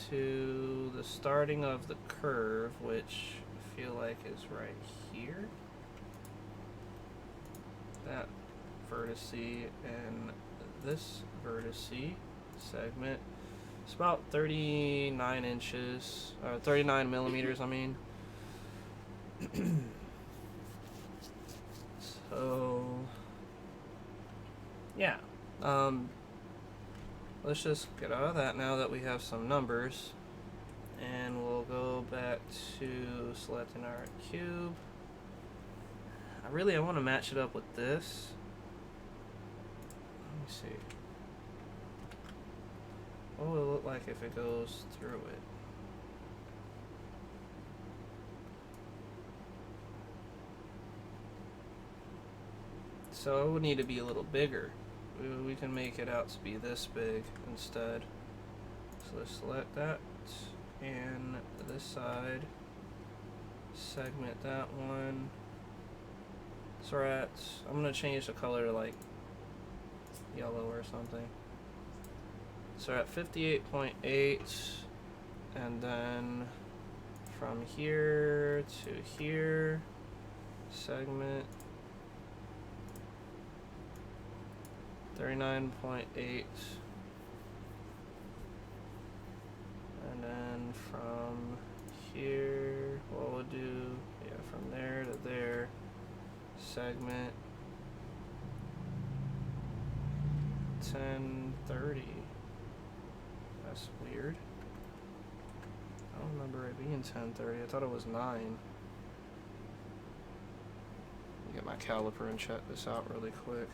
to the starting of the curve, which I feel like is right here. That vertex and this vertex segment. It's about 39 inches, 39 millimeters, I mean. So, yeah. Let's just get out of that now that we have some numbers. And we'll go back to selecting our cube. I want to match it up with this. Let me see. What will it look like if it goes through it? So it would need to be a little bigger. We can make it out to be this big instead. So let's select that. And this side. Segment that one. So we're at, I'm going to change the color to like yellow or something. So we're at 58.8, and then from here to here, segment 39.8, and then from here, what we'll do, yeah, from there to there, segment 1030. That's weird. I don't remember it being 1030. I thought it was 9. Let me get my caliper and check this out really quick.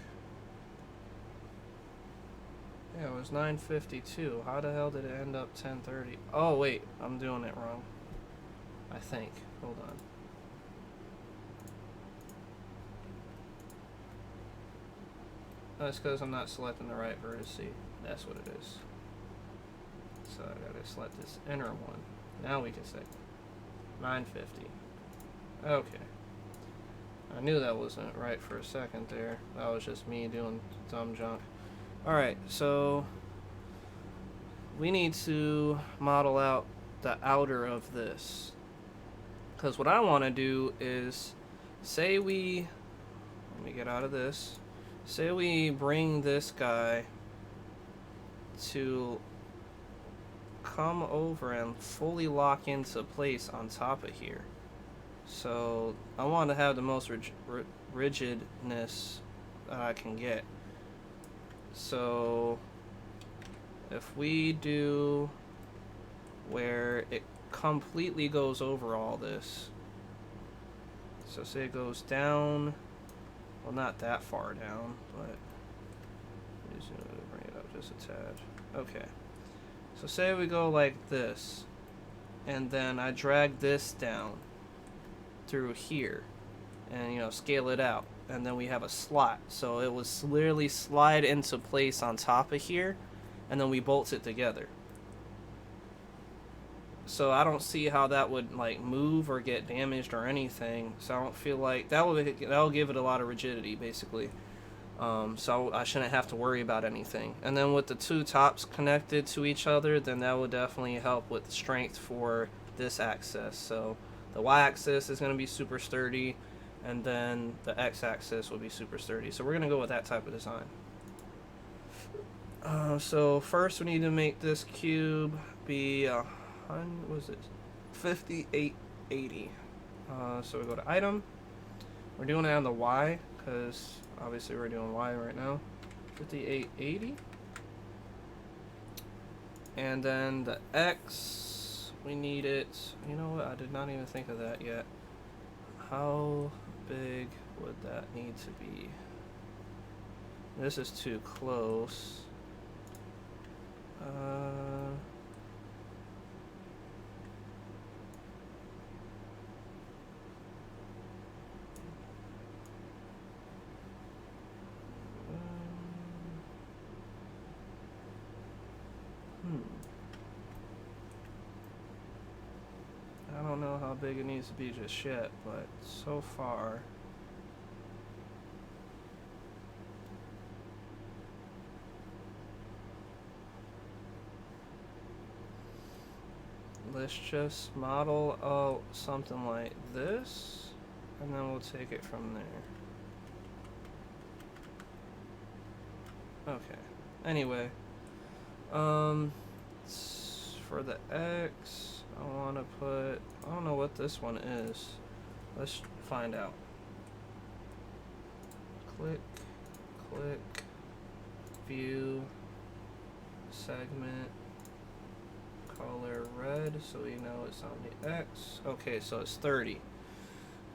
Yeah, it was 952. How the hell did it end up 1030? Oh, wait. I'm doing it wrong. I think. Hold on. That's because I'm not selecting the right vertex. That's what it is. So I gotta select this inner one. Now we can say 950. Okay. I knew that wasn't right for a second there. That was just me doing dumb junk. Alright, so we need to model out the outer of this. Because what I want to do is, say we, let me get out of this. Say we bring this guy to come over and fully lock into place on top of here. So I want to have the most rigidness that I can get. So if we do where it completely goes over all this, so say it goes down, well, not that far down, but just bring it up just a tad. Okay, so say we go like this, and then I drag this down through here, and you know, scale it out, and then we have a slot, so it was literally slide into place on top of here, and then we bolt it together. So I don't see how that would like move or get damaged or anything. So I don't feel like that'll give it a lot of rigidity, basically. So I shouldn't have to worry about anything. And then with the two tops connected to each other, then that would definitely help with the strength for this axis. So the y-axis is going to be super sturdy, and then the x-axis will be super sturdy. So we're going to go with that type of design. So first we need to make this cube be what was it? 5880. So we go to item. We're doing it on the Y because obviously we're doing Y right now. 5880. And then the X, we need it. You know what? I did not even think of that yet. How big would that need to be? This is too close. I don't don't know how big it needs to be just yet, but so far. Let's just model out something like this, and then we'll take it from there. Okay. Anyway, for the X, I want to put, I don't know what this one is. Let's find out. Click, click, view, segment, color red, so we know it's on the X. Okay, so it's 30.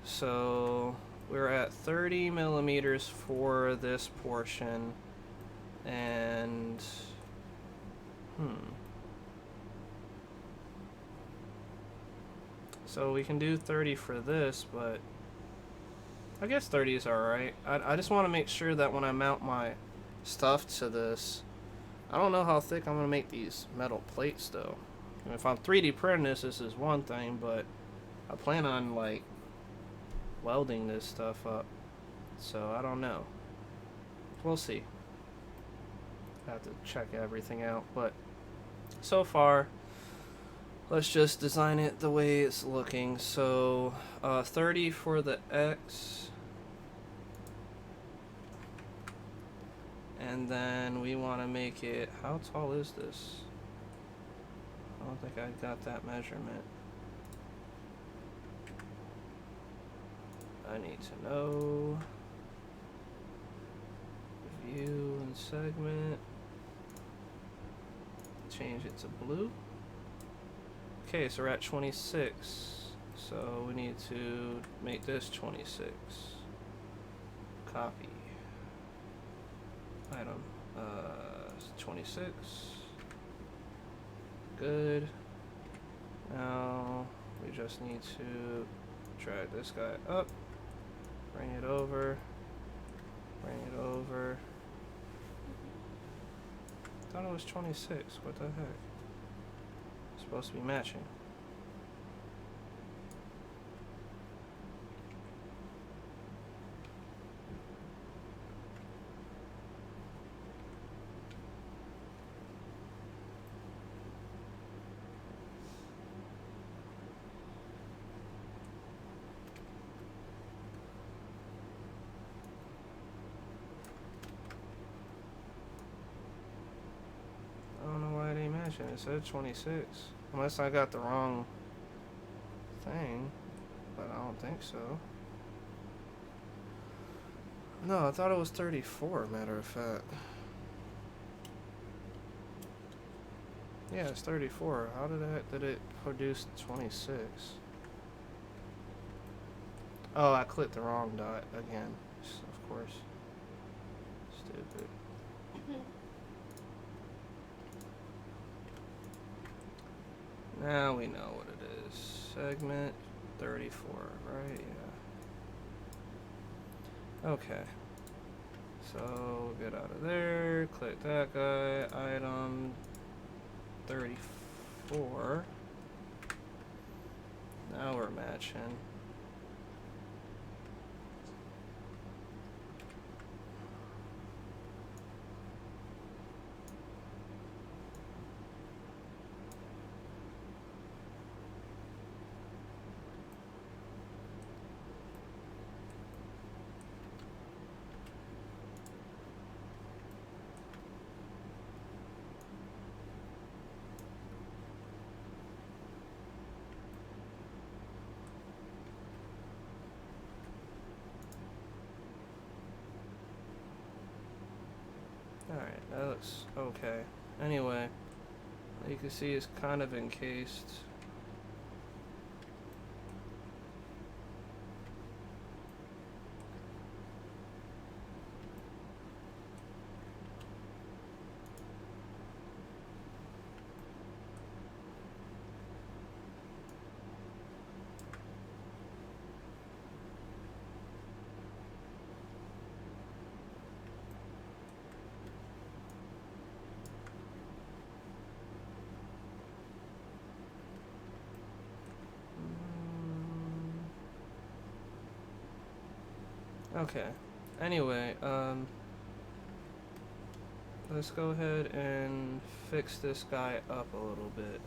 So we're at 30 millimeters for this portion, and so we can do 30 for this, but I guess 30 is alright. I just want to make sure that when I mount my stuff to this, I don't know how thick I'm going to make these metal plates though. And if I'm 3D printing this is one thing, but I plan on like welding this stuff up, so I don't know. We'll see. I have to check everything out, but so far, let's just design it the way it's looking. So 30 for the X, and then we want to make it, how tall is this? I don't think I got that measurement. I need to know view and segment, change it to blue. Okay, so we're at 26, so we need to make this 26. Copy item 26. Good. Now we just need to drag this guy up, bring it over, bring it over. I thought it was 26. What the heck? It's supposed to be matching. It said 26. Unless I got the wrong thing, but I don't think so. No, I thought it was 34, matter of fact. Yeah, it's 34. How did it produce 26? Oh, I clicked the wrong dot again. Of course. Stupid. Now we know what it is. Segment 34, right? Yeah. Okay. So we'll get out of there. Click that guy. Item 34. Now we're matching. Alright, that looks okay. Anyway, you can see it's kind of encased. Okay. Anyway, let's go ahead and fix this guy up a little bit.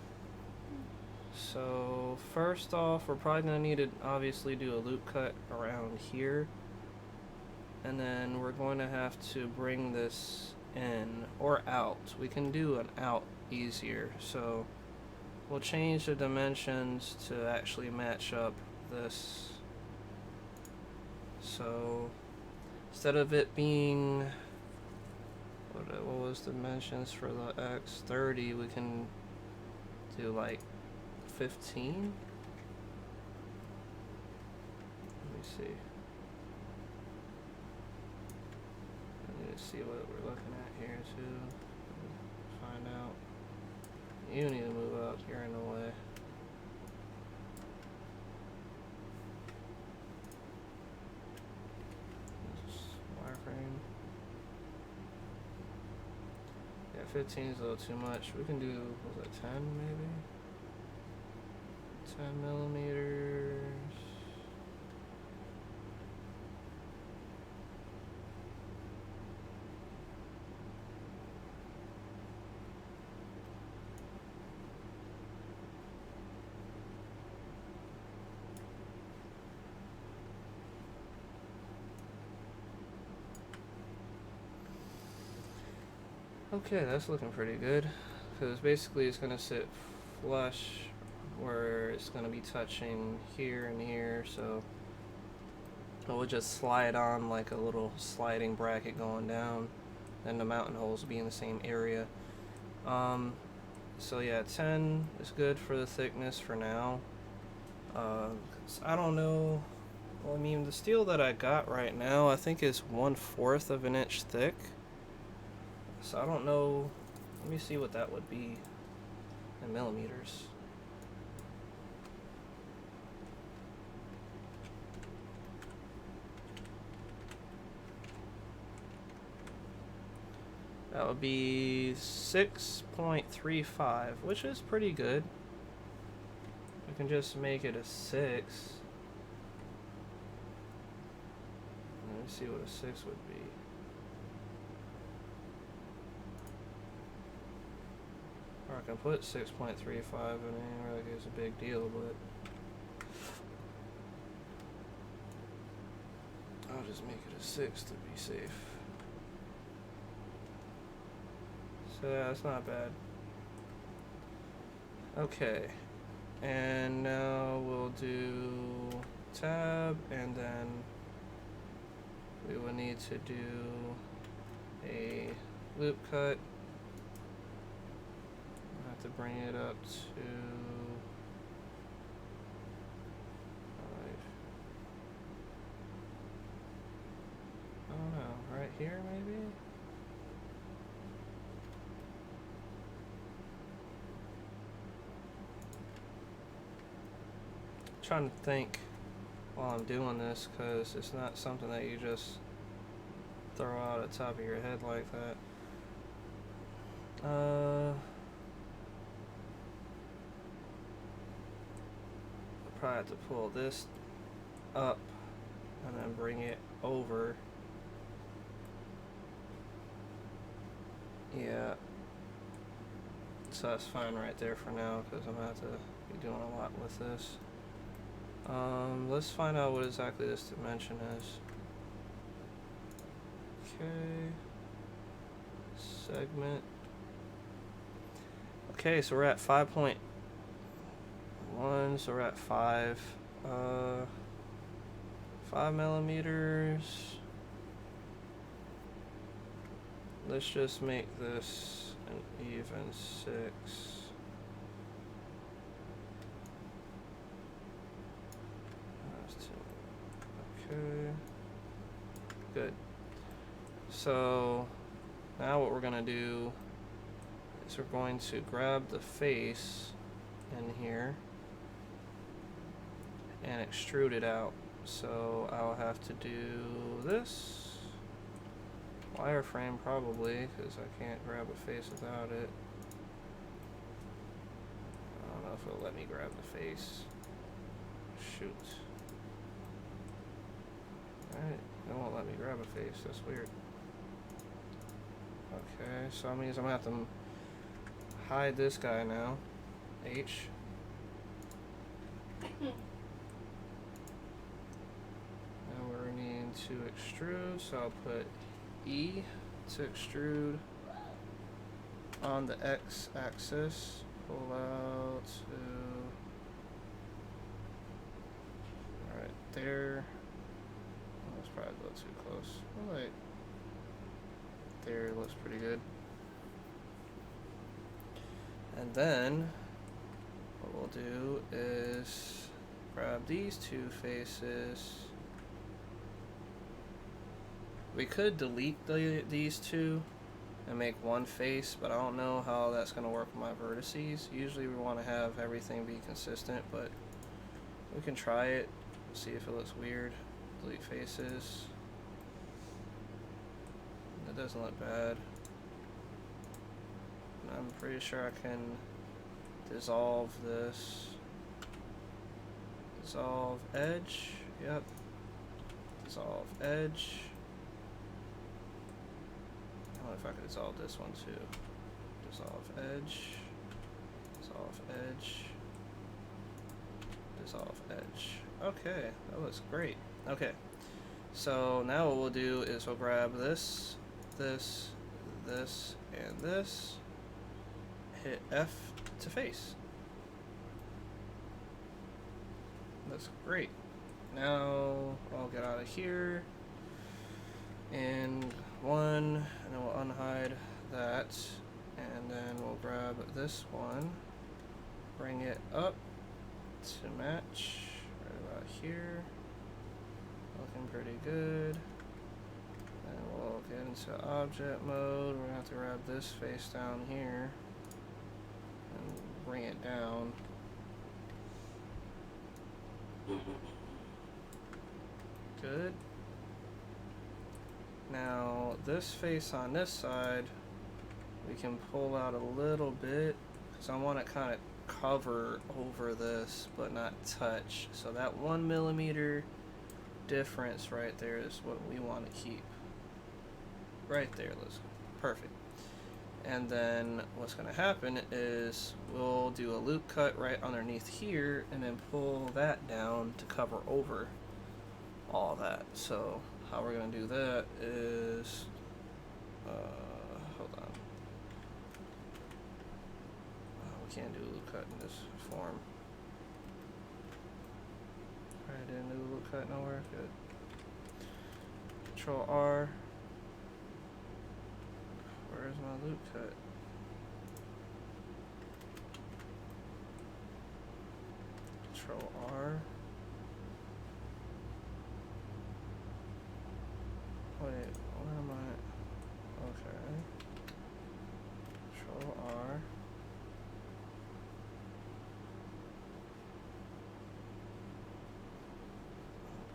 So first off, we're probably gonna need to obviously do a loop cut around here, and then we're going to have to bring this in or out. We can do an out easier, so we'll change the dimensions to actually match up this. So instead of it being, what was the dimensions for the X30, we can do like 15. Let me see. I need to see what we're looking at here too. Find out. You need to move up. You're in the way. Wireframe. Yeah, 15 is a little too much. We can do, was it 10 maybe? 10 millimeters. Okay, that's looking pretty good, because basically it's going to sit flush where it's going to be touching here and here, so it will just slide on like a little sliding bracket going down, and the mountain holes will be in the same area. So yeah, 10 is good for the thickness for now. I don't know, well, I mean, the steel that I got right now I think is 1/4 of an inch thick. So I don't know, let me see what that would be in millimeters. That would be 6.35, which is pretty good. We can just make it a 6. Let me see what a 6 would be. Or I can put 6.35, I mean, really it's a big deal, but I'll just make it a 6 to be safe. So yeah, that's not bad. Okay, and now we'll do tab, and then we will need to do a loop cut. To bring it up to 5. I don't know, right here maybe? I'm trying to think while I'm doing this, because it's not something that you just throw out at the top of your head like that. Probably have to pull this up and then bring it over. Yeah, so that's fine right there for now, because I'm gonna have to be doing a lot with this. Let's find out what exactly this dimension is. Okay, segment. Okay, so we're at 5.1, so we're at 5 millimeters. Let's just make this an even 6. That's 2. Okay, good. So now what we're gonna do is we're going to grab the face in here and extrude it out. So I'll have to do this wireframe probably, because I can't grab a face without it. I don't know if it'll let me grab the face. Shoot. Alright, it won't let me grab a face. That's weird. Okay, so that means I'm gonna have to hide this guy now. H. Now we're needing to extrude, so I'll put E to extrude on the X axis. Pull out to right there. Oh, that's probably a little too close. Oh, wait. There looks pretty good. And then what we'll do is grab these two faces. We could delete these two and make one face, but I don't know how that's going to work with my vertices. Usually we want to have everything be consistent, but we can try it, see if it looks weird. Delete faces. That doesn't look bad. I'm pretty sure I can dissolve this. Dissolve edge. Yep. Dissolve edge. I wonder if I could dissolve this one too. Dissolve edge. Dissolve edge. Dissolve edge. Okay, that looks great. Okay. So now what we'll do is we'll grab this, this, this, and this. Hit F to face. That's great. Now I'll get out of here and one, and then we'll unhide that, and then we'll grab this one, bring it up to match right about here. Looking pretty good. And we'll get into object mode. We're gonna have to grab this face down here and bring it down. Good. Now this face on this side we can pull out a little bit because I want to kind of cover over this but not touch. So that 1 millimeter difference right there is what we want to keep. Right there, Liz. Perfect. And then what's going to happen is we'll do a loop cut right underneath here and then pull that down to cover over all that. So how we're going to do that is, hold on. We can't do a loop cut in this form. Alright, didn't do a loop cut nowhere. Good. Control R. Where's my loop cut? Control R. Wait, where am I? Okay. Control R.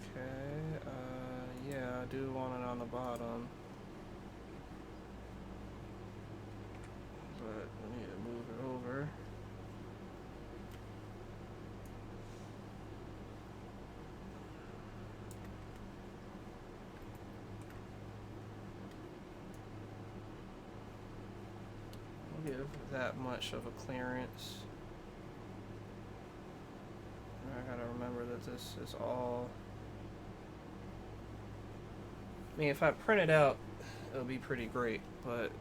Okay, yeah, I do want it on the bottom. But we need to move it over. We'll give that much of a clearance. I gotta remember that this is all. I mean, if I print it out, it'll be pretty great, but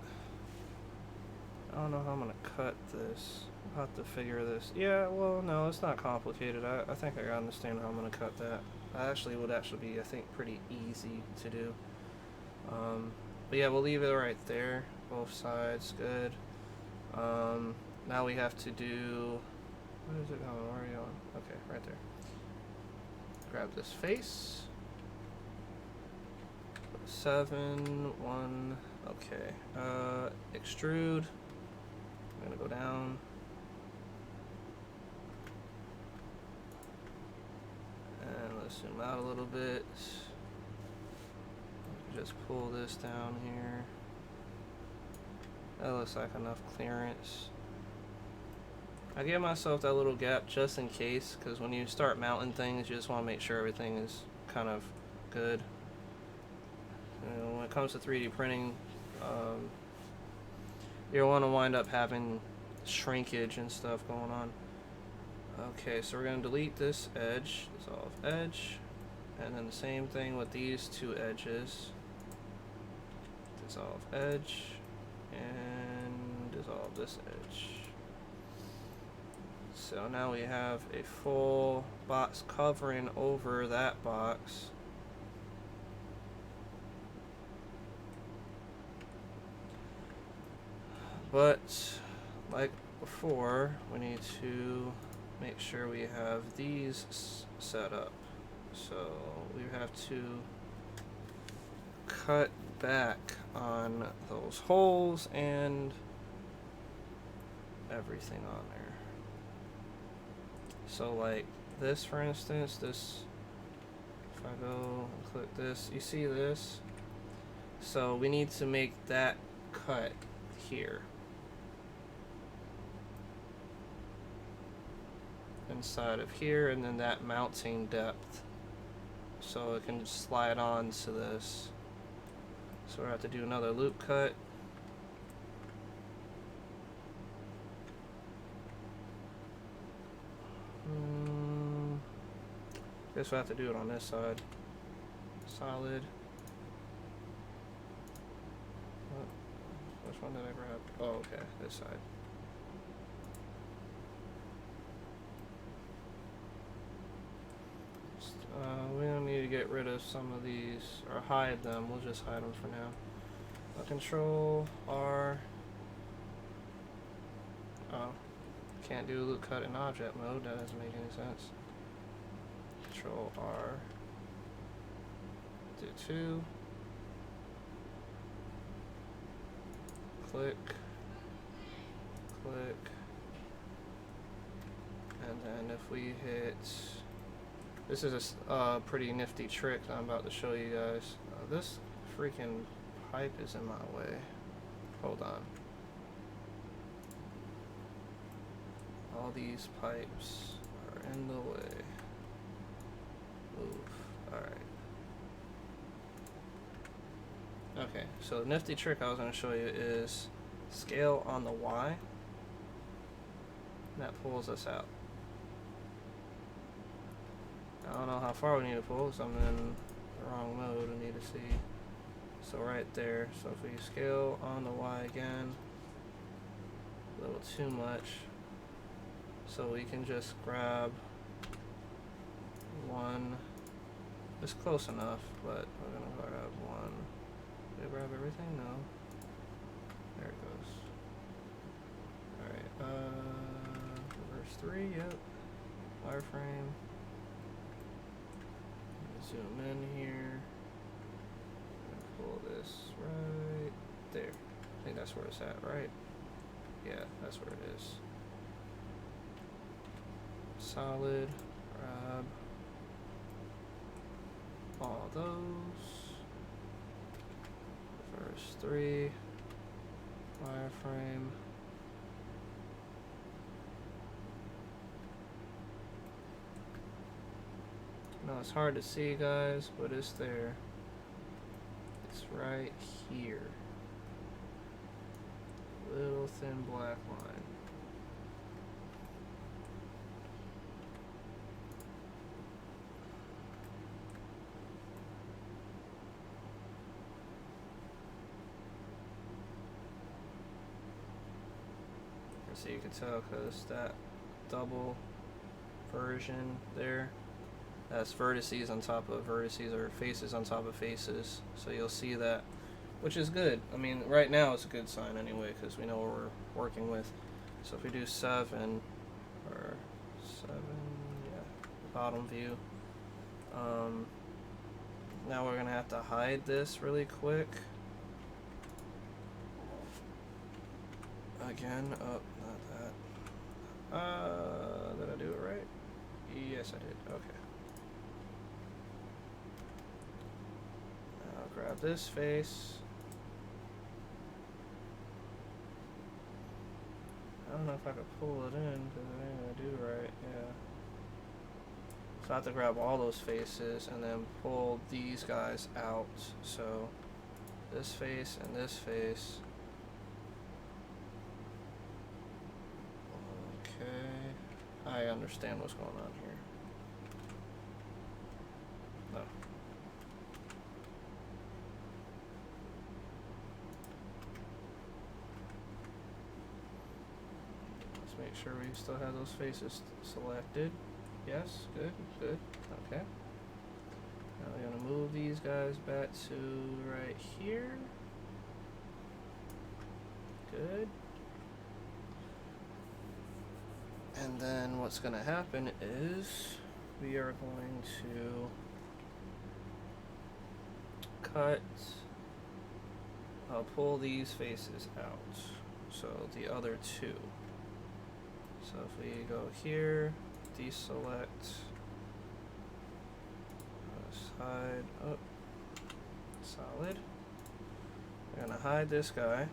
I don't know how I'm gonna cut this. I'll have to figure this. Yeah, well, no, it's not complicated. I think I understand how I'm gonna cut that. Would actually be, I think, pretty easy to do. But yeah, we'll leave it right there. Both sides, good. Now we have to do. What is it going? Where are you on? Okay, right there. Grab this face. 7, 1. Okay. Extrude. I'm gonna go down. And let's zoom out a little bit. Just pull this down here. That looks like enough clearance. I give myself that little gap just in case, because when you start mounting things, you just want to make sure everything is kind of good. it comes to 3D printing, you'll want to wind up having shrinkage and stuff going on. Okay, so we're going to delete this edge, dissolve edge, and then the same thing with these two edges. Dissolve edge, and dissolve this edge. So now we have a full box covering over that box. But like before, we need to make sure we have these set up. So we have to cut back on those holes and everything on there. So like this, for instance, this, if I go and click this, you see this? So we need to make that cut here. Inside of here, and then that mounting depth. So it can slide on to this. So we have to do another loop cut. Guess we'll have to do it on this side. Solid. Which one did I grab? Oh, okay, this side. We don't need to get rid of some of these, or hide them. We'll just hide them for now. Control R. Oh, can't do loop cut in object mode. That doesn't make any sense. Control R. Do 2. Click. Click. And then if we hit. This is a pretty nifty trick that I'm about to show you guys. This freaking pipe is in my way. Hold on. All these pipes are in the way. Move. Alright. Okay, so the nifty trick I was going to show you is scale on the Y. And that pulls us out. I don't know how far we need to pull, so I'm in the wrong mode. I need to see. So right there. So if we scale on the Y again, a little too much. So we can just grab one. It's close enough, but we're gonna grab one. Did I grab everything? No. There it goes. Alright, reverse 3, yep. Wireframe. Zoom in here. And pull this right there. I think that's where it's at, right? Yeah, that's where it is. Solid. Grab all those. Reverse 3. Wireframe. No, it's hard to see, guys, but it's there. It's right here. Little thin black line. So you can tell because that double version there, that's vertices on top of vertices, or faces on top of faces. So you'll see that, which is good. I mean, right now it's a good sign anyway, because we know what we're working with. So if we do 7, or 7, yeah, bottom view. Now we're gonna have to hide this really quick. Again, oh, not that. Did I do it right? Yes, I did. Okay. Now grab this face. I don't know if I could pull it in because it ain't gonna do right. Yeah. So I have to grab all those faces and then pull these guys out. So this face and this face. Okay, I understand what's going on here. No. Let's make sure we still have those faces selected. Yes, good, good, okay. Now we're gonna move these guys back to right here. Good. And then what's gonna happen is we are going to cut, I'll pull these faces out. So the other two. So if we go here, deselect, hide up, solid. We're gonna hide this guy.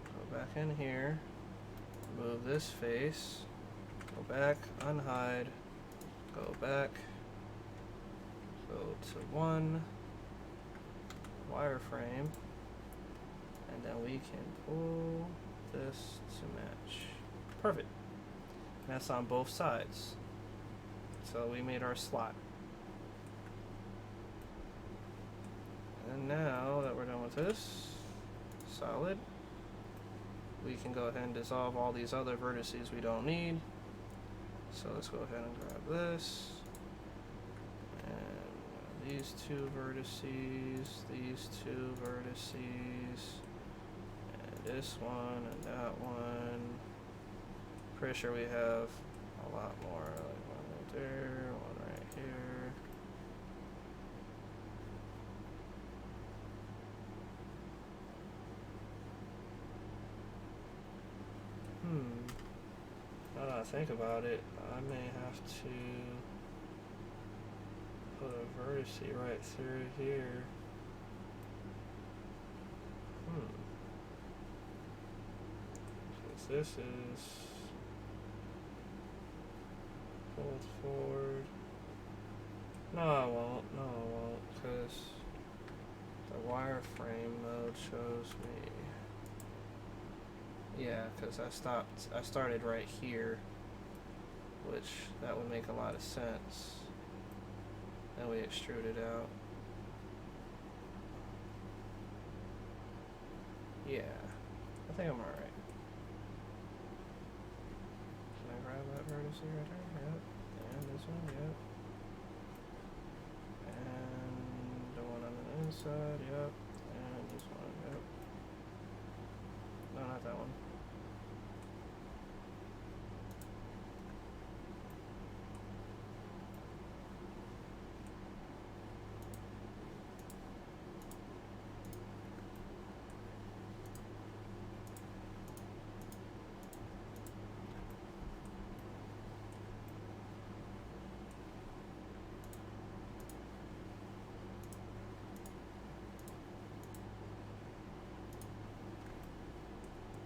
Go back in here, move this face, go back, unhide, go back, go to one, wireframe, and then we can pull this to match. Perfect. And that's on both sides. So we made our slot. And now that we're done with this, solid, we can go ahead and dissolve all these other vertices we don't need. So let's go ahead and grab this. And these two vertices, these two vertices, and this one and that one. Pretty sure we have a lot more, like one right there, one right here. Now that I think about it, I may have to put a vertex right through here. Because this is pulled forward. No, I won't. No, I won't. Because the wireframe mode shows me. Yeah, because I started right here, which that would make a lot of sense. Then we extrude it out. Yeah, I think I'm alright. Can I grab that vertex right there? Yep. And this one, yep. And the one on the inside, yep. And this one, yep. No, not that one.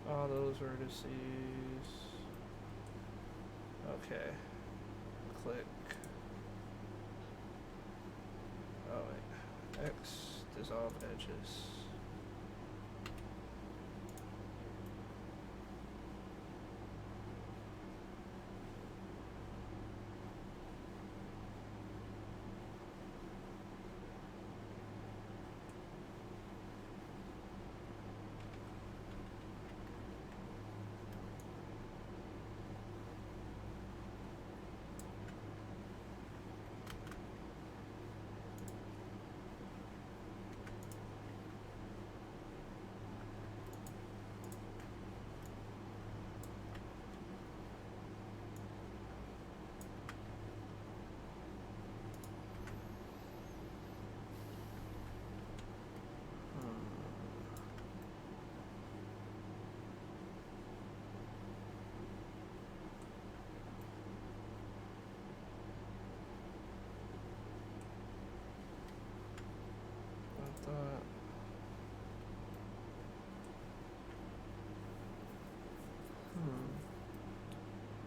All those vertices. Okay. Click. Oh wait. X, dissolve edges.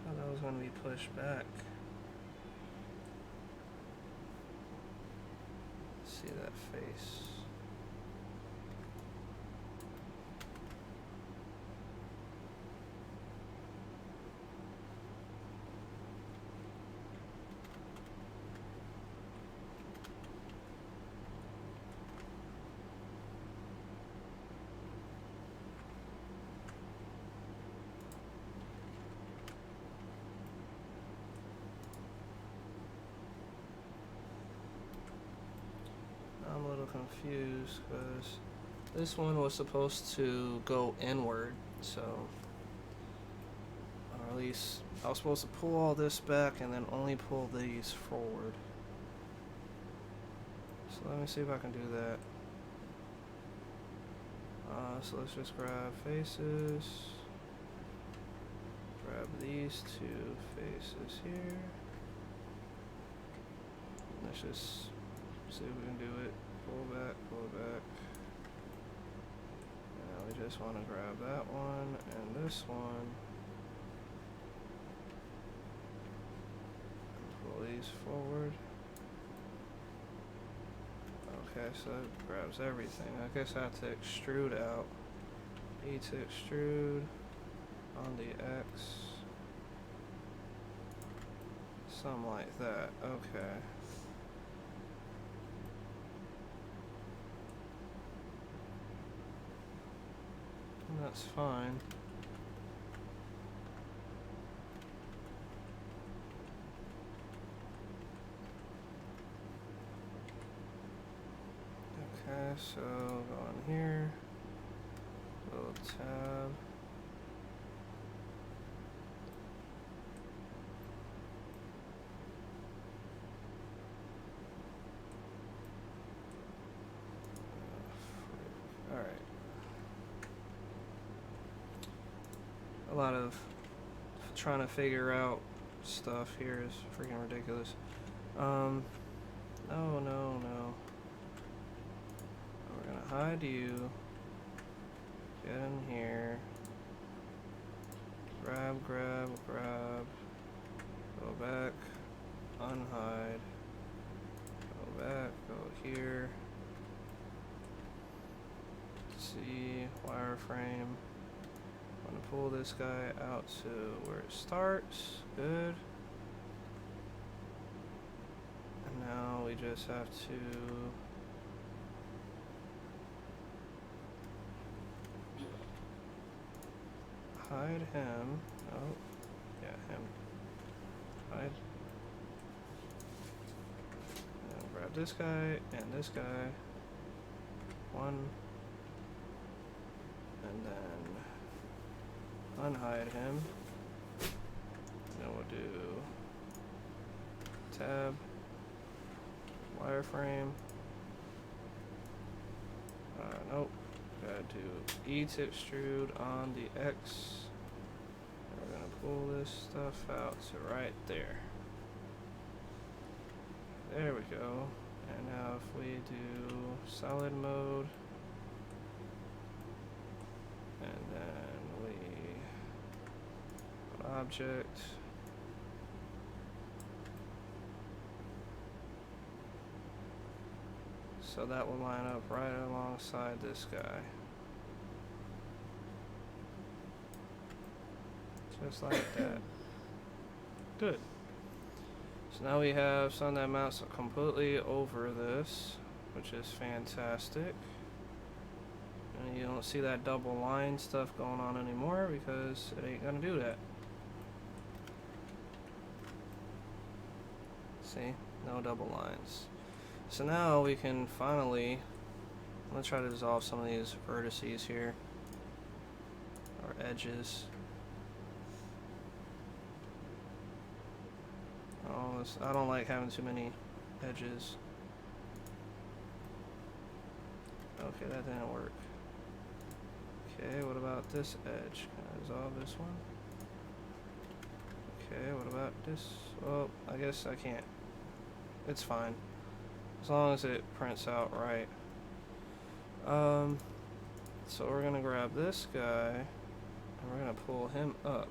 Thought that was when we push back. See that face. confused because this one was supposed to go inward, so, or at least I was supposed to pull all this back and then only pull these forward. So let me see if I can do that. So let's just grab faces, grab these two faces here. Let's just see if we can do it. Pull back, pull back. Now we just want to grab that one and this one. And pull these forward. Okay, so it grabs everything. I guess I have to extrude out. E to extrude on the X. Something like that. Okay. That's fine. Okay, so go on here, little tab. Alright. A lot of trying to figure out stuff here is freaking ridiculous. No. We're gonna hide you. Get in here. Grab. Go back. Unhide. Go back. Go here. See. Wireframe. I'm gonna pull this guy out to where it starts. Good. And now we just have to hide him. Oh, yeah, him. Hide. And grab this guy and this guy. One. And then unhide him. Then we'll do tab, wireframe. Nope. Gotta do E to extrude on the X. And we're gonna pull this stuff out to right there. There we go. And now if we do solid mode, and then we object, so that will line up right alongside this guy. Just like that. Good. So now we have something that mounts completely over this, which is fantastic. And you don't see that double line stuff going on anymore because it ain't gonna do that. See? No double lines. So now we can finally, I'm gonna try to dissolve some of these vertices here, or edges. Oh, I don't like having too many edges. Okay, that didn't work. Okay, what about this edge? Can I dissolve this one? Okay, what about this? Well, I guess I can't. It's fine. As long as it prints out right. So we're gonna grab this guy and we're gonna pull him up.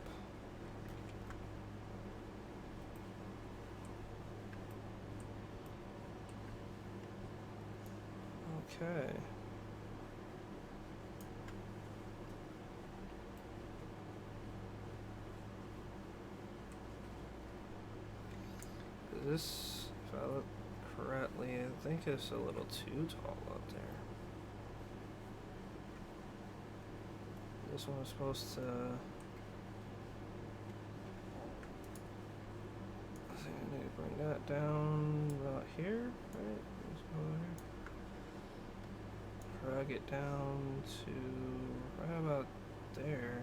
Okay. This, if I look correctly, I think it's a little too tall up there. This one was supposed to, I think I need to bring that down about here, right? Let's go drag it down to right about there.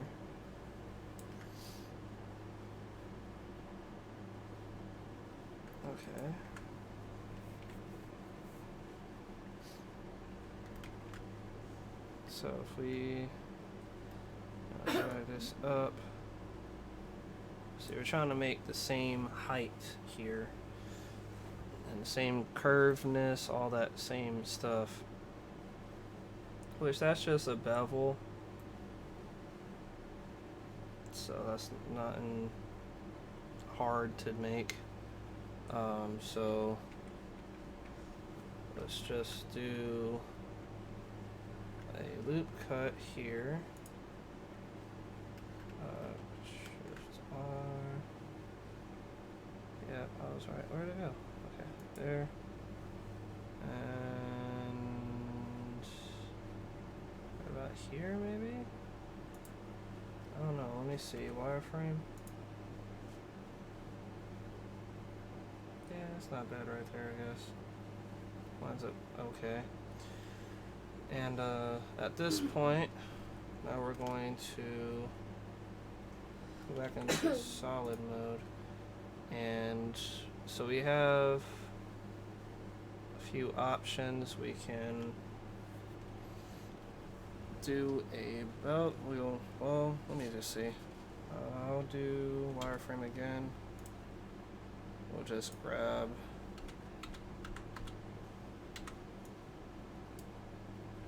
Okay. So if we drag this up, see, we're trying to make the same height here, and the same curvedness, all that same stuff. Which that's just a bevel, so that's not hard to make. So let's just do a loop cut here. Shift R. Yep, I was right. Where'd it go? Okay, there. And what about here, maybe? I don't know. Let me see. Wireframe. Yeah, it's not bad right there, I guess. Lines up okay. And at this point, now we're going to go back into solid mode. And so we have a few options. We can do a belt wheel. Well, let me just see. I'll do wireframe again. We'll just grab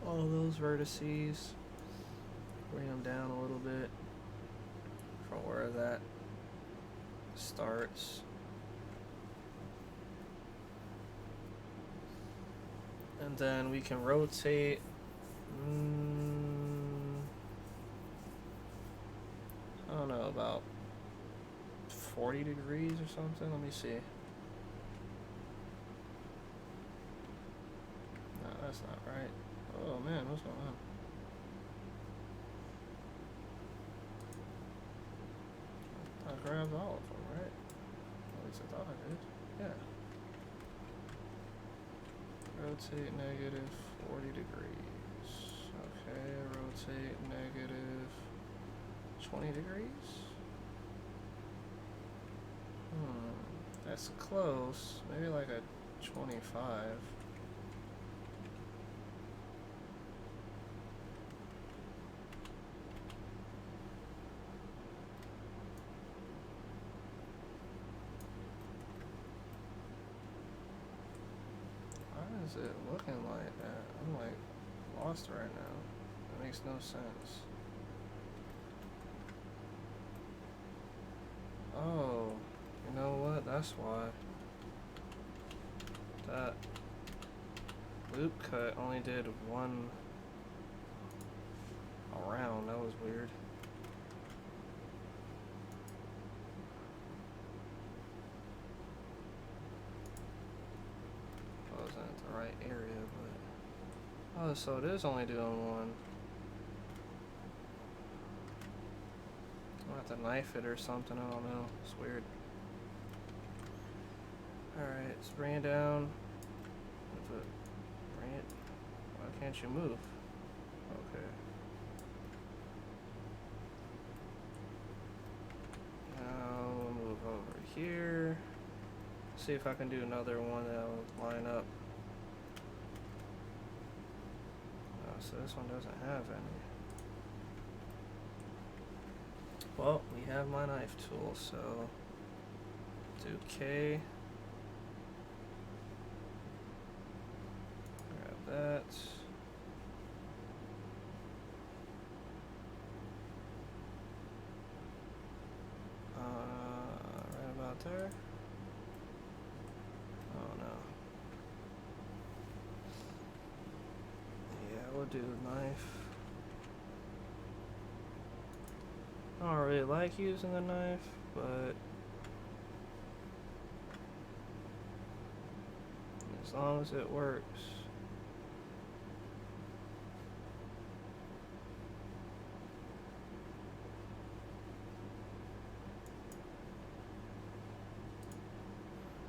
all those vertices, bring them down a little bit from where that starts. And then we can rotate. I don't know, about 40 degrees or something. Let me see. No, that's not right. Oh man, what's going on? I grabbed all of them, right? At least I thought I did. Yeah. Rotate negative 40 degrees. Okay, rotate negative 20 degrees. That's close. Maybe like a 25. Why is it looking like that? I'm like lost right now. That makes no sense. Oh, you know what? That's why. That loop cut only did one around. That was weird. I wasn't at the right area, but oh, so it is only doing one. I'll have to knife it or something. I don't know. It's weird. Alright, let's bring it down. Bring it. Why can't you move? Okay. Now we'll move over here. See if I can do another one that'll line up. Oh, so this one doesn't have any. Well, we have my knife tool, so do K. Grab that. Right about there. Oh no. Yeah, we'll do knife. I don't really like using the knife, but as long as it works.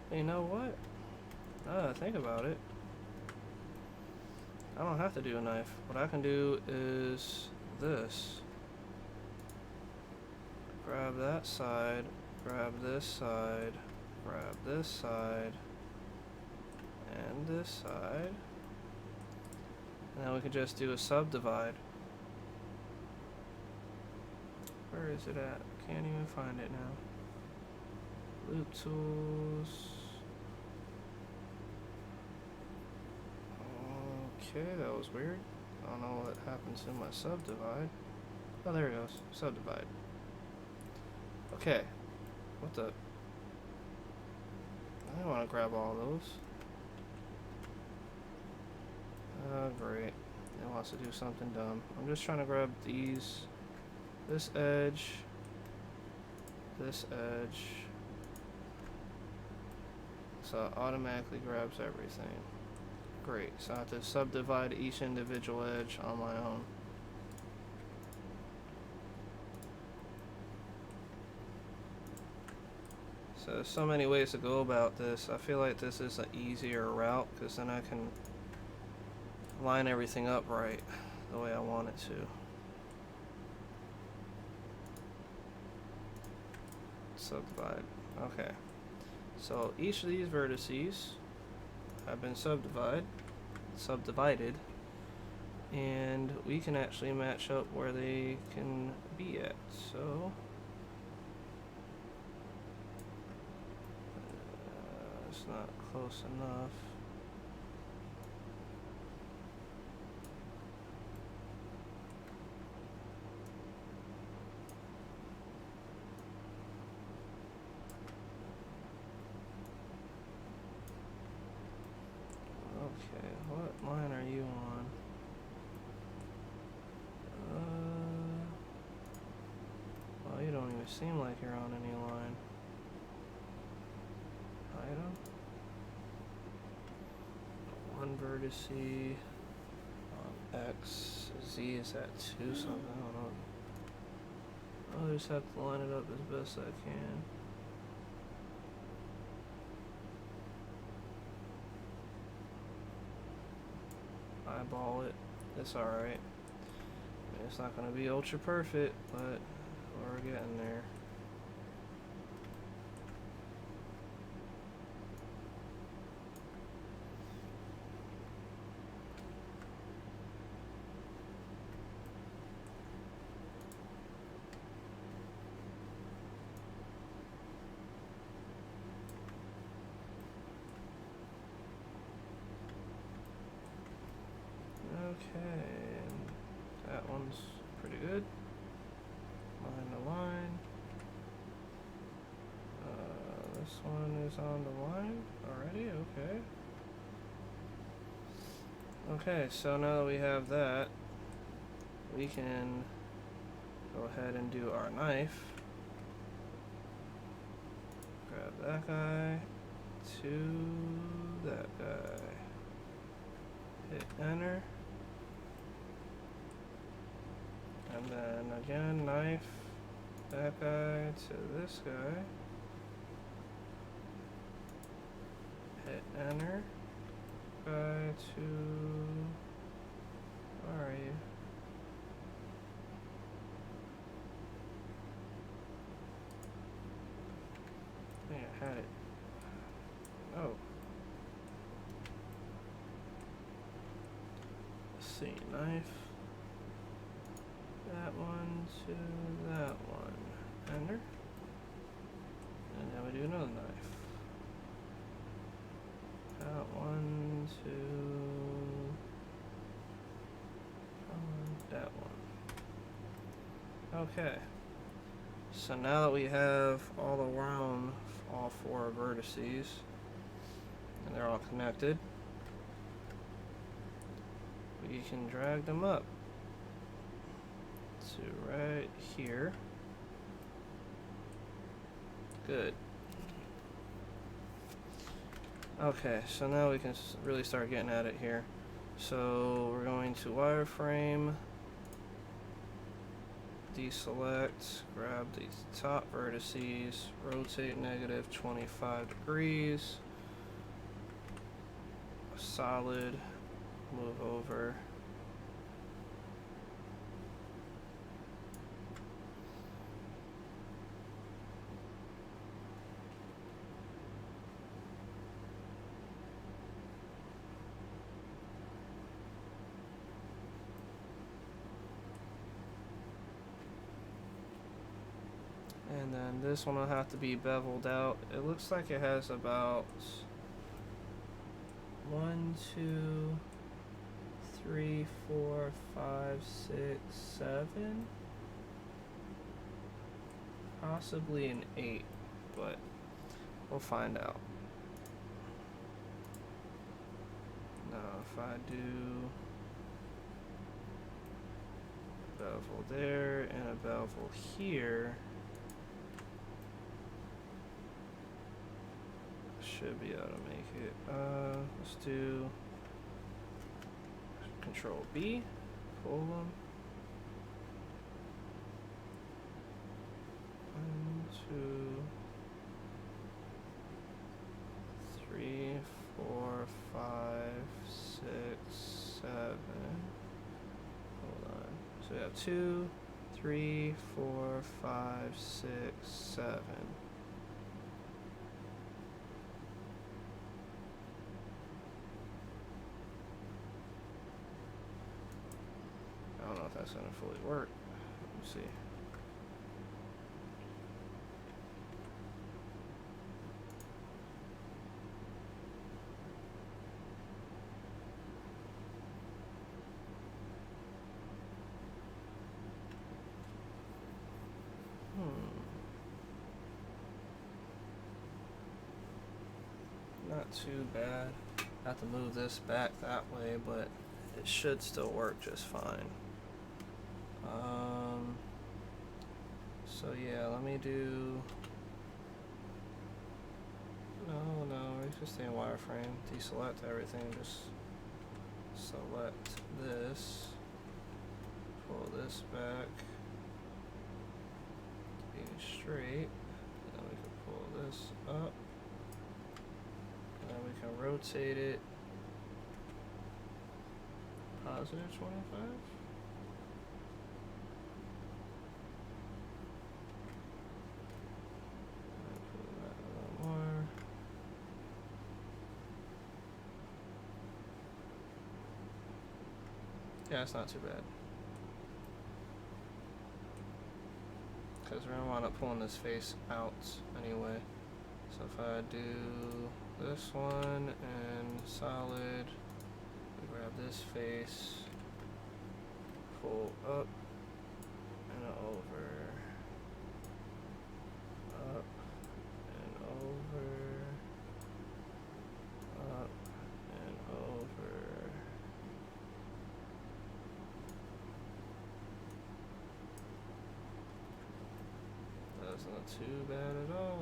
You know what? Think about it. I don't have to do a knife. What I can do is this. Grab that side, grab this side, grab this side, and this side. And then we can just do a subdivide. Where is it at? Can't even find it now. Loop tools. Okay, that was weird. I don't know what happens in my subdivide. Oh, there it goes. Subdivide. Okay. What the? I don't want to grab all those. Oh, great. It wants to do something dumb. I'm just trying to grab these. This edge. This edge. So it automatically grabs everything. Great. So I have to subdivide each individual edge on my own. So there's so many ways to go about this. I feel like this is an easier route because then I can line everything up right the way I want it to. Subdivide. Okay. So each of these vertices have been subdivided, and we can actually match up where they can be at. So it's not close enough. Okay, what line are you on? Well, you don't even seem like you're on any line. Item. One vertex on X. Z is at 2 something. I don't know. I'll just have to line it up as best I can. Eyeball it. It's alright. I mean, it's not going to be ultra perfect, but we're getting there. Okay, and that one's pretty good. Line to line. This one is on the line already, okay. Okay, so now that we have that, we can go ahead and do our knife. Grab that guy to that guy. Hit enter. And then again, knife that guy to this guy. Hit enter. Guy to... Where are you? I think I had it. Oh. Let's see, knife. That one to that one. Enter. And then we do another knife. That one to that one. Okay. So now that we have all around all 4 vertices, and they're all connected, we can drag them up to right here. Good. Okay, so now we can really start getting at it here. So we're going to wireframe, deselect, grab these top vertices, rotate negative 25 degrees, solid, move over. And then this one will have to be beveled out. It looks like it has about 1, 2, 3, 4, 5, 6, 7, possibly an 8, but we'll find out. Now if I do bevel there and a bevel here, should be able to make it. Let's do Control B, pull them. 1, 2, 3, 4, 5, 6, 7. Hold on. So we have 2, 3, 4, 5, 6, 7. I don't know if that's gonna fully work. Let me see. Not too bad. I have to move this back that way, but it should still work just fine. So yeah, let me do. No, existing wireframe. Deselect everything. Just select this. Pull this back. Being straight. And then we can pull this up. And then we can rotate it. Positive 25. Yeah, it's not too bad. Because we're going to wind up pulling this face out anyway. So if I do this one and solid, we grab this face, pull up and over, up and over, up and over. That's not too bad at all.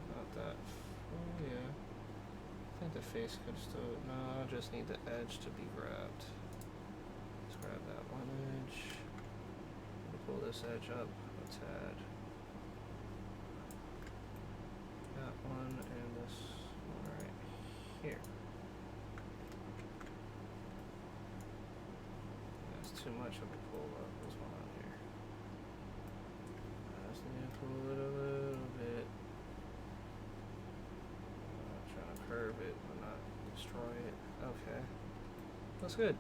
Not that. Oh yeah. I think the face could still. No, I just need the edge to be grabbed. Let's grab that one edge. Pull this edge up a tad. That one and this one right here. That's too much of a pull up. What's going on here? I just need to pull it a little bit. I'm trying to curve it but not destroy it. Okay. That's good.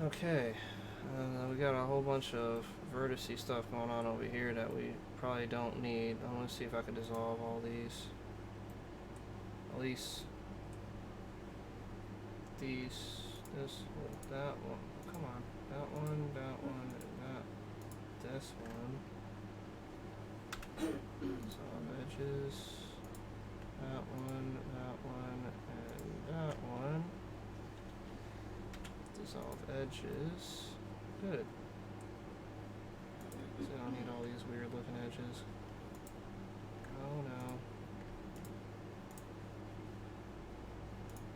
Okay. And we got a whole bunch of vertice stuff going on over here that we probably don't need. I want to see if I can dissolve all these. At least these, this, that one. Come on. That one, and that. This one. Dissolve edges. That one, and that one. Dissolve edges. Good. So I don't need all these weird looking edges. Oh no.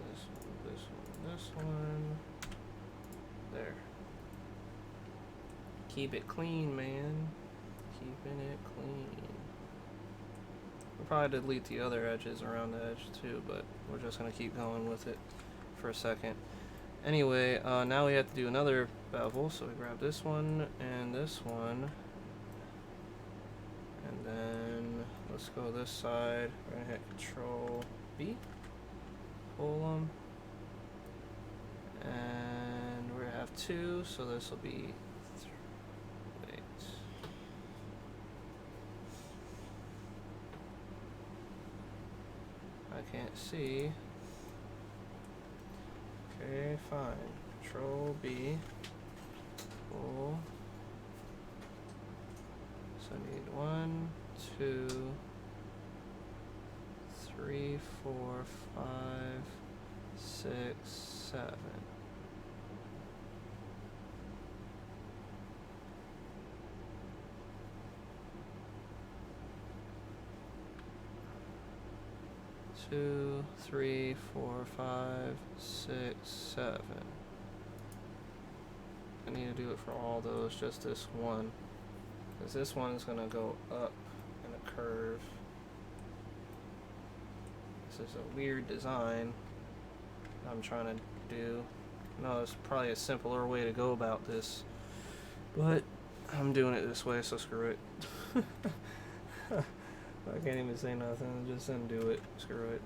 This one, this one. There. Keep it clean, man. Keeping it clean. We'll probably delete the other edges around the edge too, but we're just gonna keep going with it for a second. Anyway, now we have to do another bevel, so we grab this one and this one. And then let's go this side. We're gonna hit Control B, pull them, and we're gonna have 2, so this will be wait. I can't see. Okay, fine. Control B, pull. So I need 1, 2, 3, 4, 5, 6, 7. Two, 3, 4, 5, 6, 7. I need to do it for all those, just this one. Because this one is going to go up in a curve. This is a weird design I'm trying to do. No, it's probably a simpler way to go about this. But I'm doing it this way, so screw it. I can't even say nothing, just undo it. Screw it.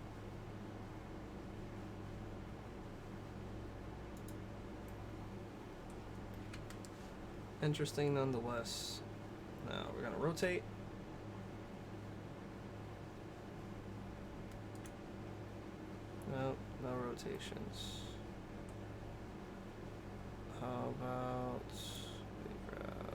Interesting nonetheless. Now we're gonna rotate. Nope, no rotations. How about we grab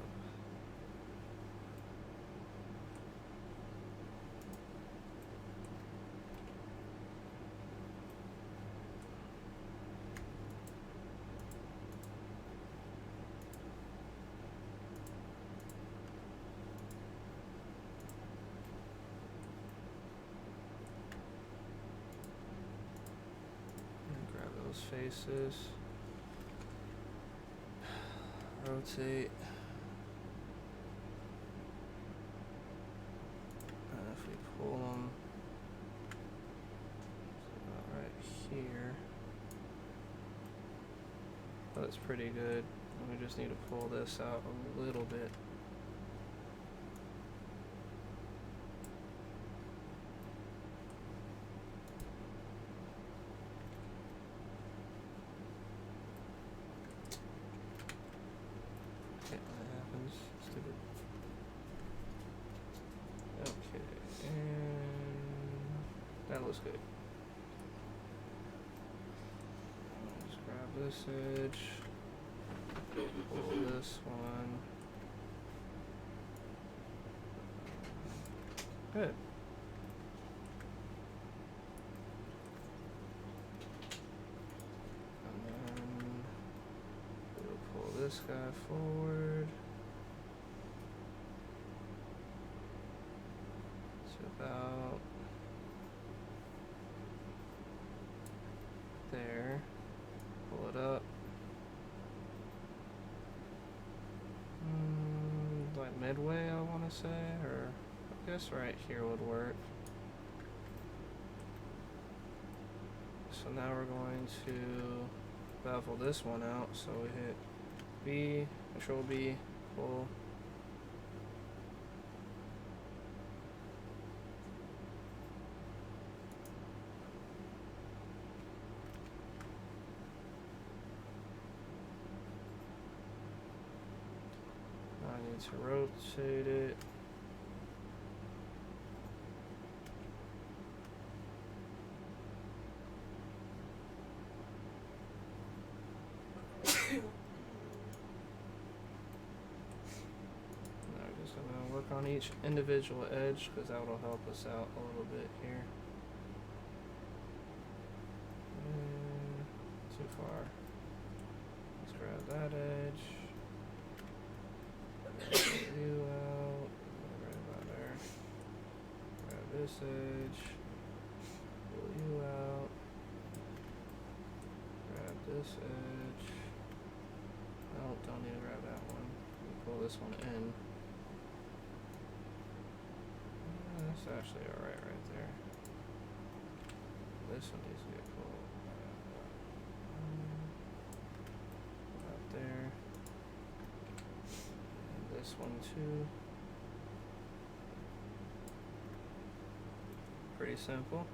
those faces. Rotate. And if we pull them about right here, that's pretty good. And we just need to pull this out a little bit. That looks good. Let's grab this edge, pull this one. Good. And then we'll pull this guy forward. It's about there. Pull it up. Like midway, I want to say, or I guess right here would work. So now we're going to bevel this one out. So we hit B, Control B, pull. I need to rotate it. Now we're just gonna work on each individual edge because that will help us out a little bit here. Too far. Let's grab that edge. Pull you out. Right about there. Grab this edge. Pull you out. Grab this edge. No, don't need to grab that one. Pull this one in. That's actually alright right there. This one needs to get pulled out there. And this one too. Pretty simple.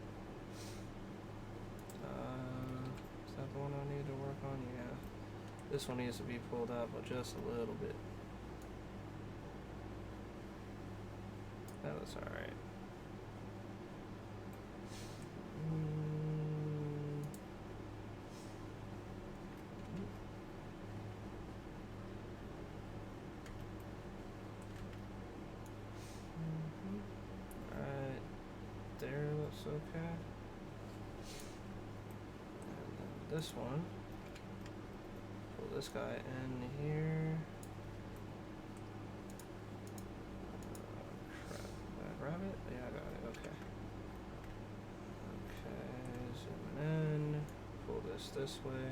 Is that the one I need to work on? Yeah. This one needs to be pulled out, but just a little bit. That looks alright. Right there looks okay. And then this one. Pull this guy in here. Crap. Did I grab it? Yeah, I got it. Okay. Okay, zooming in. Pull this way.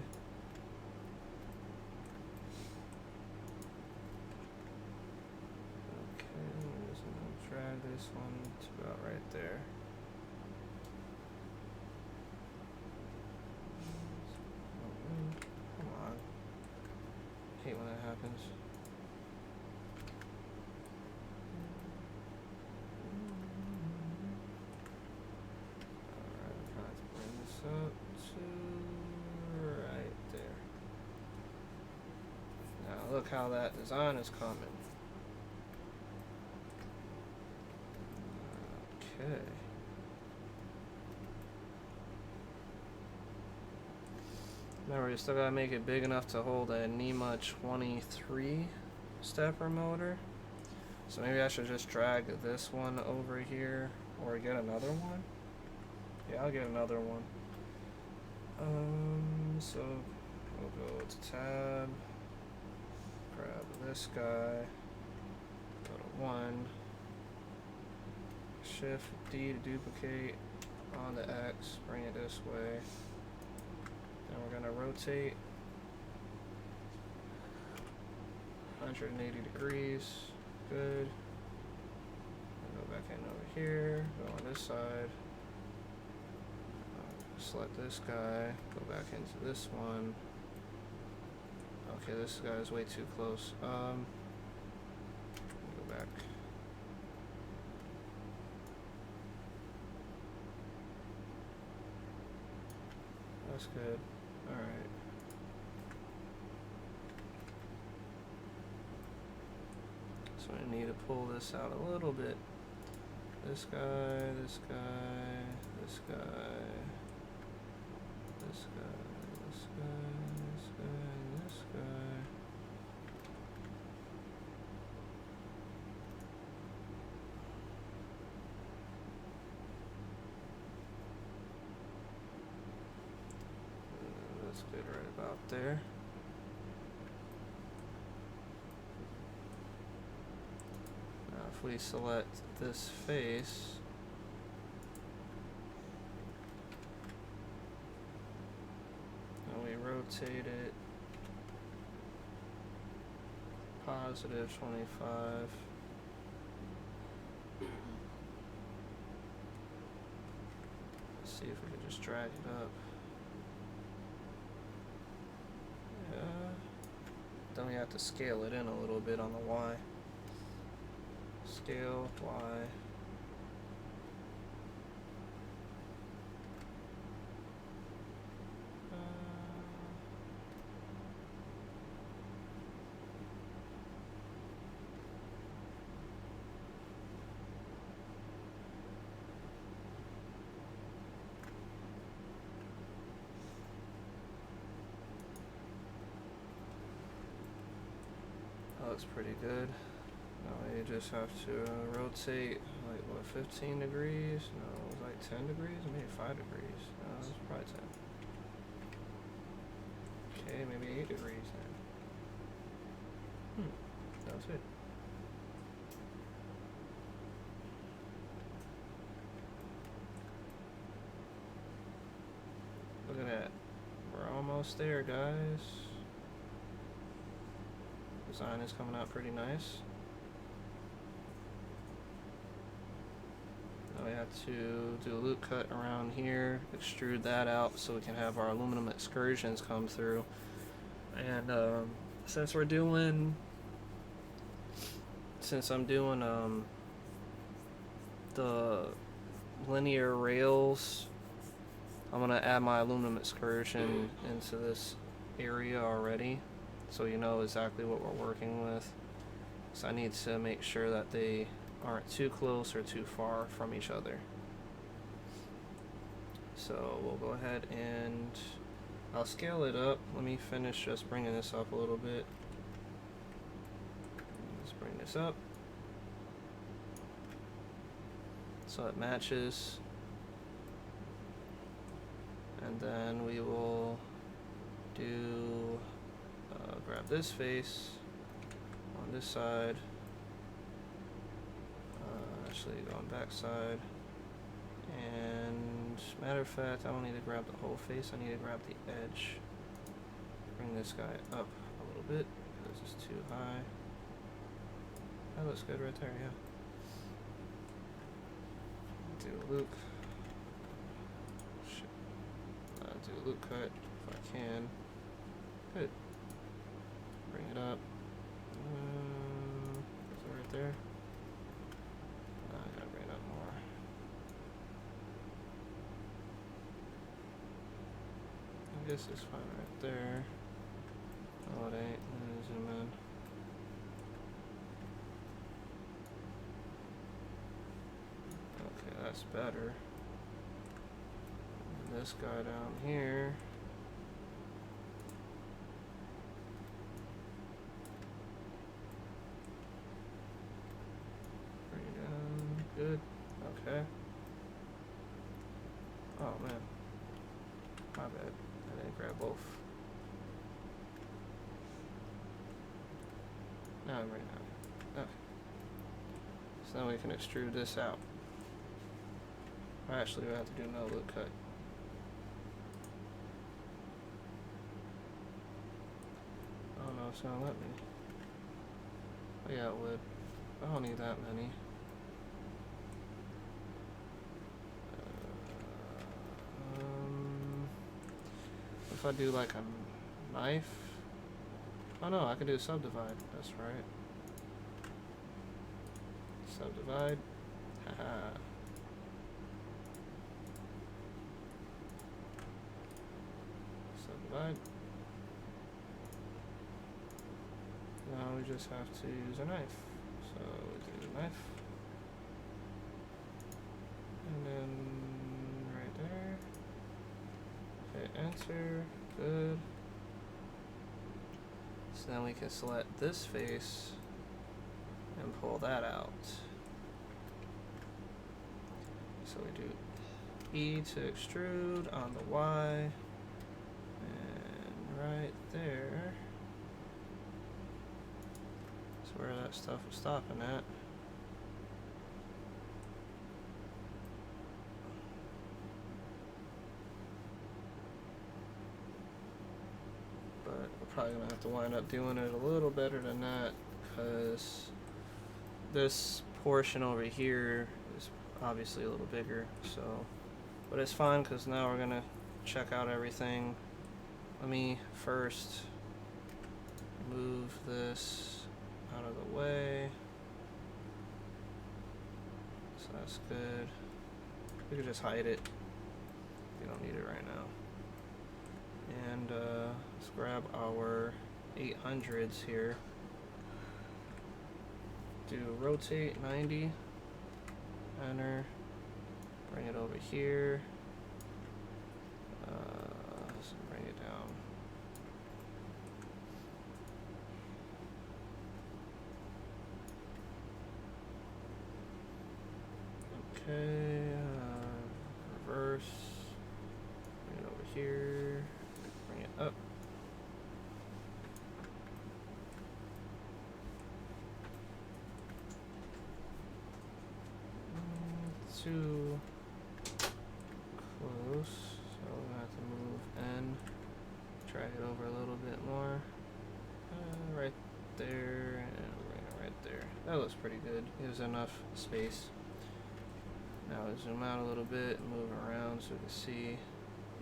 Okay, I'm just gonna drag this one to about right there. Come on. Hate when that happens. Alright, I'm trying to bring this up to right there. Now look how that design is coming. Okay. Remember, you still gotta make it big enough to hold a NEMA 23 stepper motor. So maybe I should just drag this one over here or get another one. Yeah, I'll get another one. So we'll go to tab, grab this guy, go to 1, Shift D to duplicate on the X, bring it this way. And we're gonna rotate 180 degrees. Good. Go back in over here. Go on this side. Select this guy. Go back into this one. Okay, this guy is way too close. Go back. That's good. Alright. So I need to pull this out a little bit. This guy, this guy, this guy, this guy, this guy, this guy, and this guy. That's good right about there. Now if we select this face, and we rotate it positive 25. Let's see if we can just drag it up. Then we have to scale it in a little bit on the Y. Scale Y. That looks pretty good. Now you just have to rotate like what, 15 degrees? No, it was like 10 degrees, maybe 5 degrees. No, it was probably 10. Okay, maybe 8 degrees then. That was it. Look at that. We're almost there, guys. Design is coming out pretty nice. we have to do a loop cut around here, extrude that out so we can have our aluminum excursions come through. And since I'm doing the linear rails, I'm gonna add my aluminum excursion into this area already, so you know exactly what we're working with. So I need to make sure that they aren't too close or too far from each other. So we'll go ahead and I'll scale it up. Let me finish just bringing this up a little bit. Let's bring this up so it matches. And then we will do grab this face on this side, actually go on back side, and matter of fact I don't need to grab the whole face, I need to grab the edge. Bring this guy up a little bit because it's too high. That looks good right there, yeah. Do a loop. Shit. Do a loop cut if I can. Good. Bring it up. Is it right there? I gotta bring it up more. I guess it's fine right there. Oh, it ain't. Let me zoom in. Okay, that's better. And this guy down here. Good. Okay. Oh man. My bad. I didn't grab both. Now I'm right now. Okay. So now we can extrude this out. Actually, we have to do no loop cut. I don't know if it's gonna let me. Oh yeah, it would. I don't need that many. If I do like a knife, oh no, I can do subdivide, that's right. Subdivide, haha. Subdivide. Now we just have to use a knife. So we do a knife. And then right there. Hit enter, good. So then we can select this face and pull that out. So we do E to extrude on the Y, and right there is where that stuff was stopping at. Probably gonna have to wind up doing it a little better than that because this portion over here is obviously a little bigger, so but it's fine because now we're gonna check out everything. Let me first move this out of the way, so that's good. We can just hide it, we don't need it right now. And let's grab our 800s here. Do rotate 90, enter, bring it over here. Let's bring it down. Okay, reverse, bring it over here. Bring it up. Too close, so we're gonna have to move N, drag it over a little bit more, right there, and bring it right there. That looks pretty good. Gives enough space. Now we zoom out a little bit and move around so we can see.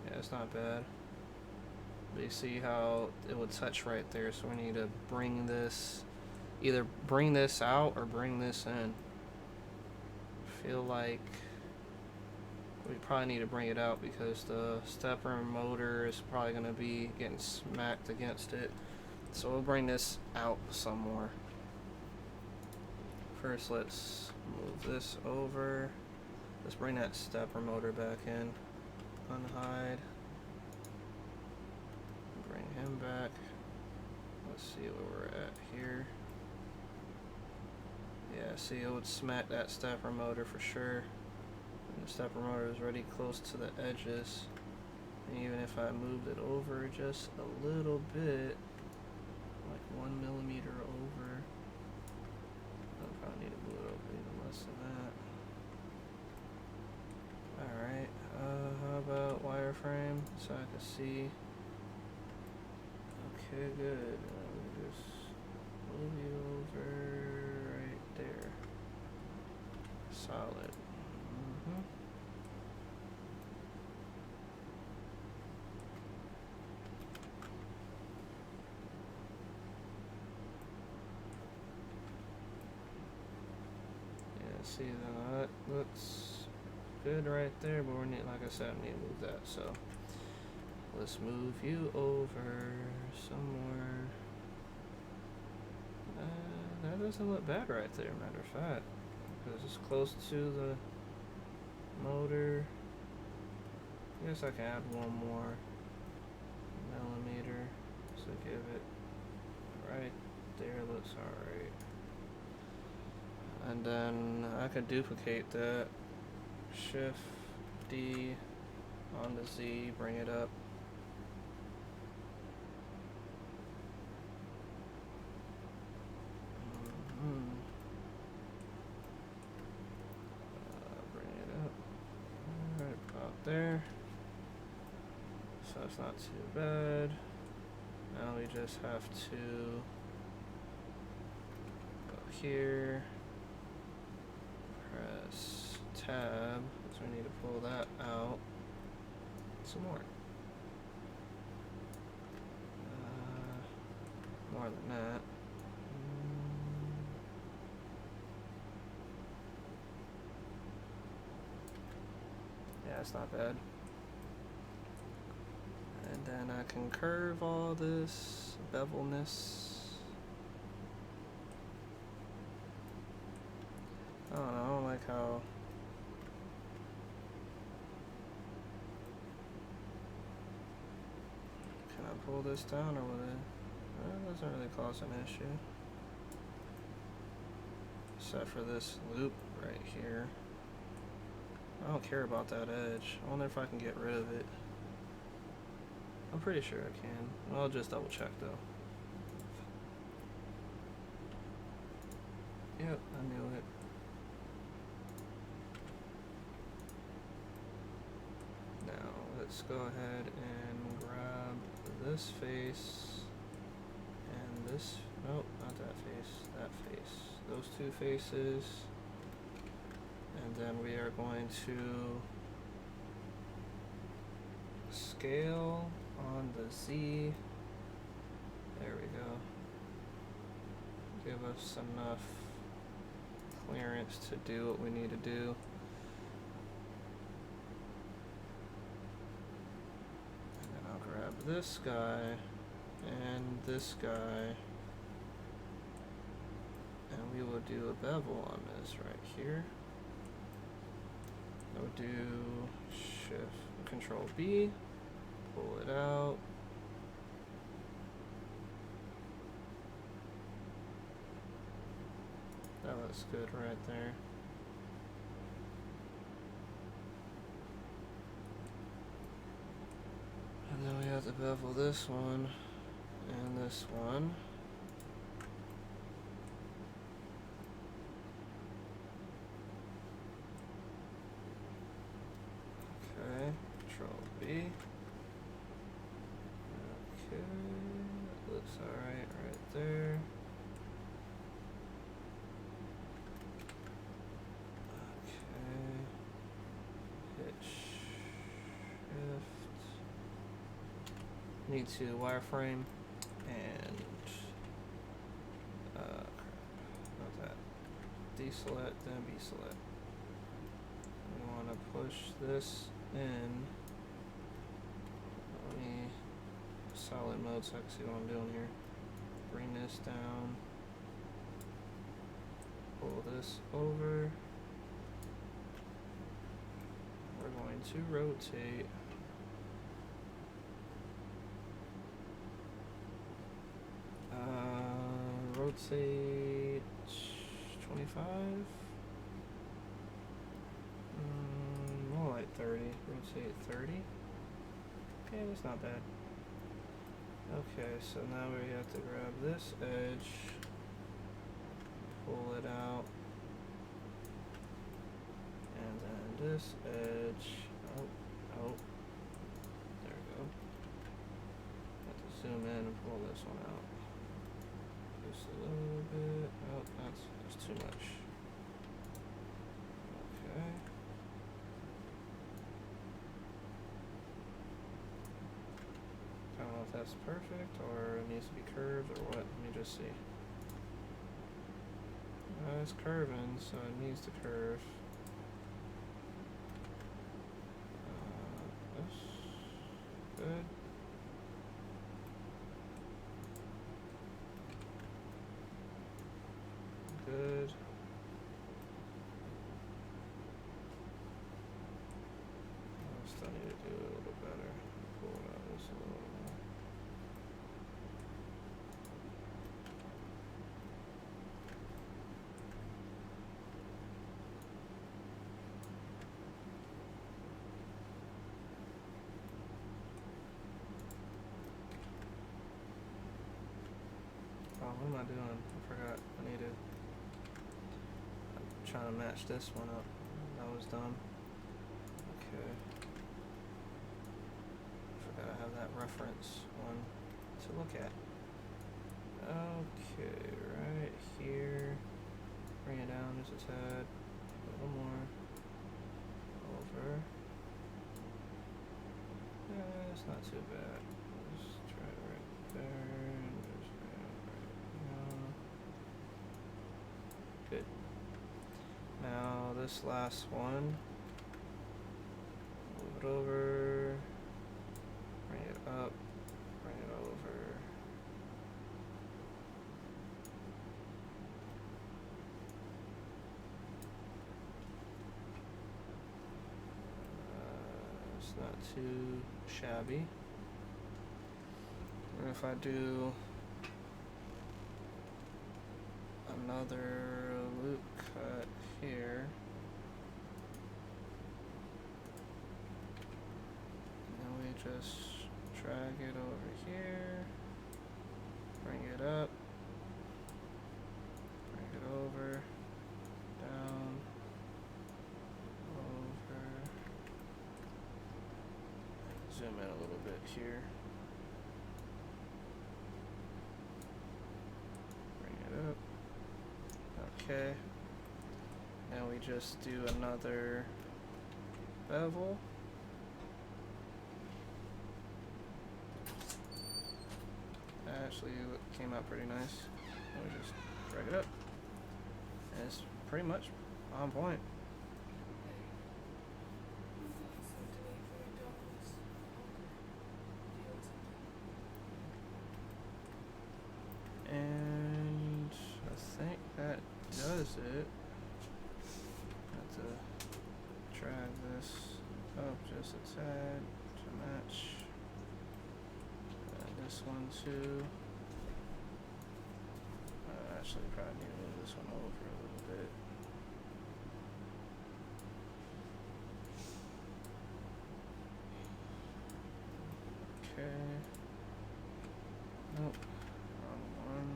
Yeah, it's not bad. But you see how it would touch right there, so we need to bring this, either bring this out or bring this in. I feel like we probably need to bring it out because the stepper motor is probably going to be getting smacked against it. So we'll bring this out some more. First, let's move this over. Let's bring that stepper motor back in. Unhide. Bring him back. Let's see where we're at here. Yeah, see, it would smack that stepper motor for sure. And the stepper motor is already close to the edges. And even if I moved it over just a little bit, like 1 millimeter over, I'll probably need to move it over even less than that. Alright, how about wireframe so I can see? Okay, good. Just move you over right there. Solid. See, that looks good right there, but we need, like I said, I need to move that. So let's move you over somewhere. That doesn't look bad right there, matter of fact, because it's close to the motor. I guess I can add one more millimeter, so give it right there. Looks alright. And then I could duplicate that. Shift D on the Z, bring it up. Bring it up. Alright, about there. So it's not too bad. Now we just have to go here. Press tab, so we need to pull that out some more. More than that. Yeah, it's not bad. And then I can curve all this bevelness. I don't know, I don't like how can I pull this down or will it? That doesn't really cause an issue. Except for this loop right here. I don't care about that edge. I wonder if I can get rid of it. I'm pretty sure I can. I'll just double check though. Yep, I knew it. Let's go ahead and grab this face and this, nope, not that face, that face, those two faces, and then we are going to scale on the Z. There we go. Give us enough clearance to do what we need to do. This guy and this guy, and we will do a bevel on this right here. We'll do Shift Control B, pull it out. That looks good right there. And then we have to bevel this one and this one. Okay, Control B. Okay, that looks alright right there. Okay. Need to wireframe and crap, not that. Deselect, then B-select. We want to push this in. Let me solid mode so I can see what I'm doing here. Bring this down. Pull this over. We're going to rotate. Rotate 25. More like 30. Rotate 30. Okay, that's not bad. Okay, so now we have to grab this edge, pull it out, and then this edge. Oh, there we go. Have to zoom in and pull this one out. Just a little bit. Oh, that's too much. Okay. I don't know if that's perfect or it needs to be curved or what. Let me just see. It's curving, so it needs to curve. This. Good. Good. I still need to do it a little better. Pull it out just a little more. Oh, what am I doing? I forgot. I needed. Trying to match this one up. That was dumb. Okay. Forgot I have that reference one to look at. Okay, right here. Bring it down just a tad. A little more. Over. Yeah, it's not too bad. Just try it right there. And just right. Good. Now this last one, move it over, bring it up, bring it over. It's not too shabby. And if I do another loop cut here, and then we just drag it over here, bring it up, bring it over, down, over, zoom in a little bit here, bring it up. Okay, now we just do another bevel. That actually came out pretty nice. And we just drag it up. And it's pretty much on point. And I think that does it. Have to drag this up just a tad to match. And this one too. Actually, probably need to move this one over a little bit. Okay. Nope. Wrong one.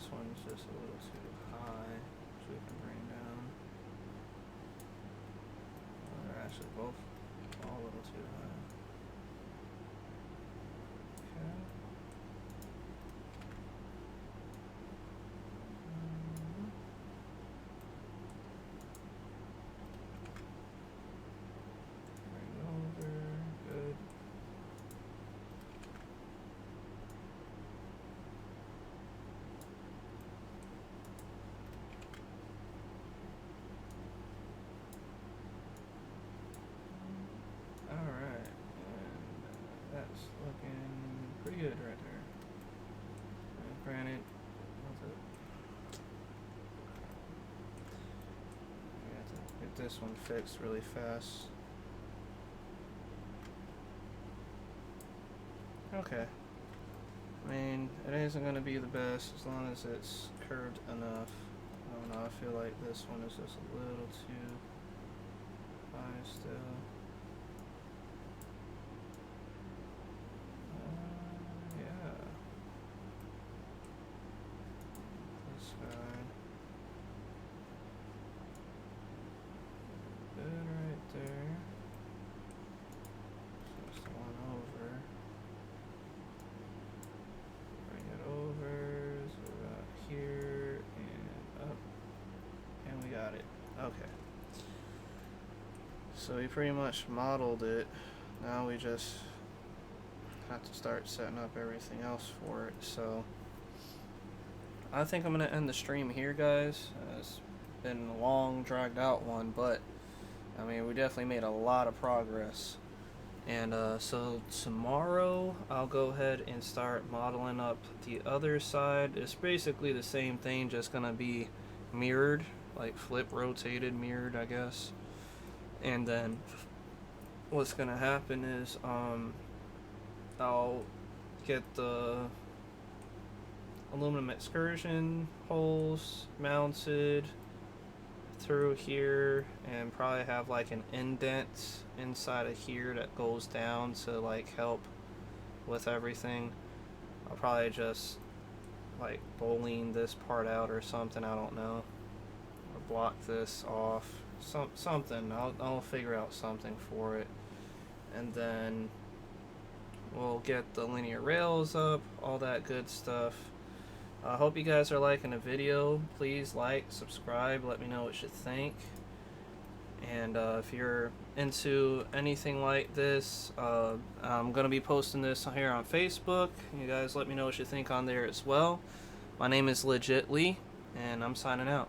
this one's just a little too high, so we can bring down. Well, they're actually both all a little too high. Okay. Bring over. Good. Alright, and that's looking pretty good right there. And granted, we have to get this one fixed really fast. Okay. I mean, it isn't going to be the best as long as it's curved enough. I don't know, I feel like this one is just a little too high still. Yeah. This guy. Good right there. So it's the one over. Bring it over. So we're about here and up. And we got it. Okay. So we pretty much modeled it. Now we just have to start setting up everything else for it. So I think I'm gonna end the stream here, guys. It's been a long, dragged out one, but I mean, we definitely made a lot of progress. And so tomorrow I'll go ahead and start modeling up the other side. It's basically the same thing, just gonna be mirrored, like flip rotated mirrored, I guess. And then what's gonna happen is I'll get the aluminum excursion holes mounted through here and probably have like an indent inside of here that goes down to like help with everything. I'll probably just like bowling this part out or something, I don't know, or block this off, something. I'll figure out something for it, and then we'll get the linear rails up, all that good stuff. I hope you guys are liking the video. Please like, subscribe, let me know what you think. And if you're into anything like this, I'm going to be posting this here on Facebook. You guys let me know what you think on there as well. My name is Legit Lee, and I'm signing out.